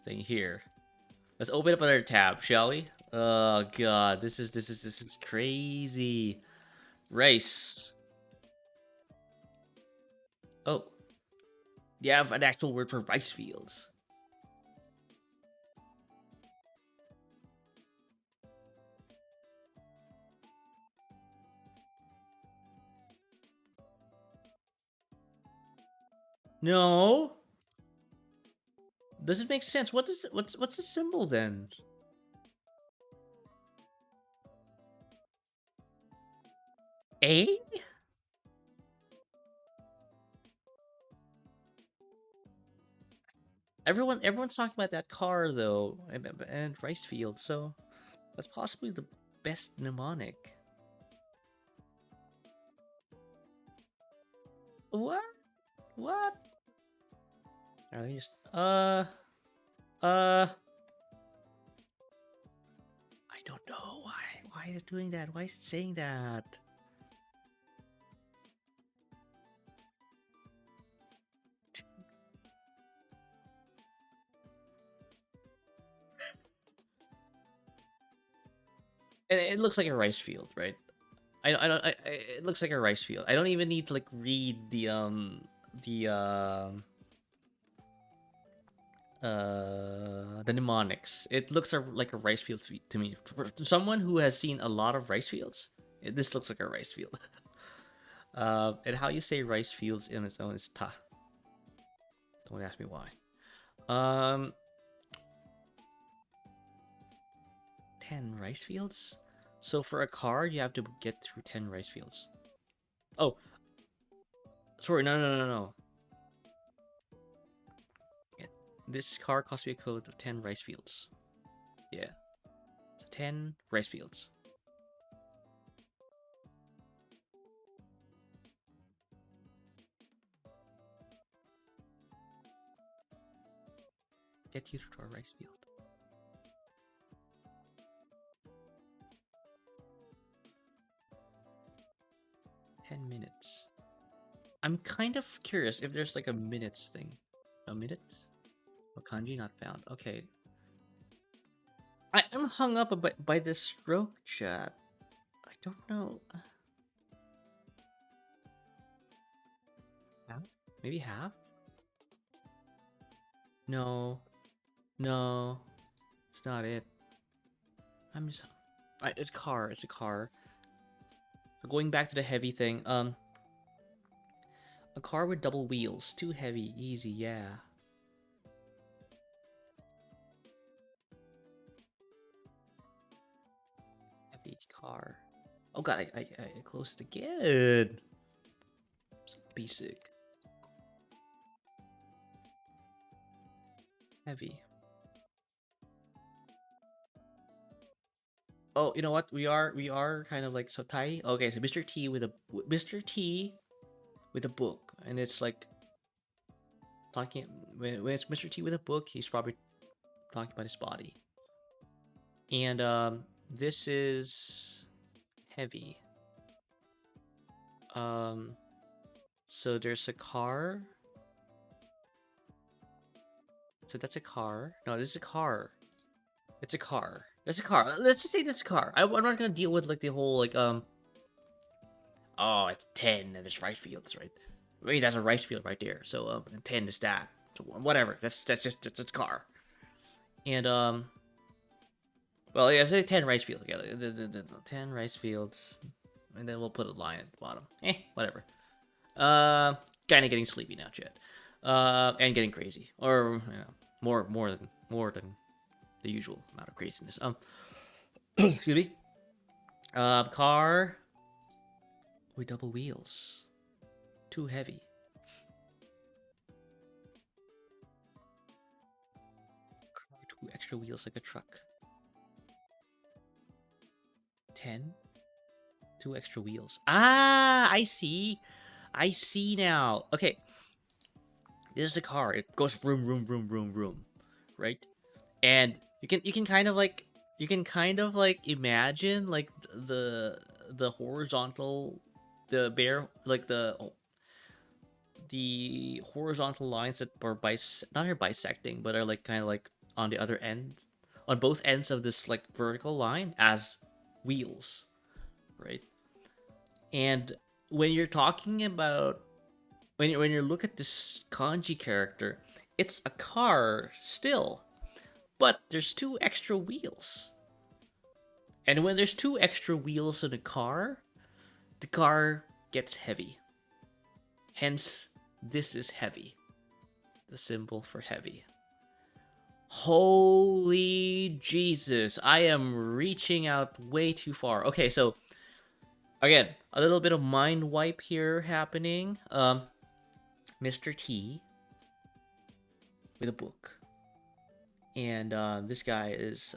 thing here. Let's open up another tab, shall we? Oh god, this is crazy. Rice. Oh. You have an actual word for rice fields. No. Doesn't make sense. What's the symbol then? A? Everyone's talking about that car though, and rice fields. So that's possibly the best mnemonic. What? What? Let me just I don't know why. Why is it doing that? Why is it saying that? And it looks like a rice field, right? It looks like a rice field. I don't even need to like read the mnemonics. It looks like a rice field to me. For someone who has seen a lot of rice fields, this looks like a rice field. And how you say rice fields in its own is ta. Don't ask me why. 10 rice fields? So for a car, you have to get through 10 rice fields. Oh. Sorry, no. Yeah, this car cost me a equivalent of 10 rice fields. Yeah. So 10 rice fields. Get you through our rice field. $10. I'm kind of curious if there's like a minutes thing. A minute? Oh, kanji not found. Okay. I'm hung up by this stroke chat. I don't know. Half? Maybe half? No. It's not it. I'm just... It's car. It's a car. So going back to the heavy thing, a car with double wheels. Too heavy. Easy, yeah. Heavy car. Oh god, I closed again. So basic. Heavy. Oh, you know what? We are kind of like so tight. Okay, so Mr. T with with a book, and it's like talking when it's Mr. T with a book, he's probably talking about his body. And this is heavy. So there's a car. So that's a car. No, this is a car. It's a car. It's a car. Let's just say this is a car. I'm not gonna deal with like the whole like oh, it's 10 and there's rice fields, right? I mean, that's a rice field right there. So and 10 is that. So whatever. That's a car. And well, yeah, say 10 rice fields together. 10 rice fields, and then we'll put a line at the bottom. Whatever. Kind of getting sleepy now, Chad. And getting crazy, or you know, more than the usual amount of craziness. Excuse me. Car with double wheels. Too heavy. Car, 2 extra wheels like a truck. 10. 2 extra wheels. Ah, I see. I see now. Okay. This is a car. It goes vroom, vroom, vroom, vroom, vroom, right? And you can kind of like imagine like the horizontal, the horizontal lines that are not are bisecting, but are like kind of like on the other end, on both ends of this like vertical line as wheels, right? And when you're talking about when you look at this kanji character, it's a car still, but there's 2 extra wheels. And when there's 2 extra wheels in a car, the car gets heavy. Hence, this is heavy. The symbol for heavy. Holy Jesus, I am reaching out way too far. Okay, so again, a little bit of mind wipe here happening. Mr. T with a book. And this guy has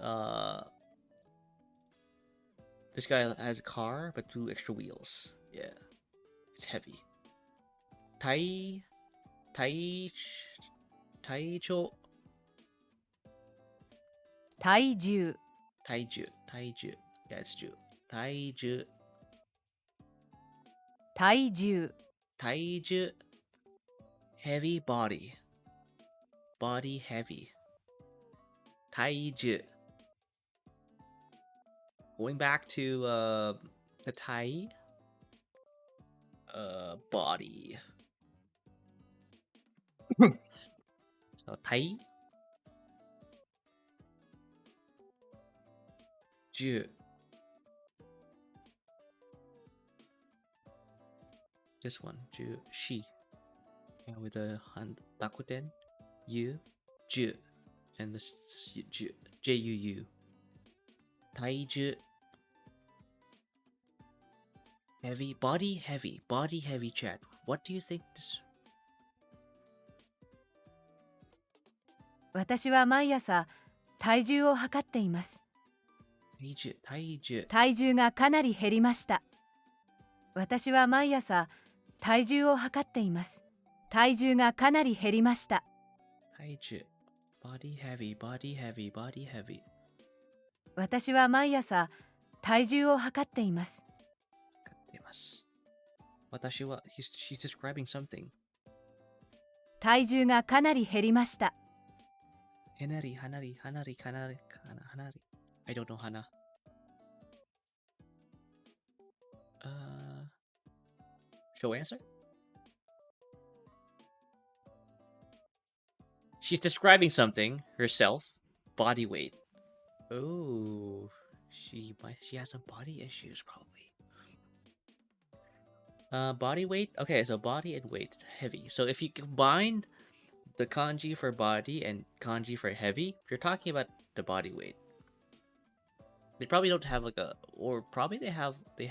a car but 2 extra wheels. Yeah. It's heavy. Taicho. Taiju. Taiju. Yeah, it's Ju. Taiju. Taiju. Heavy body. Body heavy. Taiju. Going back to the Tai. Body. So Tai. Ju. This one, Ju, she. Yeah, with a Rakuten, Yu, Ju, and this Ju, J-U-U. Taiju. Heavy, body heavy, chat. What do you think this? 私は毎朝体重を測っています。体重がかなり減りました。私は毎朝体重を測っています。体重がかなり減りました。体重 body heavy 私は毎朝体重を測っています。測っています。私は she's describing something 体重がかなり減りました。はなり I don't know hana. Show answer? She's describing something herself. Body weight. Oh, she has some body issues probably. Body weight. Okay, so body and weight, heavy. So if you combine the kanji for body and kanji for heavy, you're talking about the body weight. They probably don't have like a, or probably they have the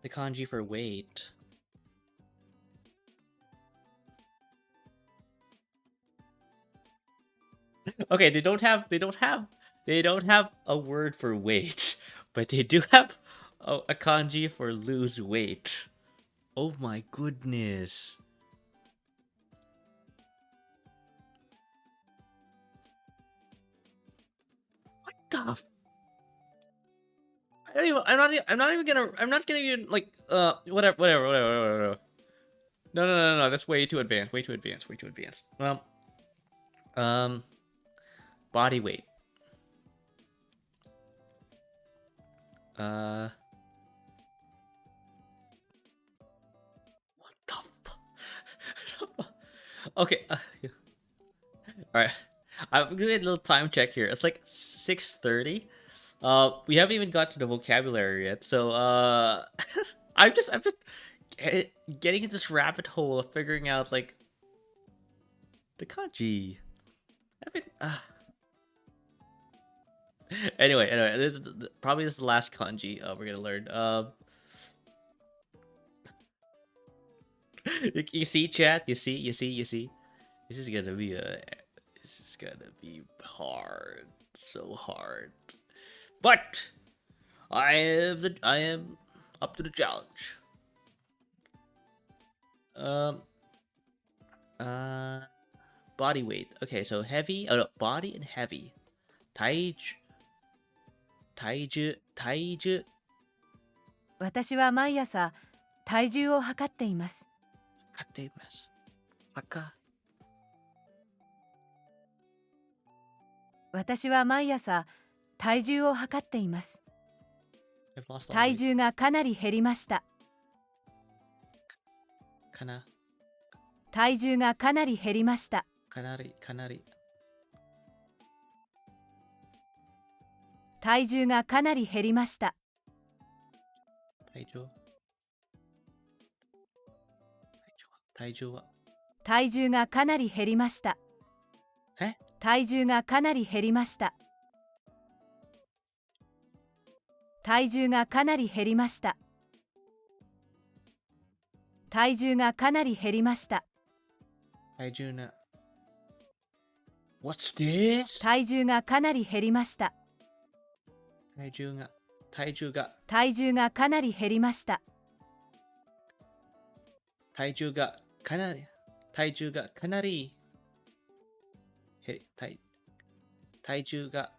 kanji for weight. Okay, they don't have a word for weight, but they do have Oh, a kanji for lose weight. Oh my goodness. What the I don't even, I'm not gonna even, like, whatever. No. That's way too advanced. Way too advanced. Um, body weight. What the fuck? Okay. Yeah. All right. I'm doing a little time check here. It's like 6:30. We haven't even got to the vocabulary yet. So, I'm just getting into this rabbit hole of figuring out, like, the kanji. I mean, anyway, probably this is the last kanji we're gonna learn. You see, chat. You see. This is gonna be hard, so hard. But I am up to the challenge. Um. Body weight. Okay, so heavy. Oh no, body and heavy. Taiju. 私は毎朝体重を測っています。買っています。赤。私は毎朝体重を測っています。 I've lost all 体 weight. 重がかなり減りました。かな。体重がかなり減りました。かなり。体重がかなり減りました。体重は。体重がかなり減りました。え？体重がかなり減りました。体重がかなり減りました。体重がかなり減りました。体重な。What's this? 体重がかなり減りました。体重が体重がかなり減りました。体重がかなり体重がかなり体重が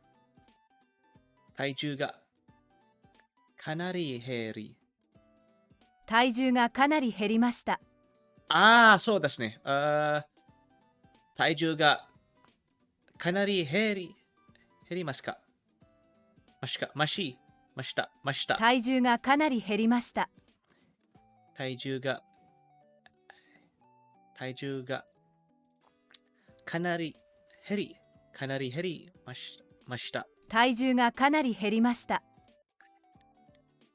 かなり減り体重がかなり減りました。そうですね。体重がかなり減りますかました体重がかなり減りました。体重がかなり減りました。体重がかなり減りました。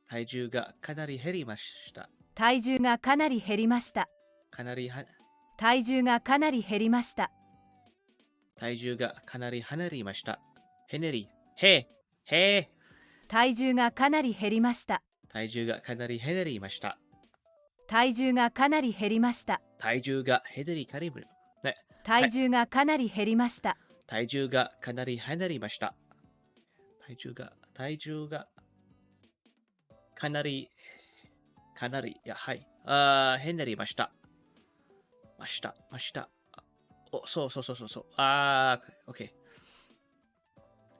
体重がかなり減りました。体重がかなり減りました。体重がかなり減りました。体重がかなり離れました。体重がかなり減りました。体重がかなり減りました。体重がかなり減りました。体重が減りかりぶね。体重がかなり減りました。体重がかなり離れました。体重がかなりいやはい減りました。おそう。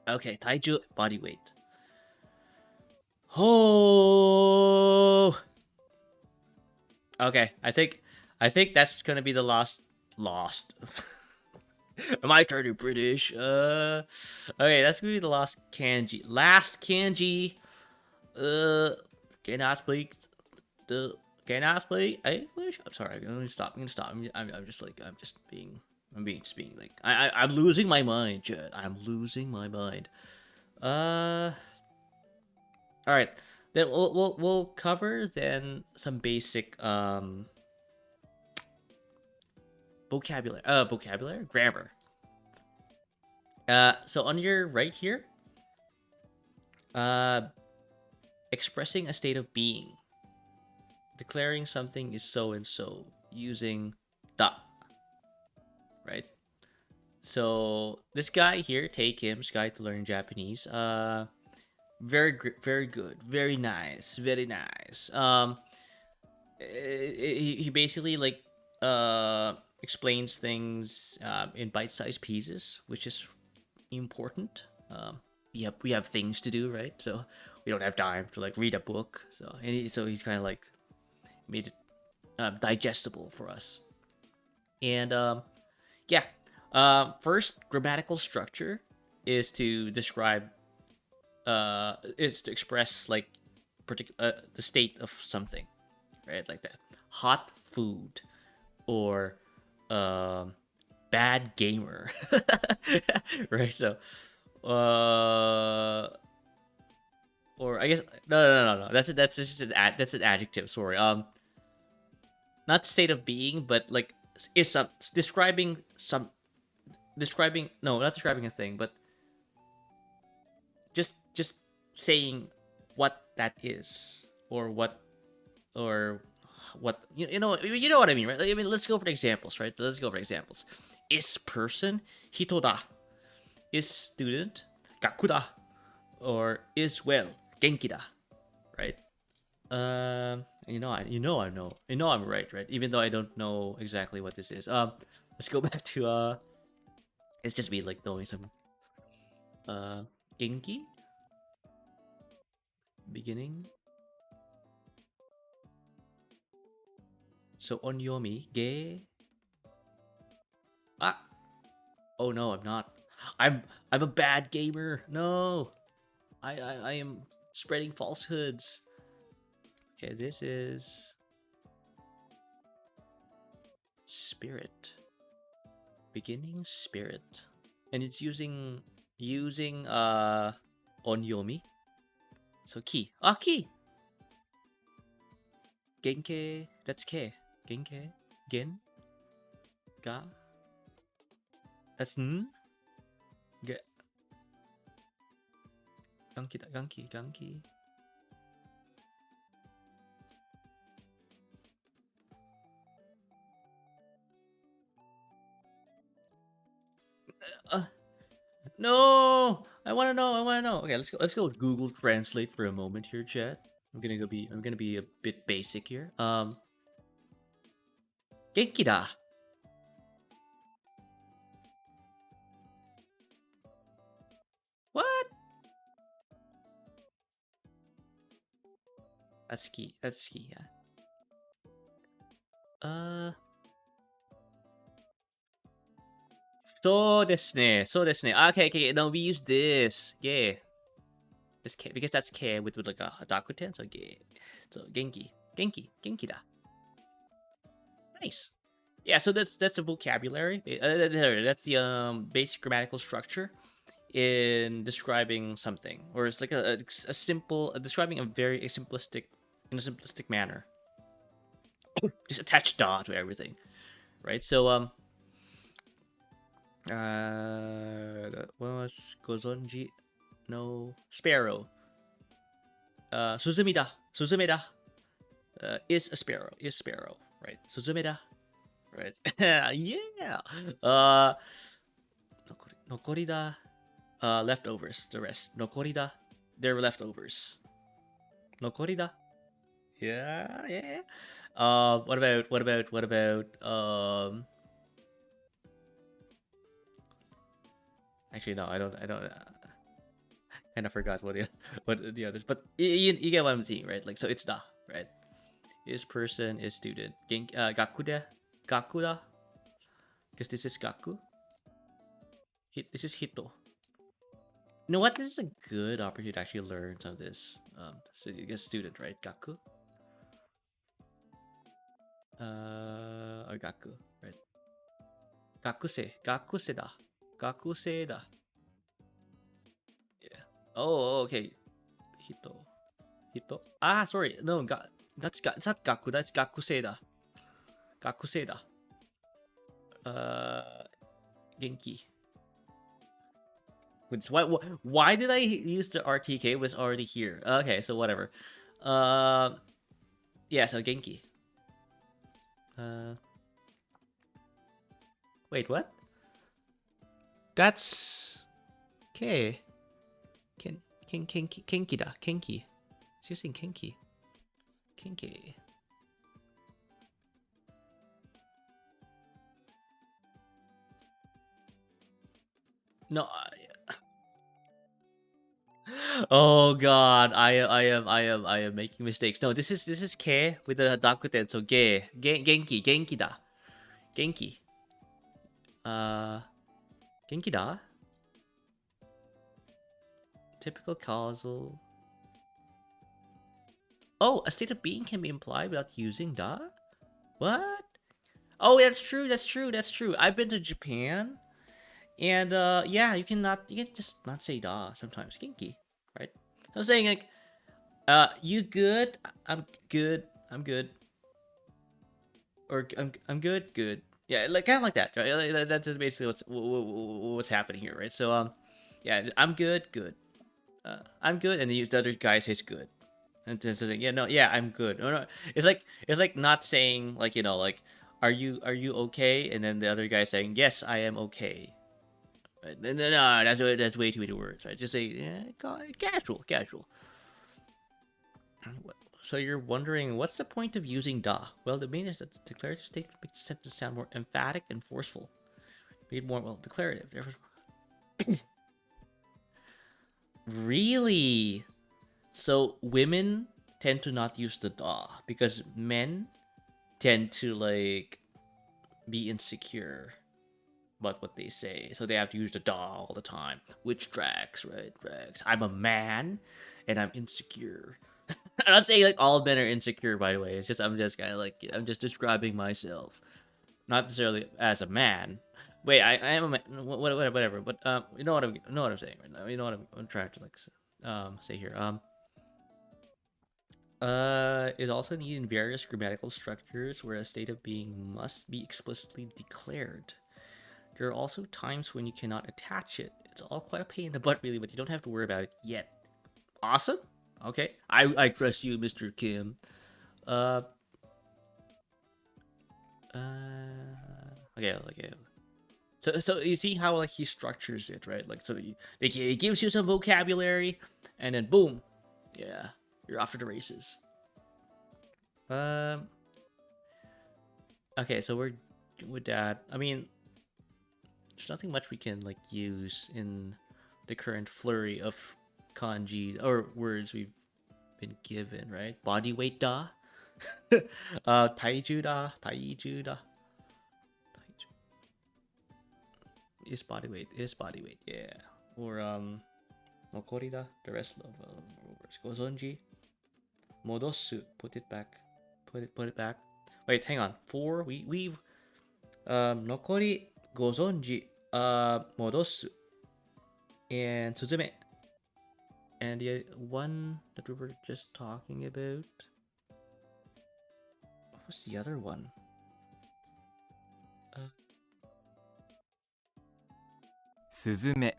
Okay, 体重 body weight. Oh. Okay, I think that's gonna be the lost. Am I turning British? Okay, that's gonna be the last kanji. Last kanji. Can I speak English? I'm sorry. I'm gonna stop. I'm being like I'm losing my mind, Jed. I'm losing my mind. All right. Then we'll cover then some basic vocabulary, grammar. So on your right here, expressing a state of being, declaring something is so and so using da, right? So this guy here, take him, this guy to learn Japanese. very good, very nice, very nice. He basically like explains things in bite-sized pieces, which is important. We have things to do, right? So we don't have time to like read a book. So he's kind of like made it digestible for us. And yeah, first grammatical structure is to describe is to express like the state of something, right? Like that hot food or bad gamer, right? So, or I guess no. That's just that's an adjective. Sorry. Not state of being, but like is some describing no, not describing a thing, but just saying what that is or what you know what I mean, right? I mean, let's go for examples, right? Let's go for examples. Is person hito da? Is student gaku da? Or is well genki da? Right? I'm right? Even though I don't know exactly what this is. Let's go back to it's just me like knowing some genki beginning. So onyomi ge. Ah, oh no, I'm not. I'm a bad gamer. No, I am spreading falsehoods. Okay, this is spirit. Beginning spirit. And it's using onyomi. So ki. Ah, ki. Genke, that's ke. Genke, gen, ga. That's n. Ge. Ganki da, ganki. No, I want to know. Okay, let's go Google Translate for a moment here, chat. I'm gonna be a bit basic here. Genki da. What? That's key. Yeah. So desu ne. Okay. No, we use this. Yeah. This K, because that's K with like a dakuten, so ge. So genki da. Nice. Yeah, so that's the vocabulary. That's the basic grammatical structure in describing something, or it's like a simple describing a very simplistic in a simplistic manner. Just attach da to everything, right? So what was gozonji no sparrow. Suzumi da. Is a sparrow. Right? Suzume da. Right? Yeah. Nokori da. Leftovers. The rest. Nokori da. They're leftovers. Nokori da. Yeah. What about actually no, I don't kind of forgot what the others, but you get what I'm seeing, right? Like, so it's da, right? Is person, is student. Gaku da, because this is gaku. This is hito. You know what? This is a good opportunity to actually learn some of this. So you get student, right? Gaku. Or gaku, right? Gakuse da. Yeah. Oh, okay. Hito. Ah, sorry. No, it's not gaku. That's gakusei da. Genki. Why did I use the RTK? It was already here. Okay, so whatever. Yeah, so Genki. Wait, what? That's K. Kinky da. Kinky. It's using kinky. Kinky. No. Oh god, I am making mistakes. No, this is K with the Dakuten, so Genki da. Genki. Genki da? Typical causal. Oh, a state of being can be implied without using da? What? Oh, that's true, that's true, that's true. I've been to Japan, and yeah, you can just not say da sometimes. Genki, right? I'm saying like, you good? I'm good. I'm good. Or I'm good. Good. Yeah, like kind of like that, right? Like, that's just basically what's happening here, right? So yeah, I'm good. Good. I'm good, and the other guy says good, and then says yeah, no, yeah, I'm good. No, it's like not saying like like are you okay, and then the other guy saying yes, I am okay. Right? No, that's way too many words. Right? Just say yeah, casual. So you're wondering, what's the point of using da? Well, the main is that the declarative statement makes the sentence sound more emphatic and forceful. Made more, well, declarative. Really? So women tend to not use the da because men tend to like be insecure about what they say. So they have to use the da all the time. Which tracks, right? Tracks. I'm a man and I'm insecure. I'm not saying like all men are insecure, by the way. It's just I'm just kind of like I'm just describing myself, not necessarily as a man. Wait, I am a man. Whatever. But you know what I'm saying right now. You know what I'm trying to like say here. Is also needed in various grammatical structures where a state of being must be explicitly declared. There are also times when you cannot attach it. It's all quite a pain in the butt, really, but you don't have to worry about it yet. Awesome. Okay, I trust you, Mr. Kim. Uh. Okay. So you see how like he structures it, right? Like so he gives you some vocabulary, and then boom, yeah, you're off to the races. Okay, so we're with that. I mean, there's nothing much we can like use in the current flurry of kanji or words we've been given, right? Body weight da, taiju da. Is body weight, yeah. Or nokori da, the rest of words. Gozonji, modosu, put it back. Put it back. Wait, hang on. We've nokori, gozonji, modosu, and suzume. And the one that we were just talking about. What was the other one? Suzume.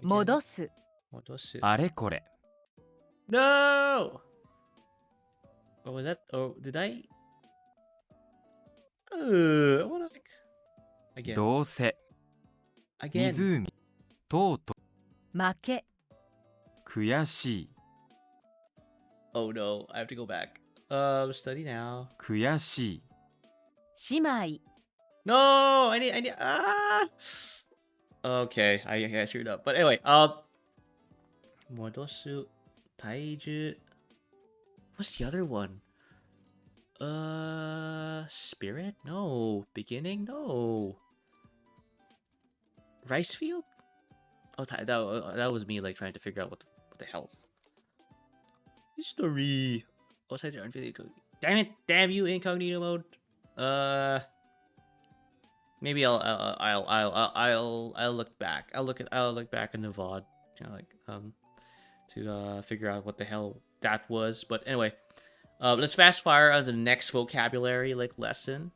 戻す Modosu. あれこれ No! What was that? Oh, did I? I wanna like again. どうせ Again. 湖とうと負け悔しい Oh no, I have to go back. Study now. 悔しい 姉妹 No, I need. Okay, I screwed up. But anyway, modosu, taiju. What's the other one? Spirit? No. Beginning? No. Rice field? Oh, that was me like trying to figure out what the hell. History. Oh, sides are unfitted. Damn it! Damn you, incognito mode. Maybe I'll look back. I'll look back in the VOD, to figure out what the hell that was. But anyway, let's fast fire on the next vocabulary like lesson.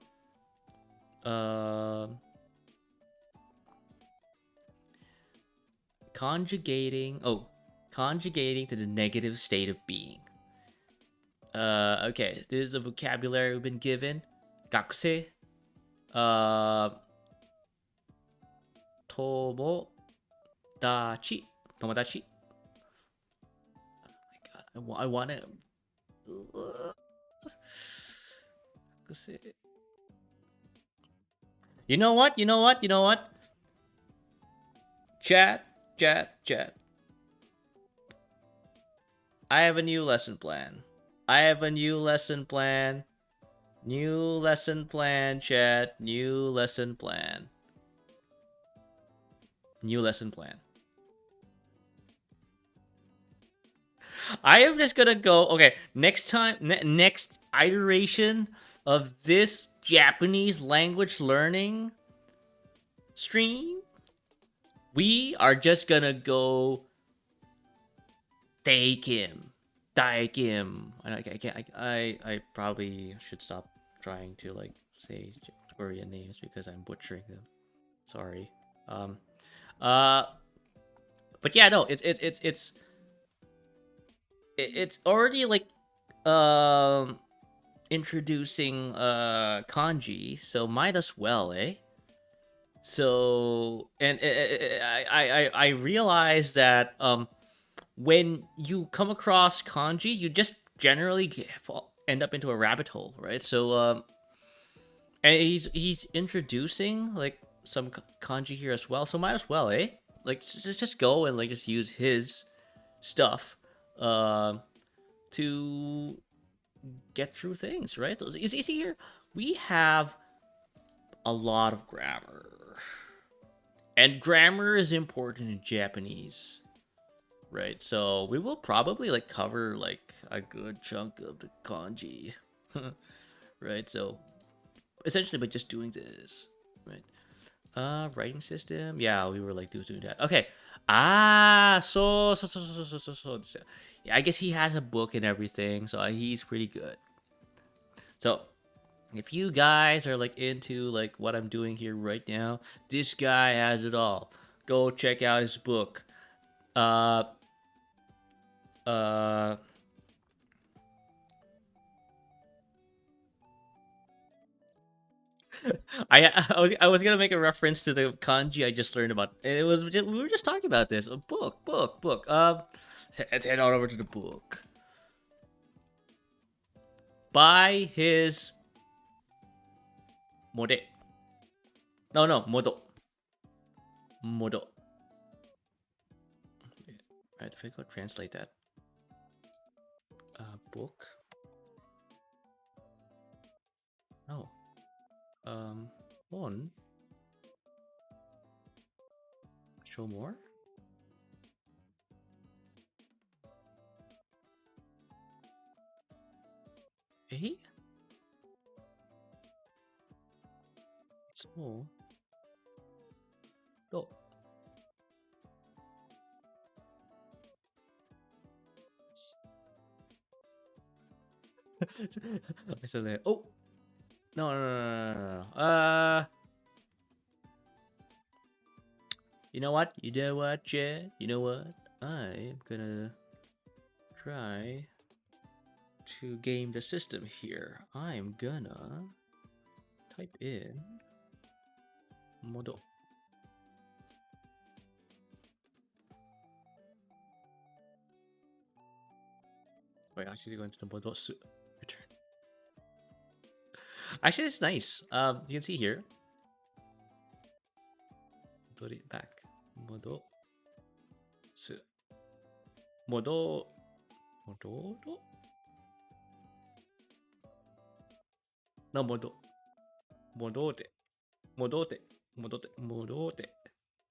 Conjugating to the negative state of being. Okay, this is the vocabulary we've been given. Gakuse. Tomodachi. Tomodachi. Oh my god, I want to. You know what? You know what? You know what? Chat. I have a new lesson plan. I have a new lesson plan. New lesson plan, chat. New lesson plan. New lesson plan. I am just gonna go. Okay, next time, next iteration of this Japanese language learning stream, we are just gonna go Daekim. Daekim. I probably should stop trying to like say Korean names because I'm butchering them. Sorry. Um. Uh. But yeah, no. It's already like introducing kanji, so might as well, eh? So and I realized that when you come across kanji, you just generally end up into a rabbit hole, right? So and he's introducing like some kanji here as well, so might as well, eh? Like just go and like just use his stuff to get through things, right? You see here, we have a lot of grammar, and grammar is important in Japanese, right? So we will probably like cover like a good chunk of the kanji, right? So essentially by just doing this, right? Writing system, yeah, we were like doing that. Okay, so yeah, I guess he has a book and everything, so he's pretty good. So if you guys are like into like what I'm doing here right now, this guy has it all. Go check out his book. Uh uh I was gonna make a reference to the kanji I just learned about. It was we were just talking about this. A book. Let's head on over to the book. By his mode. No, modo. Modo. Alright, if I go translate that. Book. No. On. Show more. Eh? So. Do. I said that. Oh. No. You know what? Chad? You know what? I'm gonna try to game the system here. I'm gonna type in modo. Wait, actually going to the modo return. Actually, it's nice. You can see here. Put it back. Modo. Modo. No, modo. Modote.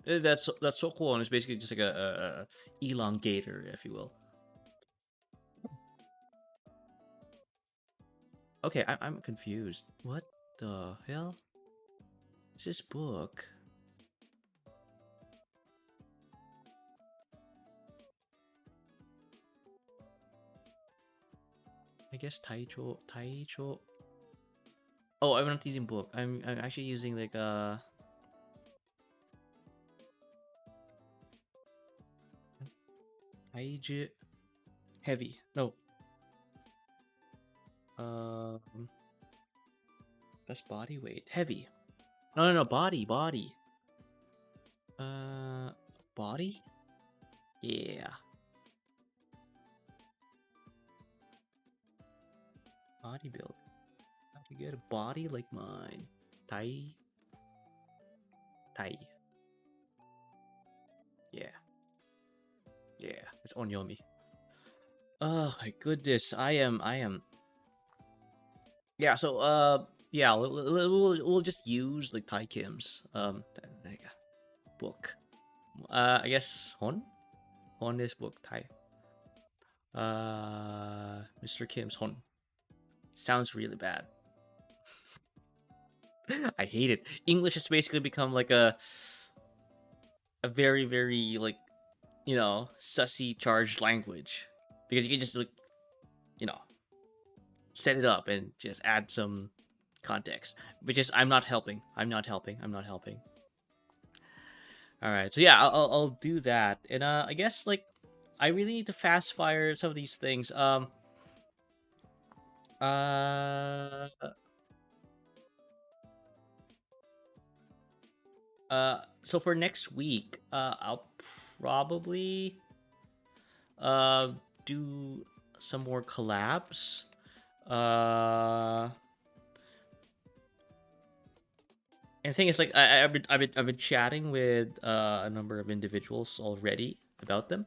That's so cool, and it's basically just like a elongator, if you will. Okay, I'm confused. What the hell is this book? I guess Taicho. Oh, I'm not using book. I'm actually using like Taiju heavy. No. That's body weight. Heavy. No, body. Body? Yeah. Bodybuilding. How to get a body like mine? Tai. Tai. Yeah. Yeah. It's onyomi. Oh my goodness. I am. Yeah. So yeah. We'll just use like Tai Kim's book. I guess Hon is book Tai. Mr. Kim's Hon. Sounds really bad. I hate it. English has basically become like a very very like sussy charged language because you can just like you know set it up and just add some context. Which is I'm not helping. I'm not helping. I'm not helping. All right. So yeah, I'll do that. And I guess like I really need to fast fire some of these things. Uh so for next week, I'll probably uh do some more collabs. Uh and the thing is, like, I've been chatting with a number of individuals already about them.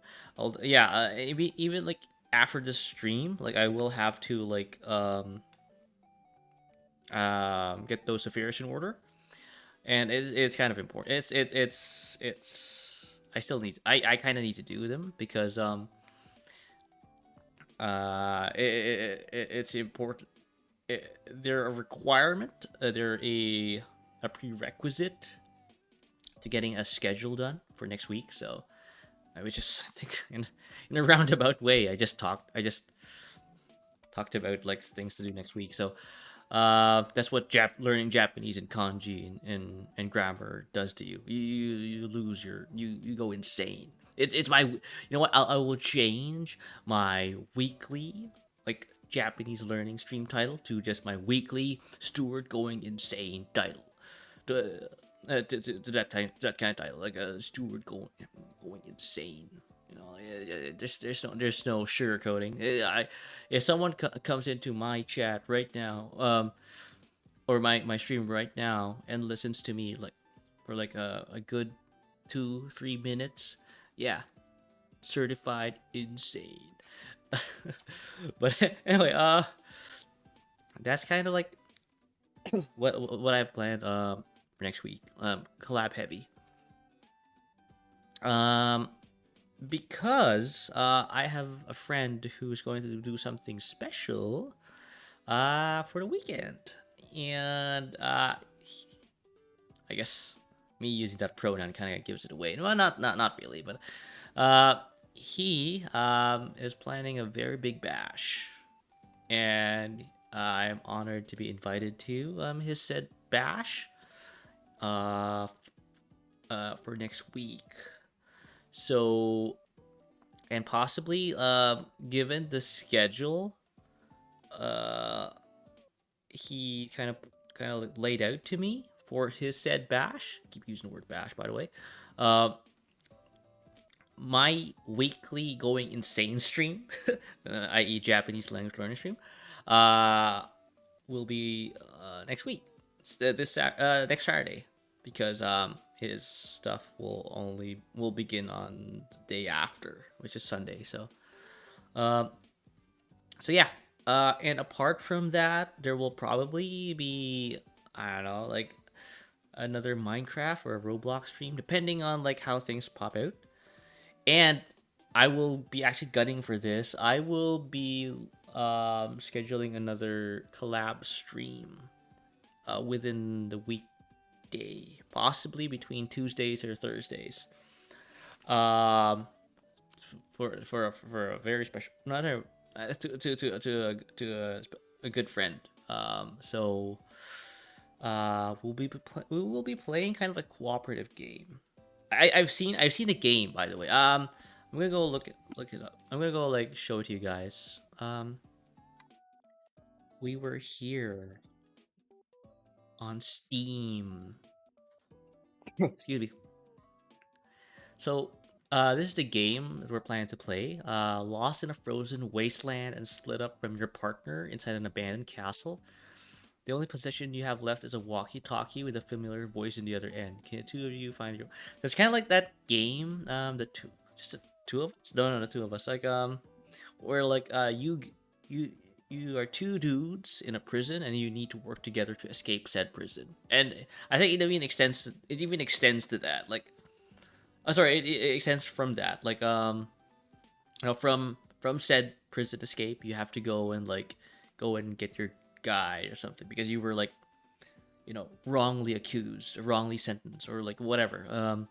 Yeah, even like after the stream, like I will have to like get those affairs in order, and it's kind of important. It's I still need I kind of need to do them because it's important. They're a requirement. They're a prerequisite to getting a schedule done for next week. So I was just I think in a roundabout way, I just talked about like things to do next week. So that's what learning Japanese and kanji and grammar does to you. You lose you go insane. It's my what I will change my weekly like Japanese learning stream title to just my weekly Stuward going insane title. To that kind of title, like a Stuward going insane. There's no sugarcoating. If someone comes into my chat right now, or my stream right now and listens to me like for like a good 2-3 minutes, yeah, certified insane. But anyway, that's kind of like what I planned for next week. Collab heavy. Um, because I have a friend who's going to do something special for the weekend, and I guess me using that pronoun kind of gives it away. Well, not really, but he is planning a very big bash, and I'm honored to be invited to his said bash uh, for next week. So, and possibly given the schedule uh, he kind of laid out to me for his said bash. I keep using the word bash, by the way. Uh, my weekly going insane stream, i.e., Japanese language learning stream, will be next week. It's next Saturday, because his stuff will begin on the day after, which is Sunday. Um, so yeah. And apart from that, there will probably be I don't know, like another Minecraft or a Roblox stream, depending on like how things pop out. And I will be actually gunning for this. I will be scheduling another collab stream within the weekday, possibly between Tuesdays or Thursdays. Um, for a very special, not a to a good friend. So we will be playing kind of a cooperative game. I've seen a game, by the way. I'm gonna go look it up. I'm gonna go like show it to you guys. We were here on Steam. Excuse me. So This is the game that we're planning to play. Lost in a frozen wasteland and split up from your partner inside an abandoned castle. The only possession you have left is a walkie-talkie with a familiar voice in the other end. Can the two of you find your? It's kind of like that game. Just the two of us. No, the two of us. Where like you you are two dudes in a prison and you need to work together to escape said prison. And I think it even extends to that. Like, sorry, it extends from that. Like from said prison escape, you have to go and get your guy or something because you were like wrongly accused or wrongly sentenced or like whatever.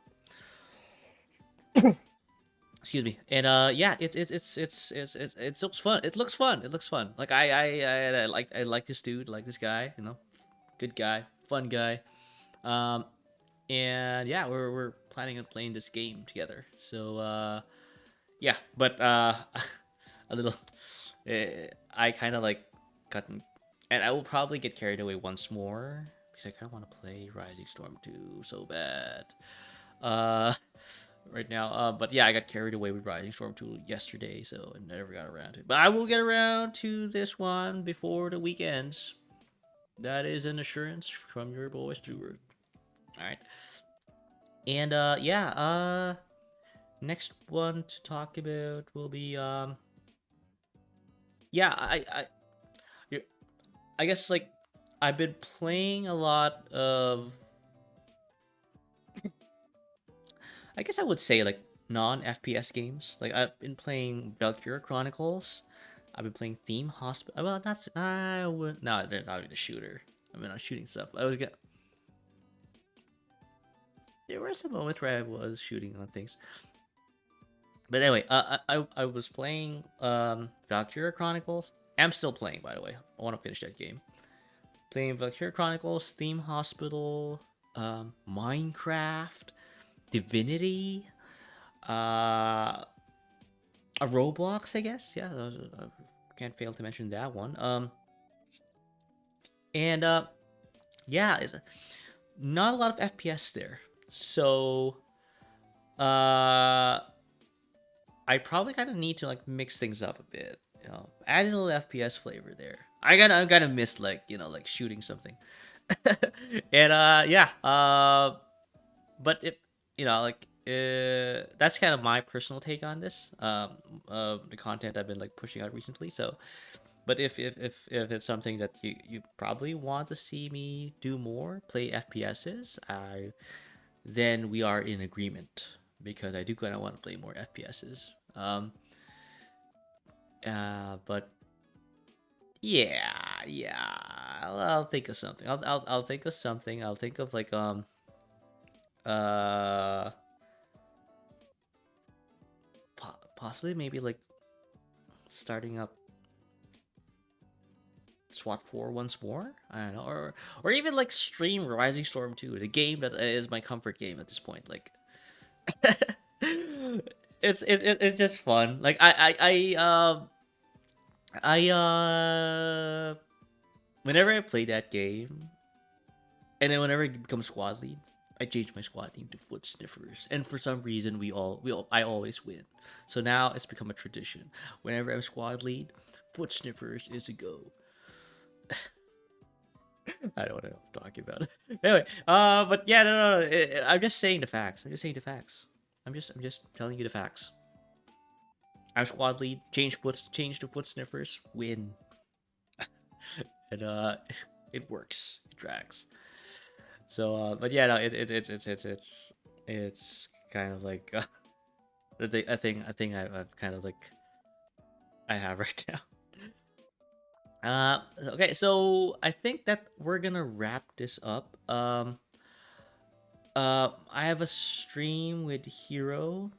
Excuse me. And yeah, it looks fun. It looks fun. Like I like this dude, like this guy, good guy, fun guy. Um and yeah, we're planning on playing this game together. So yeah, but a little I kind of like gotten, and I will probably get carried away once more because I kind of want to play Rising Storm 2 so bad. Uh right now. But yeah, I got carried away with Rising Storm 2 yesterday, so I never got around to it. But I will get around to this one before the weekends. That is an assurance from your boy Stuward. Alright. And yeah, next one to talk about will be yeah, I guess like I've been playing a lot of, I guess I would say like non FPS games. Like I've been playing Valkyria Chronicles. I've been playing Theme Hospital. Well, that's I would no, they're not even a shooter. I mean, I'm shooting stuff. There were some moments where I was shooting on things. But anyway, I was playing Valkyria Chronicles. I'm still playing, by the way. I want to finish that game. Playing Valkyria Chronicles, Theme Hospital, Minecraft, Divinity, a Roblox, I guess. Yeah, can't fail to mention that one. And yeah, it's not a lot of FPS there. So, I probably kind of need to like mix things up a bit. Add a little FPS flavor there. I'm gonna miss like shooting something. And yeah, but if like that's kind of my personal take on this the content I've been like pushing out recently. So but if it's something that you probably want to see me do more, play FPSs, then we are in agreement because I do kind of want to play more FPSs. But yeah, I'll think of something. I'll think of something. I'll think of like uh possibly maybe like starting up SWAT 4 once more. I don't know, or even like stream Rising Storm 2, the game that is my comfort game at this point. Like, it's just fun. Like I whenever I play that game, and then whenever I become squad lead, I change my squad name to Foot Sniffers, and for some reason I always win. So now it's become a tradition. Whenever I'm squad lead, Foot Sniffers is a go. I don't know what I'm talking about. Anyway, but yeah, no, I'm just saying the facts. I'm just saying the facts. I'm just telling you the facts. I'm squad lead. Change to Foot Sniffers. Win. And it works. It drags. So, but yeah, no, it's kind of like I think I've kind of like I have right now. Okay, so I think that we're gonna wrap this up. I have a stream with Hero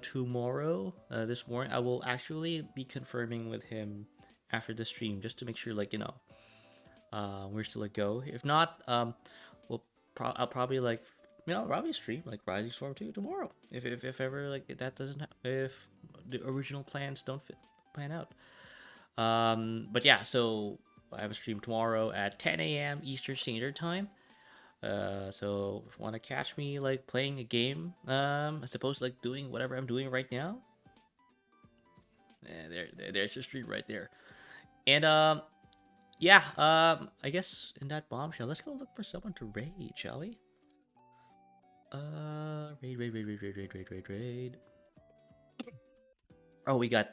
tomorrow. This morning, I will actually be confirming with him after the stream just to make sure, like we're still a go. If not, I'll probably like probably stream like Rising Storm 2 tomorrow. If ever like that doesn't if the original plans don't plan out. But yeah, so I have a stream tomorrow at 10 a.m. Eastern Standard Time. So if you want to catch me like playing a game, as opposed to like doing whatever I'm doing right now, there's the stream right there. And yeah, I guess in that bombshell, let's go look for someone to raid, shall we? Raid. Oh, we got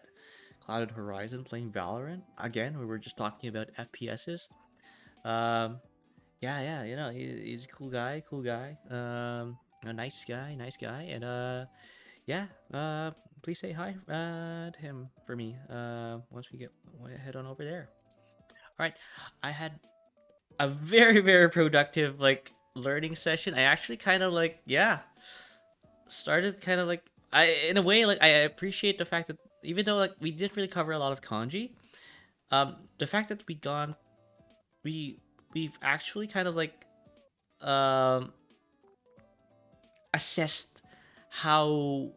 Clouded Horizon playing Valorant again. We were just talking about FPSs. Yeah, you know, he's a cool guy, a nice guy, and yeah, please say hi to him for me. Once we head on over there. All right, I had a very productive like learning session. I actually kind of like started kind of like I in a way like I appreciate the fact that even though like we didn't really cover a lot of kanji, the fact that we we've actually kind of like um assessed how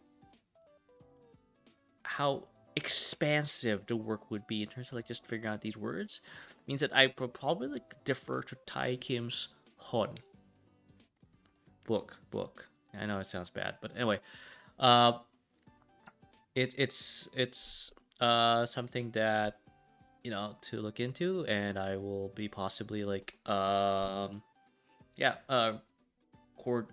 how expansive the work would be in terms of like just figuring out these words means that I would probably like defer to Tai Kim's Hon book. I know it sounds bad, but anyway, uh, it's something that to look into, and I will be possibly like yeah cord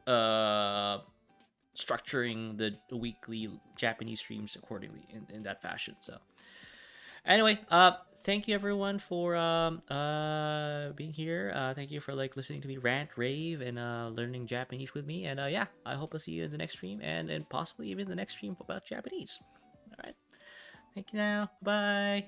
structuring the weekly Japanese streams accordingly in that fashion. So anyway, thank you everyone for being here. Thank you for like listening to me rant, rave, and learning Japanese with me. And yeah, I hope I'll see you in the next stream and possibly even the next stream about Japanese. All right. Thank you now. Bye.